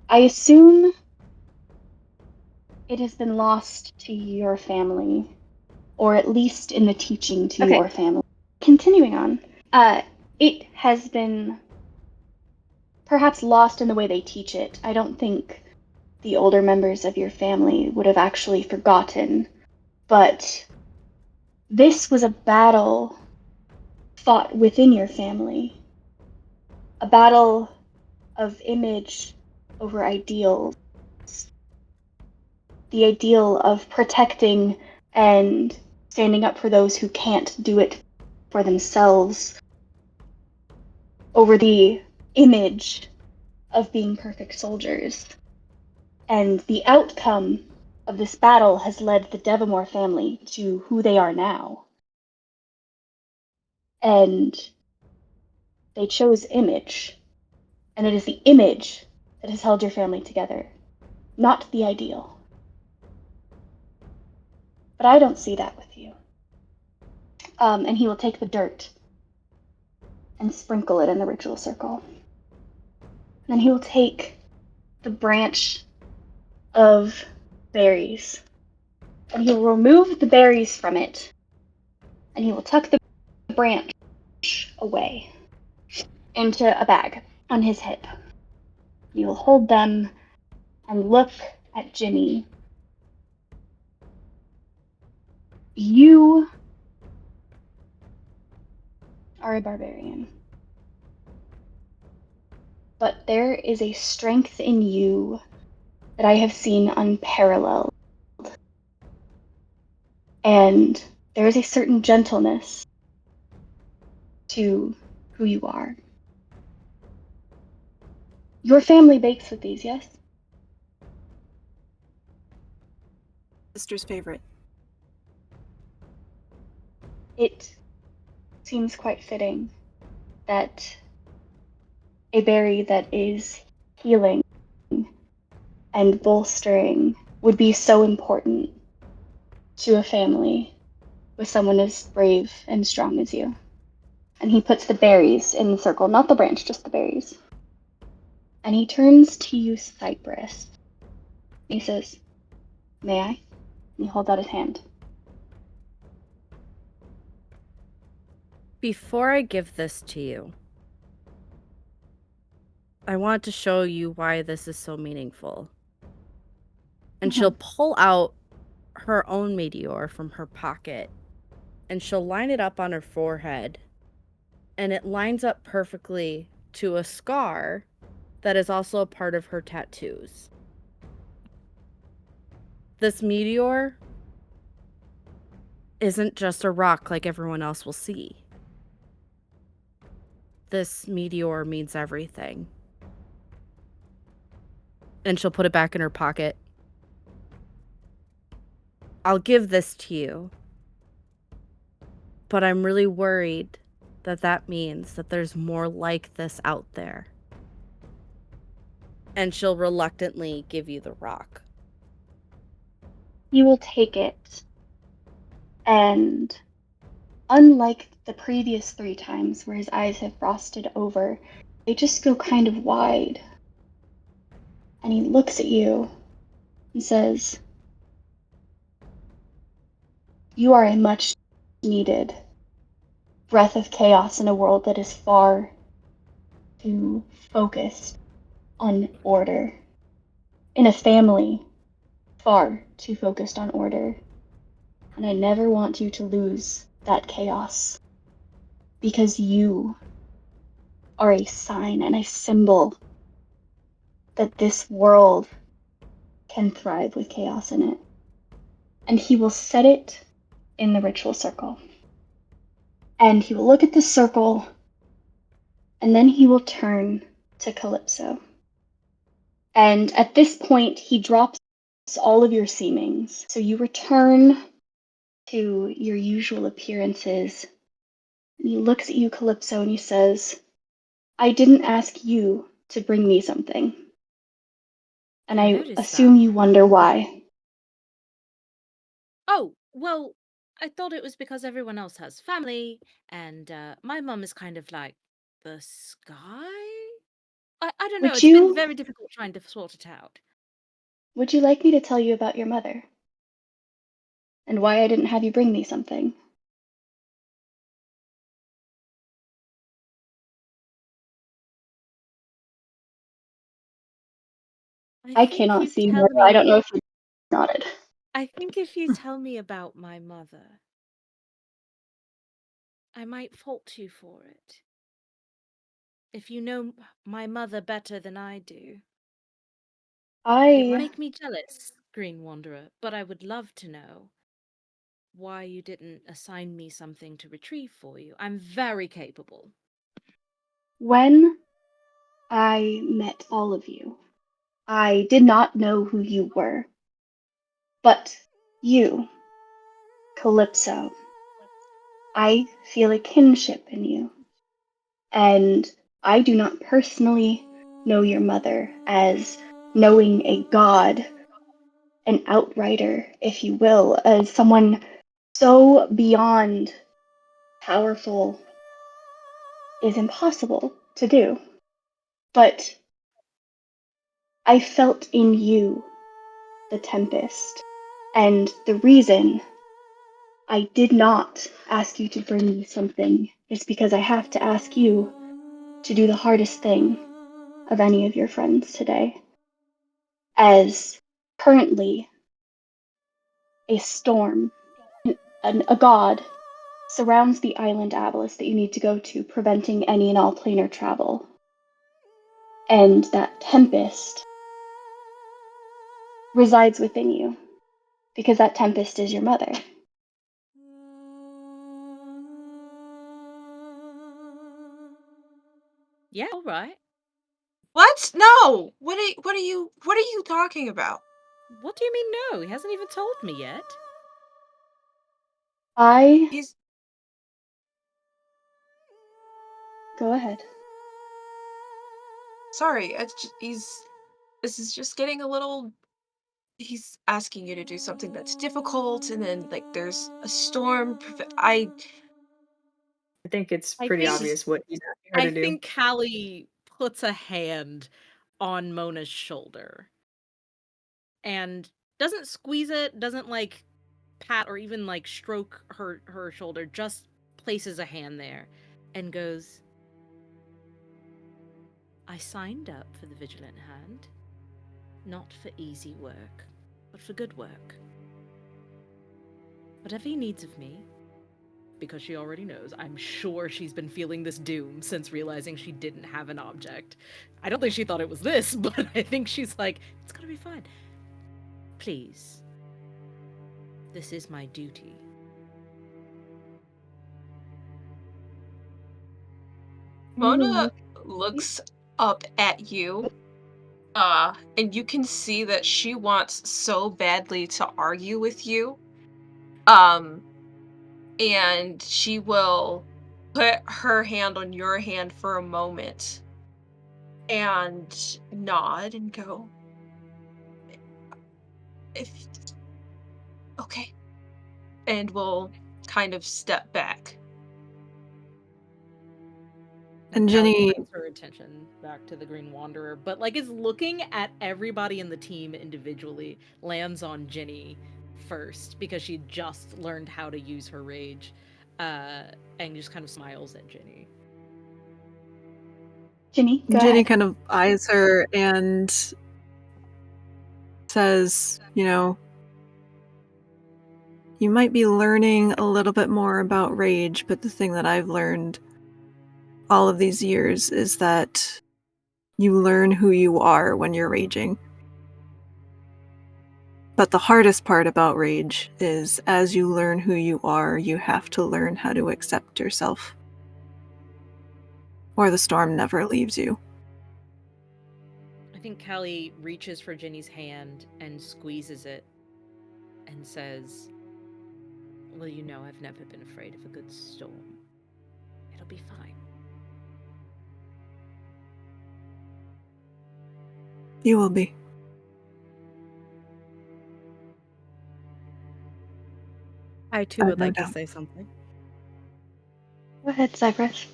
I assume it has been lost to your family, or at least in the teaching to your family. Continuing on, it has been perhaps lost in the way they teach it. I don't think the older members of your family would have actually forgotten, but this was a battle fought within your family, a battle of image over ideals, the ideal of protecting and standing up for those who can't do it for themselves, over the image of being perfect soldiers. And the outcome of this battle has led the Devamore family to who they are now. And they chose image. And it is the image that has held your family together, not the ideal. But I don't see that with you. And he will take the dirt and sprinkle it in the ritual circle. Then he will take the branch of berries, and he will remove the berries from it, and he will tuck the branch away into a bag on his hip. He will hold them and look at Ginny. You are a barbarian, but there is a strength in you that I have seen unparalleled. And there is a certain gentleness to who you are. Your family bakes with these, yes? Sister's favorite. It seems quite fitting that a berry that is healing and bolstering would be so important to a family with someone as brave and strong as you. And he puts the berries in the circle, not the branch, just the berries. And he turns to you, Cypress. He says, "May I?" And he holds out his hand. Before I give this to you, I want to show you why this is so meaningful. And she'll pull out her own meteor from her pocket, and she'll line it up on her forehead, and it lines up perfectly to a scar that is also a part of her tattoos. This meteor isn't just a rock like everyone else will see. This meteor means everything. And she'll put it back in her pocket. I'll give this to you, but I'm really worried that that means that there's more like this out there. And she'll reluctantly give you the rock. You will take it, and unlike the previous 3 times where his eyes have frosted over, they just go kind of wide. And he looks at you and says, "You are a much needed breath of chaos in a world that is far too focused on order. In a family far too focused on order. And I never want you to lose that chaos. because you are a sign and a symbol that this world can thrive with chaos in it. And he will set it in the ritual circle. And he will look at the circle, and then he will turn to Calypso. And at this point, he drops all of your seemings. So you return to your usual appearances. And he looks at you, Calypso, and he says, I didn't ask you to bring me something. And I I noticed assume that. you wonder why. Oh, well, I thought it was because everyone else has family, and my mum is kind of like the sky. I don't know. Would It's been you very difficult trying to sort it out. would you like me to tell you about your mother? And why I didn't have you bring me something? I I think cannot you see tell her. I don't me. know if you nodded. I think if you tell me about my mother, I might fault you for it. If you know my mother better than I do, it might I make me jealous, Green Wanderer, but I would love to know why you didn't assign me something to retrieve for you. I'm very capable. When I met all of you, I did not know who you were. But you, Calypso, I feel a kinship in you. And I do not personally know your mother as knowing a god, an outrider, if you will, as someone so beyond powerful is impossible to do. But I felt in you the tempest. And the reason I did not ask you to bring me something is because I have to ask you to do the hardest thing of any of your friends today. As currently a storm, a god, surrounds the island Abyss that you need to go to, preventing any and all planar travel. And that tempest resides within you, because that tempest is your mother. Yeah, all right. What? No. What are you talking about? What do you mean no? He hasn't even told me yet. I He's go ahead. sorry. He's this is just getting a little. He's asking you to do something that's difficult, and then like there's a storm. I think it's I pretty think obvious what he's asking her I to do. think Callie puts a hand on Mona's shoulder and doesn't squeeze it, doesn't like pat or even like stroke her shoulder, just places a hand there and goes, I signed up for the Vigilant Hand, not for easy work, but for good work. Whatever he needs of me, because she already knows, I'm sure she's been feeling this doom since realizing she didn't have an object. I don't think she thought it was this, but I think she's like, it's gonna be fine. Please. This is my duty. You Mona look looks up at you, and you can see that she wants so badly to argue with you. Um, and she will put her hand on your hand for a moment and nod and go, if okay, and will kind of step back. And Callie Jenny, turns her attention back to the Green Wanderer, but like is looking at everybody in the team individually, lands on Ginny first because she just learned how to use her rage, and just kind of smiles at Ginny. Ginny, go Jenny ahead. kind of eyes her and says, you might be learning a little bit more about rage, but the thing that I've learned all of these years is that you learn who you are when you're raging. But the hardest part about rage is as you learn who you are, you have to learn how to accept yourself. Or the storm never leaves you. I think Callie reaches for Ginny's hand and squeezes it and says, well, you know I've never been afraid of a good storm. It'll be fine. You will be. I too I have would no like to doubt. say something. Go ahead, Cypress.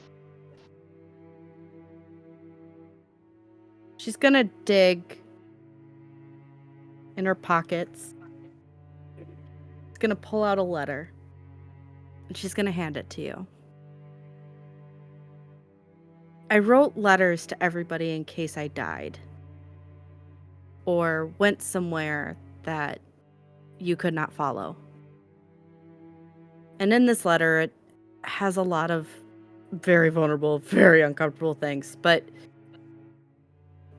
She's gonna dig in her pockets. She's gonna pull out a letter. And she's gonna hand it to you. I wrote letters to everybody in case I died. Or went somewhere that you could not follow. And in this letter, it has a lot of very vulnerable, very uncomfortable things. But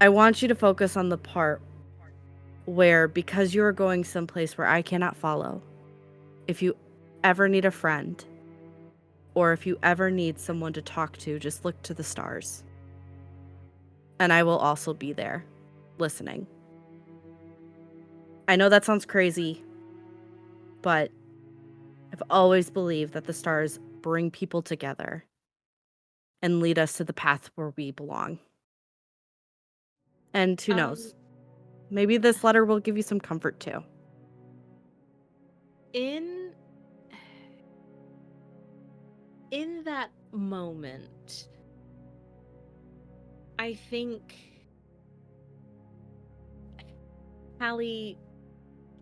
I want you to focus on the part where, because you're going someplace where I cannot follow, if you ever need a friend, or if you ever need someone to talk to, just look to the stars. And I will also be there, listening. I know that sounds crazy, but I've always believed that the stars bring people together and lead us to the path where we belong. And who knows? Maybe this letter will give you some comfort too. In that moment, I think Callie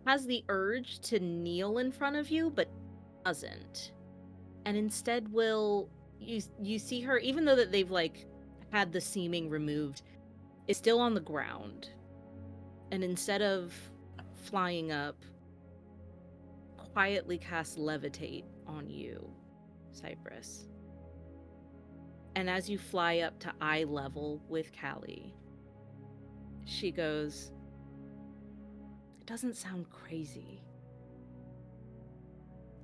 has the urge to kneel in front of you, but doesn't. And instead you see her, even though that they've like had the seaming removed, is still on the ground. And instead of flying up, quietly cast levitate on you, Cypress. And as you fly up to eye level with Callie, she goes, it doesn't sound crazy.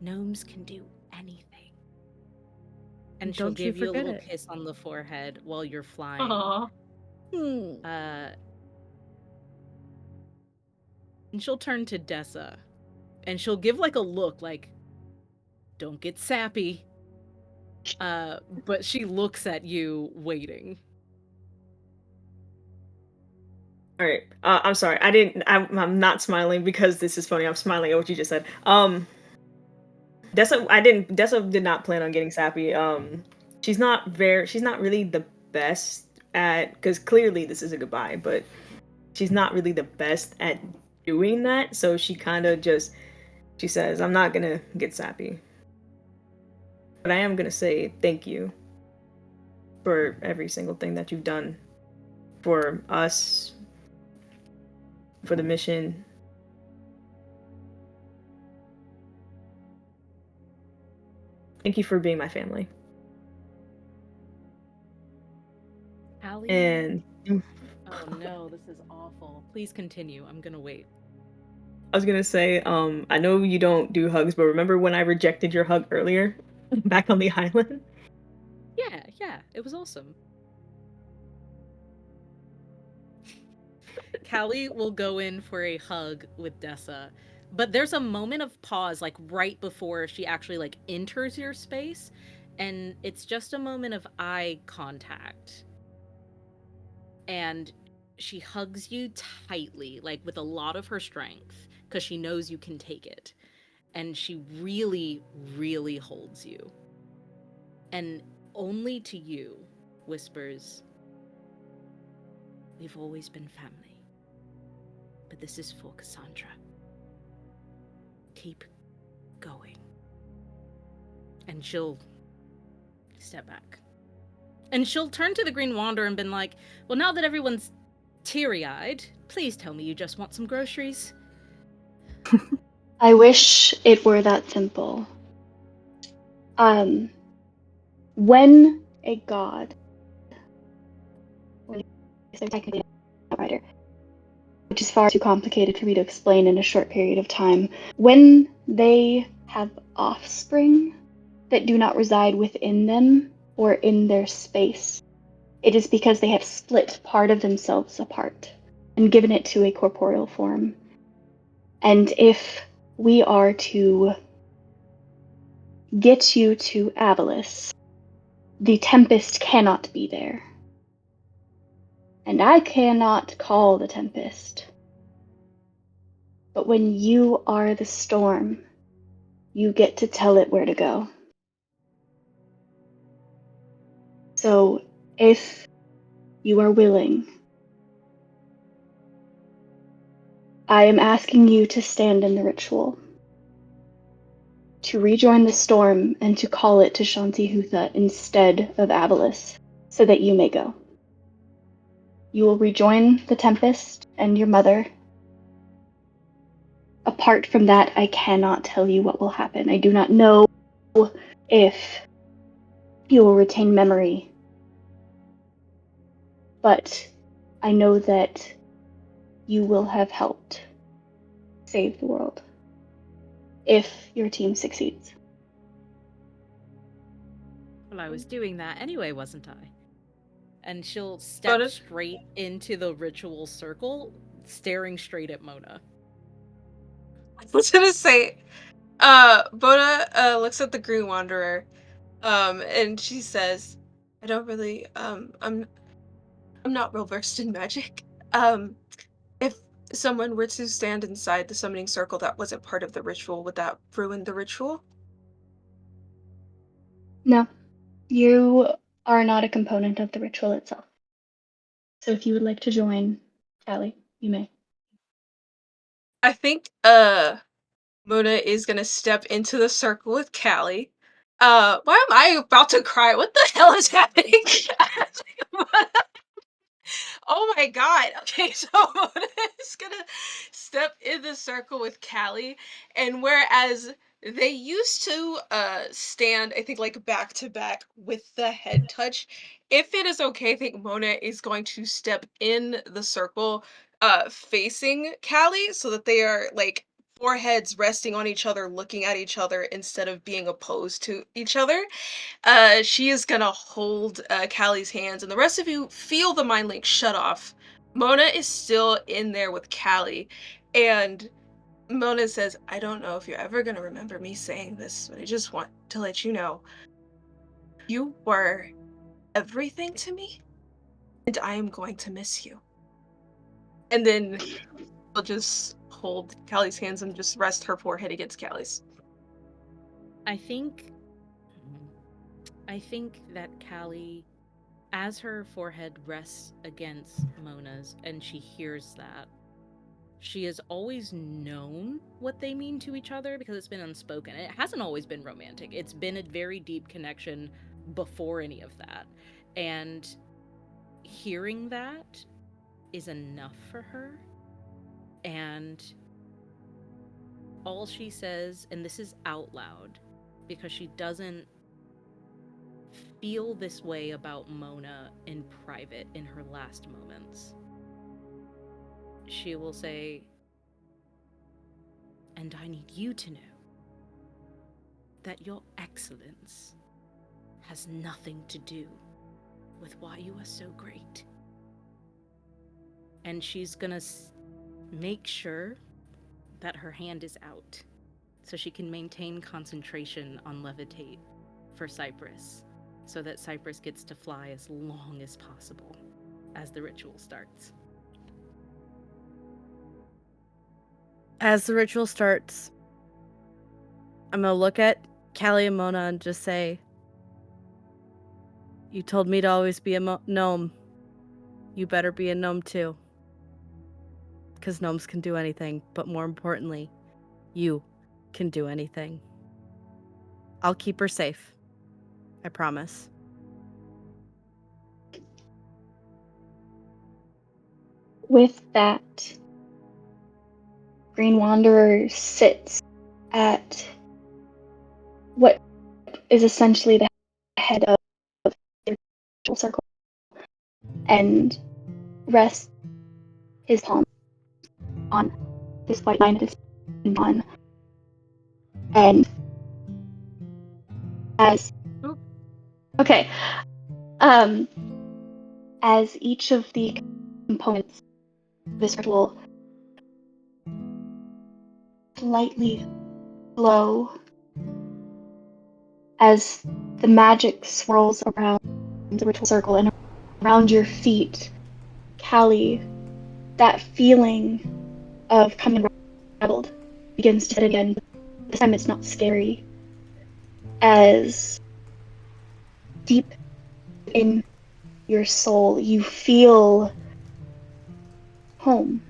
Gnomes can do anything. And she'll Don't you give you a forget little it. kiss on the forehead while you're flying. Aww. And she'll turn to Dessa, and she'll give like a look like, don't get sappy. But she looks at you waiting. All right. I'm sorry. I'm not smiling because this is funny. I'm smiling at what you just said. Dessa did not plan on getting sappy. She's not really the best at, because clearly this is a goodbye, but she's not really the best at doing that. So she kind of she says, I'm not gonna get sappy, but I am gonna say thank you for every single thing that you've done for us, for the mission. Thank you for being my family. Callie? And oh no, this is awful. Please continue. I'm gonna wait. I was gonna say, I know you don't do hugs, but remember when I rejected your hug earlier, back on the island? Yeah, it was awesome. Callie will go in for a hug with Dessa, but there's a moment of pause, like right before she actually like enters your space, and it's just a moment of eye contact. And she hugs you tightly, like with a lot of her strength, because she knows you can take it. And she really, really holds you. And only to you whispers, we've always been family. But this is for Cassandra. Keep going. And she'll step back. And she'll turn to the Green Wanderer and been like, well, now that everyone's teary-eyed, please tell me you just want some groceries. I wish it were that simple. When a god they're technically an outrider, which is far too complicated for me to explain in a short period of time. When they have offspring that do not reside within them or in their space, it is because they have split part of themselves apart and given it to a corporeal form. And if we are to get you to Avalis, the Tempest cannot be there. And I cannot call the Tempest. But when you are the storm, you get to tell it where to go. So, if you are willing, I am asking you to stand in the ritual, to rejoin the storm and to call it to Shanti Hutha instead of Avalis, so that you may go. You will rejoin the Tempest and your mother. Apart from that, I cannot tell you what will happen. I do not know if you will retain memory, but I know that you will have helped save the world if your team succeeds. Well, I was doing that anyway, wasn't I? And she'll step But straight into the ritual circle, staring straight at Mona. I was gonna say, Boda looks at the Green Wanderer, and she says, "I don't really, I'm not well versed in magic. If someone were to stand inside the summoning circle that wasn't part of the ritual, would that ruin the ritual?" No, you are not a component of the ritual itself. So if you would like to join, Callie, you may. I think, Mona is gonna step into the circle with Callie. Why am I about to cry? What the hell is happening? Oh my god. Okay, so Mona is gonna step in the circle with Callie, and whereas they used to stand, I think, like back to back with the head touch, if it is okay, I think Mona is going to step in the circle facing Callie so that they are like foreheads resting on each other, looking at each other instead of being opposed to each other. She is gonna hold Callie's hands, and the rest of you feel the mind link shut off. Mona is still in there with Callie, and Mona says, "I don't know if you're ever gonna remember me saying this, but I just want to let you know you were everything to me, and I am going to miss you." And then she'll just hold Callie's hands and just rest her forehead against Callie's. I think that Callie, as her forehead rests against Mona's and she hears that, she has always known what they mean to each other because it's been unspoken. It hasn't always been romantic. It's been a very deep connection before any of that. And hearing that is enough for her. And all she says, and this is out loud because she doesn't feel this way about Mona in private in her last moments. She will say, "And I need you to know that your excellence has nothing to do with why you are so great." And she's gonna make sure that her hand is out so she can maintain concentration on levitate for Cypress, so that Cypress gets to fly as long as possible as the ritual starts. As the ritual starts, I'm gonna look at Callie and Mona and just say, "You told me to always be a gnome. You better be a gnome too. Because gnomes can do anything, but more importantly, you can do anything. I'll keep her safe. I promise." With that, Green Wanderer sits at what is essentially the head of the ritual circle and rests his palm on this white line of his palm. And as okay, as each of the components of this ritual slightly glow as the magic swirls around the ritual circle and around your feet, Callie, that feeling of coming unraveled begins to hit again. This time it's not scary, as deep in your soul you feel home.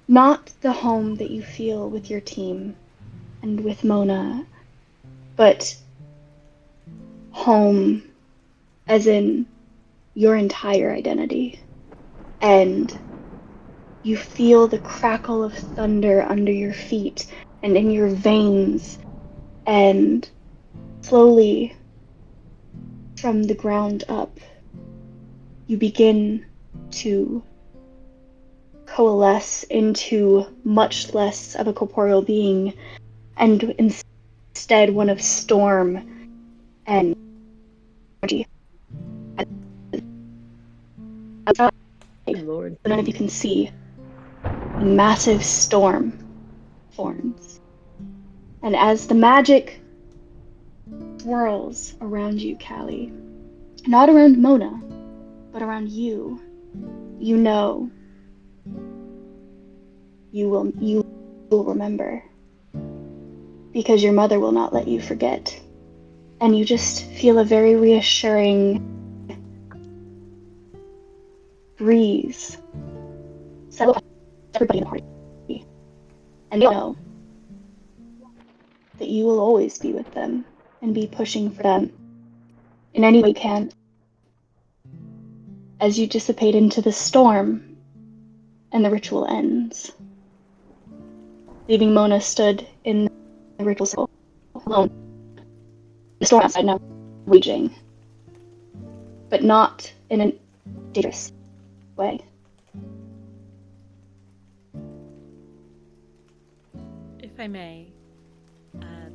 Not the home that you feel with your team and with Mona, but home as in your entire identity. And you feel the crackle of thunder under your feet and in your veins, and slowly from the ground up, you begin to coalesce into much less of a corporeal being, and instead one of storm and energy. Outside, Lord. none of you can see, a massive storm forms. And as the magic swirls around you, Callie, not around Mona, but around you, you know you will remember, because your mother will not let you forget. And you just feel a very reassuring breeze settle across everybody in the party. And they know that you will always be with them and be pushing for them in any way you can. As you dissipate into the storm and the ritual ends, leaving Mona stood in the ritual circle alone. The storm outside now raging, but not in a dangerous way. If I may,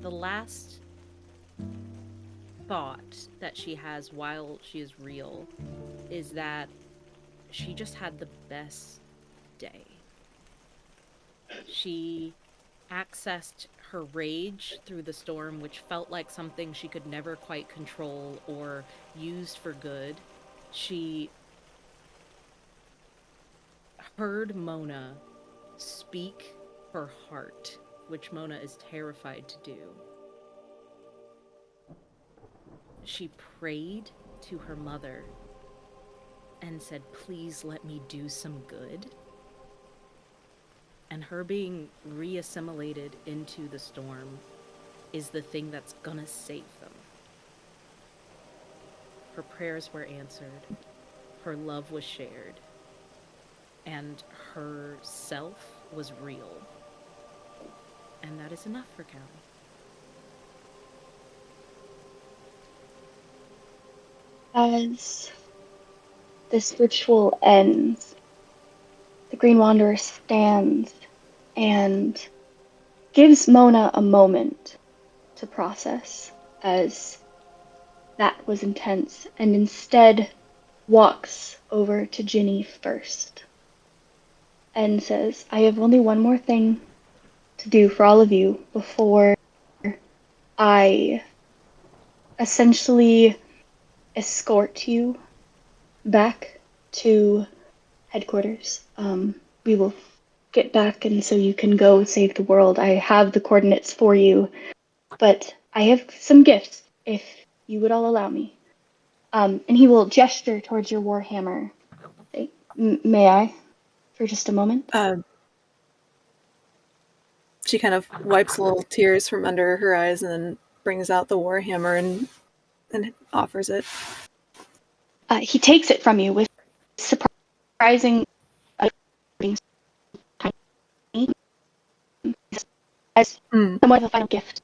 the last thought that she has while she is real is that she just had the best day. She accessed her rage through the storm, which felt like something she could never quite control or use for good. She heard Mona speak her heart, which Mona is terrified to do. She prayed to her mother and said, "Please let me do some good." And her being reassimilated into the storm is the thing that's gonna save them. Her prayers were answered, her love was shared, and her self was real. And that is enough for Callie. As this ritual ends, the Green Wanderer stands and gives Mona a moment to process, as that was intense, and instead walks over to Ginny first and says, "I have only one more thing to do for all of you before I essentially escort you back to headquarters. We will get back, and so you can go save the world. I have the coordinates for you, but I have some gifts if you would all allow me." And he will gesture towards your warhammer. Say, "May I, for just a moment?" She kind of wipes little tears from under her eyes and then brings out the warhammer and offers it. He takes it from you with surprising as somewhat of a final gift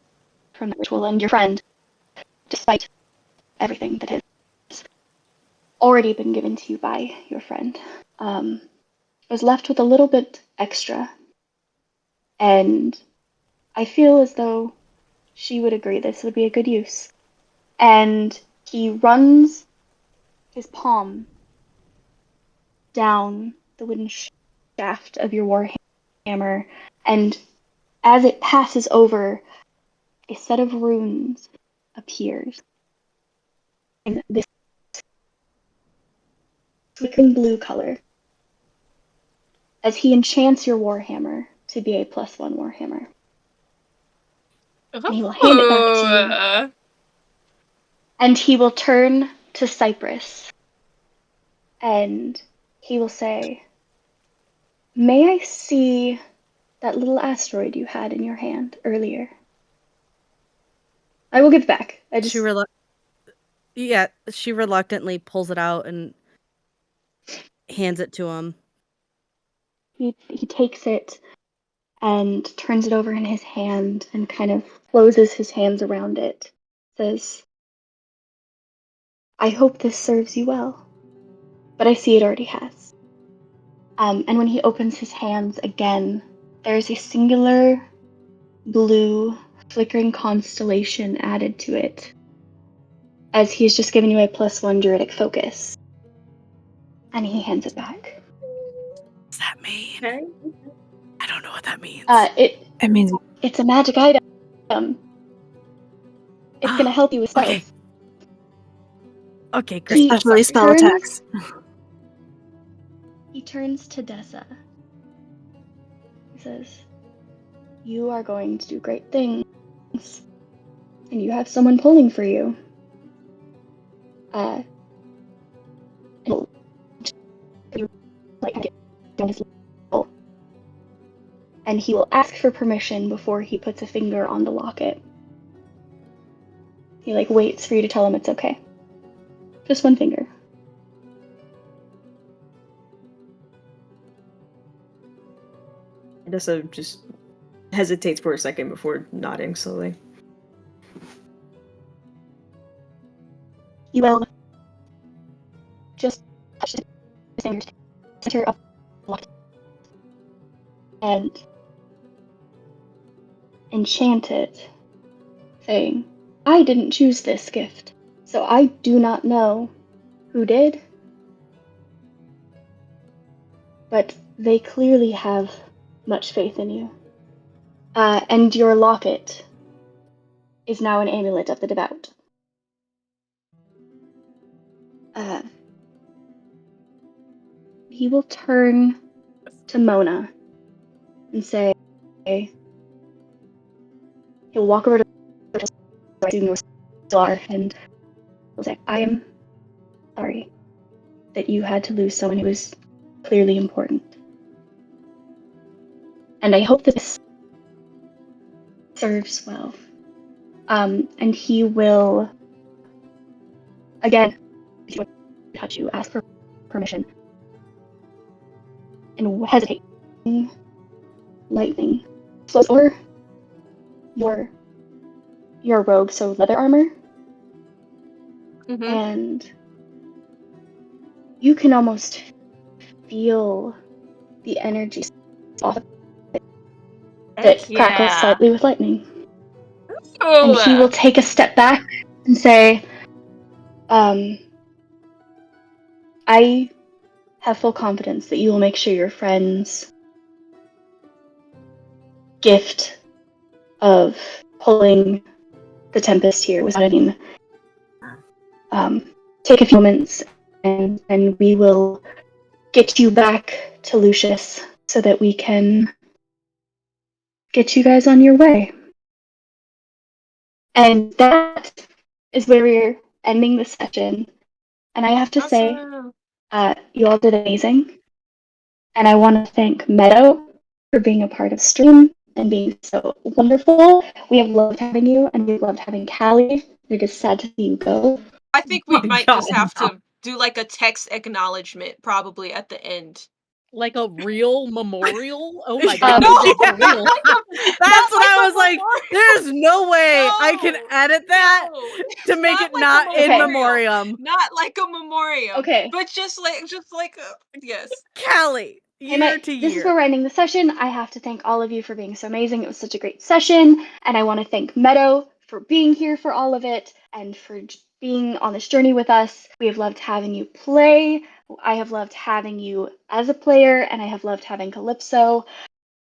from the ritual and your friend, despite everything that is. already been given to you by your friend. Was left with a little bit extra, and I feel as though she would agree this would be a good use. And he runs his palm down the wooden shaft of your warhammer, and as it passes over, a set of runes appears. And this flickering blue color, as he enchants your warhammer to be a +1 warhammer. And he will hand it back to you. And he will turn to Cypress, and he will say, "May I see that little asteroid you had in your hand earlier?" I will give it back. She reluctantly pulls it out and hands it to him. He takes it and turns it over in his hand and kind of closes his hands around it. Says, "I hope this serves you well, but I see it already has." And when he opens his hands again, there's a singular blue flickering constellation added to it, as he's just given you a +1 druidic focus. And he hands it back. What does that mean? Okay. I don't know what that means. It means It's a magic item. It's gonna help you with spells. Okay. Okay, great. especially spell attacks. He turns to Dessa. He says, "You are going to do great things, and you have someone pulling for you. And he'll get down his level, and he will ask for permission before he puts a finger on the locket. He waits for you to tell him it's okay. Just one finger." Dessa just hesitates for a second before nodding slowly. You will just touch his fingers, center of the locket, and enchant it, saying, "I didn't choose this gift, so I do not know who did, but they clearly have much faith in you. And your locket is now an amulet of the devout." He will turn to Mona and say, he'll walk over to the North Star and he'll say, "I am sorry that you had to lose someone who was clearly important. And I hope that this serves well." And he will, again, touch you, ask for permission, and hesitate. Lightning flows over your robe, so leather armor, and you can almost feel the energy off of it that crackles slightly with lightning. And he will take a step back and say, "I have full confidence that you will make sure your friend's gift of pulling the Tempest here was not any. Take a few moments and we will get you back to Lucius so that we can get you guys on your way." And that is where we're ending the session. And I have to say, you all did amazing. And I want to thank Meadow for being a part of stream and being so wonderful. We have loved having you, and we've loved having Callie. We're just sad to see you go. I think we might just have to do a text acknowledgement probably at the end. Like a real memorial? Oh my Yeah. god, No! this is for real. That's what I was like. There's no way I can edit that to make it not in Okay. memoriam. Not like a memoriam. Okay. But just like yes. Callie, year to This is year. where we're ending the session. I have to thank all of you for being so amazing. It was such a great session. And I want to thank Meadow for being here for all of it and for being on this journey with us. We have loved having you play. I have loved having you as a player, and I have loved having Calypso.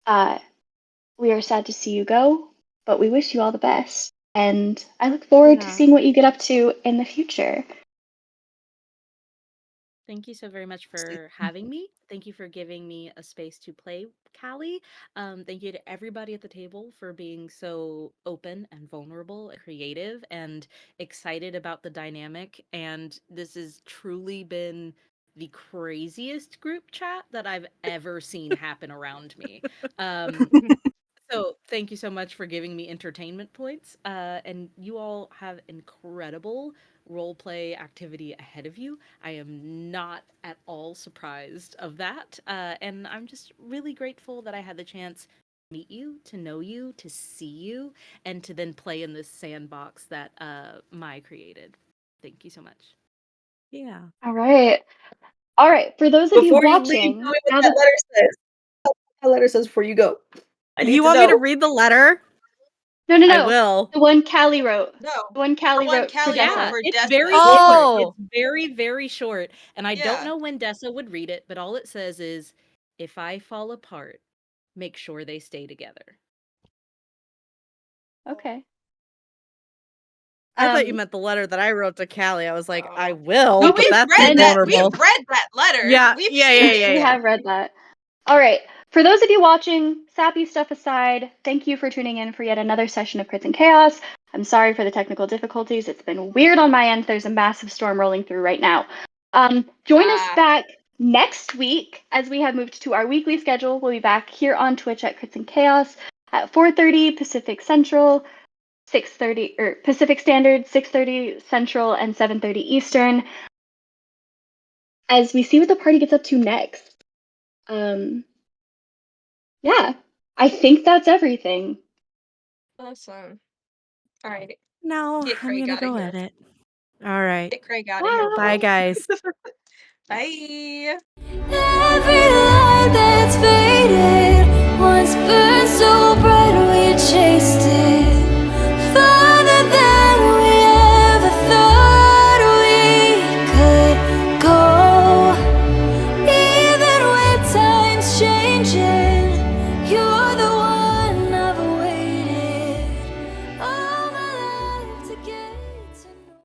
We are sad to see you go, but we wish you all the best. And I look forward to Yeah. seeing what you get up to in the future. Thank you so very much for having me. Thank you for giving me a space to play, Callie. Thank you to everybody at the table for being so open and vulnerable, and creative, and excited about the dynamic. And this has truly been the craziest group chat that I've ever seen happen around me. So thank you so much for giving me entertainment points. And you all have incredible role play activity ahead of you. I am not at all surprised of that. And I'm just really grateful that I had the chance to meet you, to know you, to see you, and to then play in this sandbox that Mai created. Thank you so much. Yeah. All right. All right. For those of you Before you leave, watching, tell me what now that that letter says. Tell me what that letter says before you go. I need You to want me to know. read the letter? no, I no, will. the one Callie wrote. No. The one Callie one wrote for Callie wrote Dessa. for It's Dessa. very Oh. short. It's very, very short. And I don't Yeah. know when Dessa would read it, but all it says is, if I fall apart, make sure they stay together. Okay. I thought you meant the letter that I wrote to Callie. I was like, I Oh. will, But but that's we've too read that. vulnerable. We've read that letter. Yeah, We've yeah, seen yeah, it. yeah, We yeah. have read that. All right. For those of you watching, sappy stuff aside, thank you for tuning in for yet another session of Crits and Chaos. I'm sorry for the technical difficulties. It's been weird on my end. There's a massive storm rolling through right now. Join us back next week as we have moved to our weekly schedule. We'll be back here on Twitch at Crits and Chaos at 4:30 Pacific Central, 6:30 or Pacific Standard, 6:30 Central, and 7:30 Eastern. As we see what the party gets up to next. Yeah, I think that's everything. Awesome. All right. Now Get I'm Craig gonna out of go here. edit. All right. Get Craig out of here. Bye, Bro. guys. Bye. Every light that's faded once burned so bright we chased it.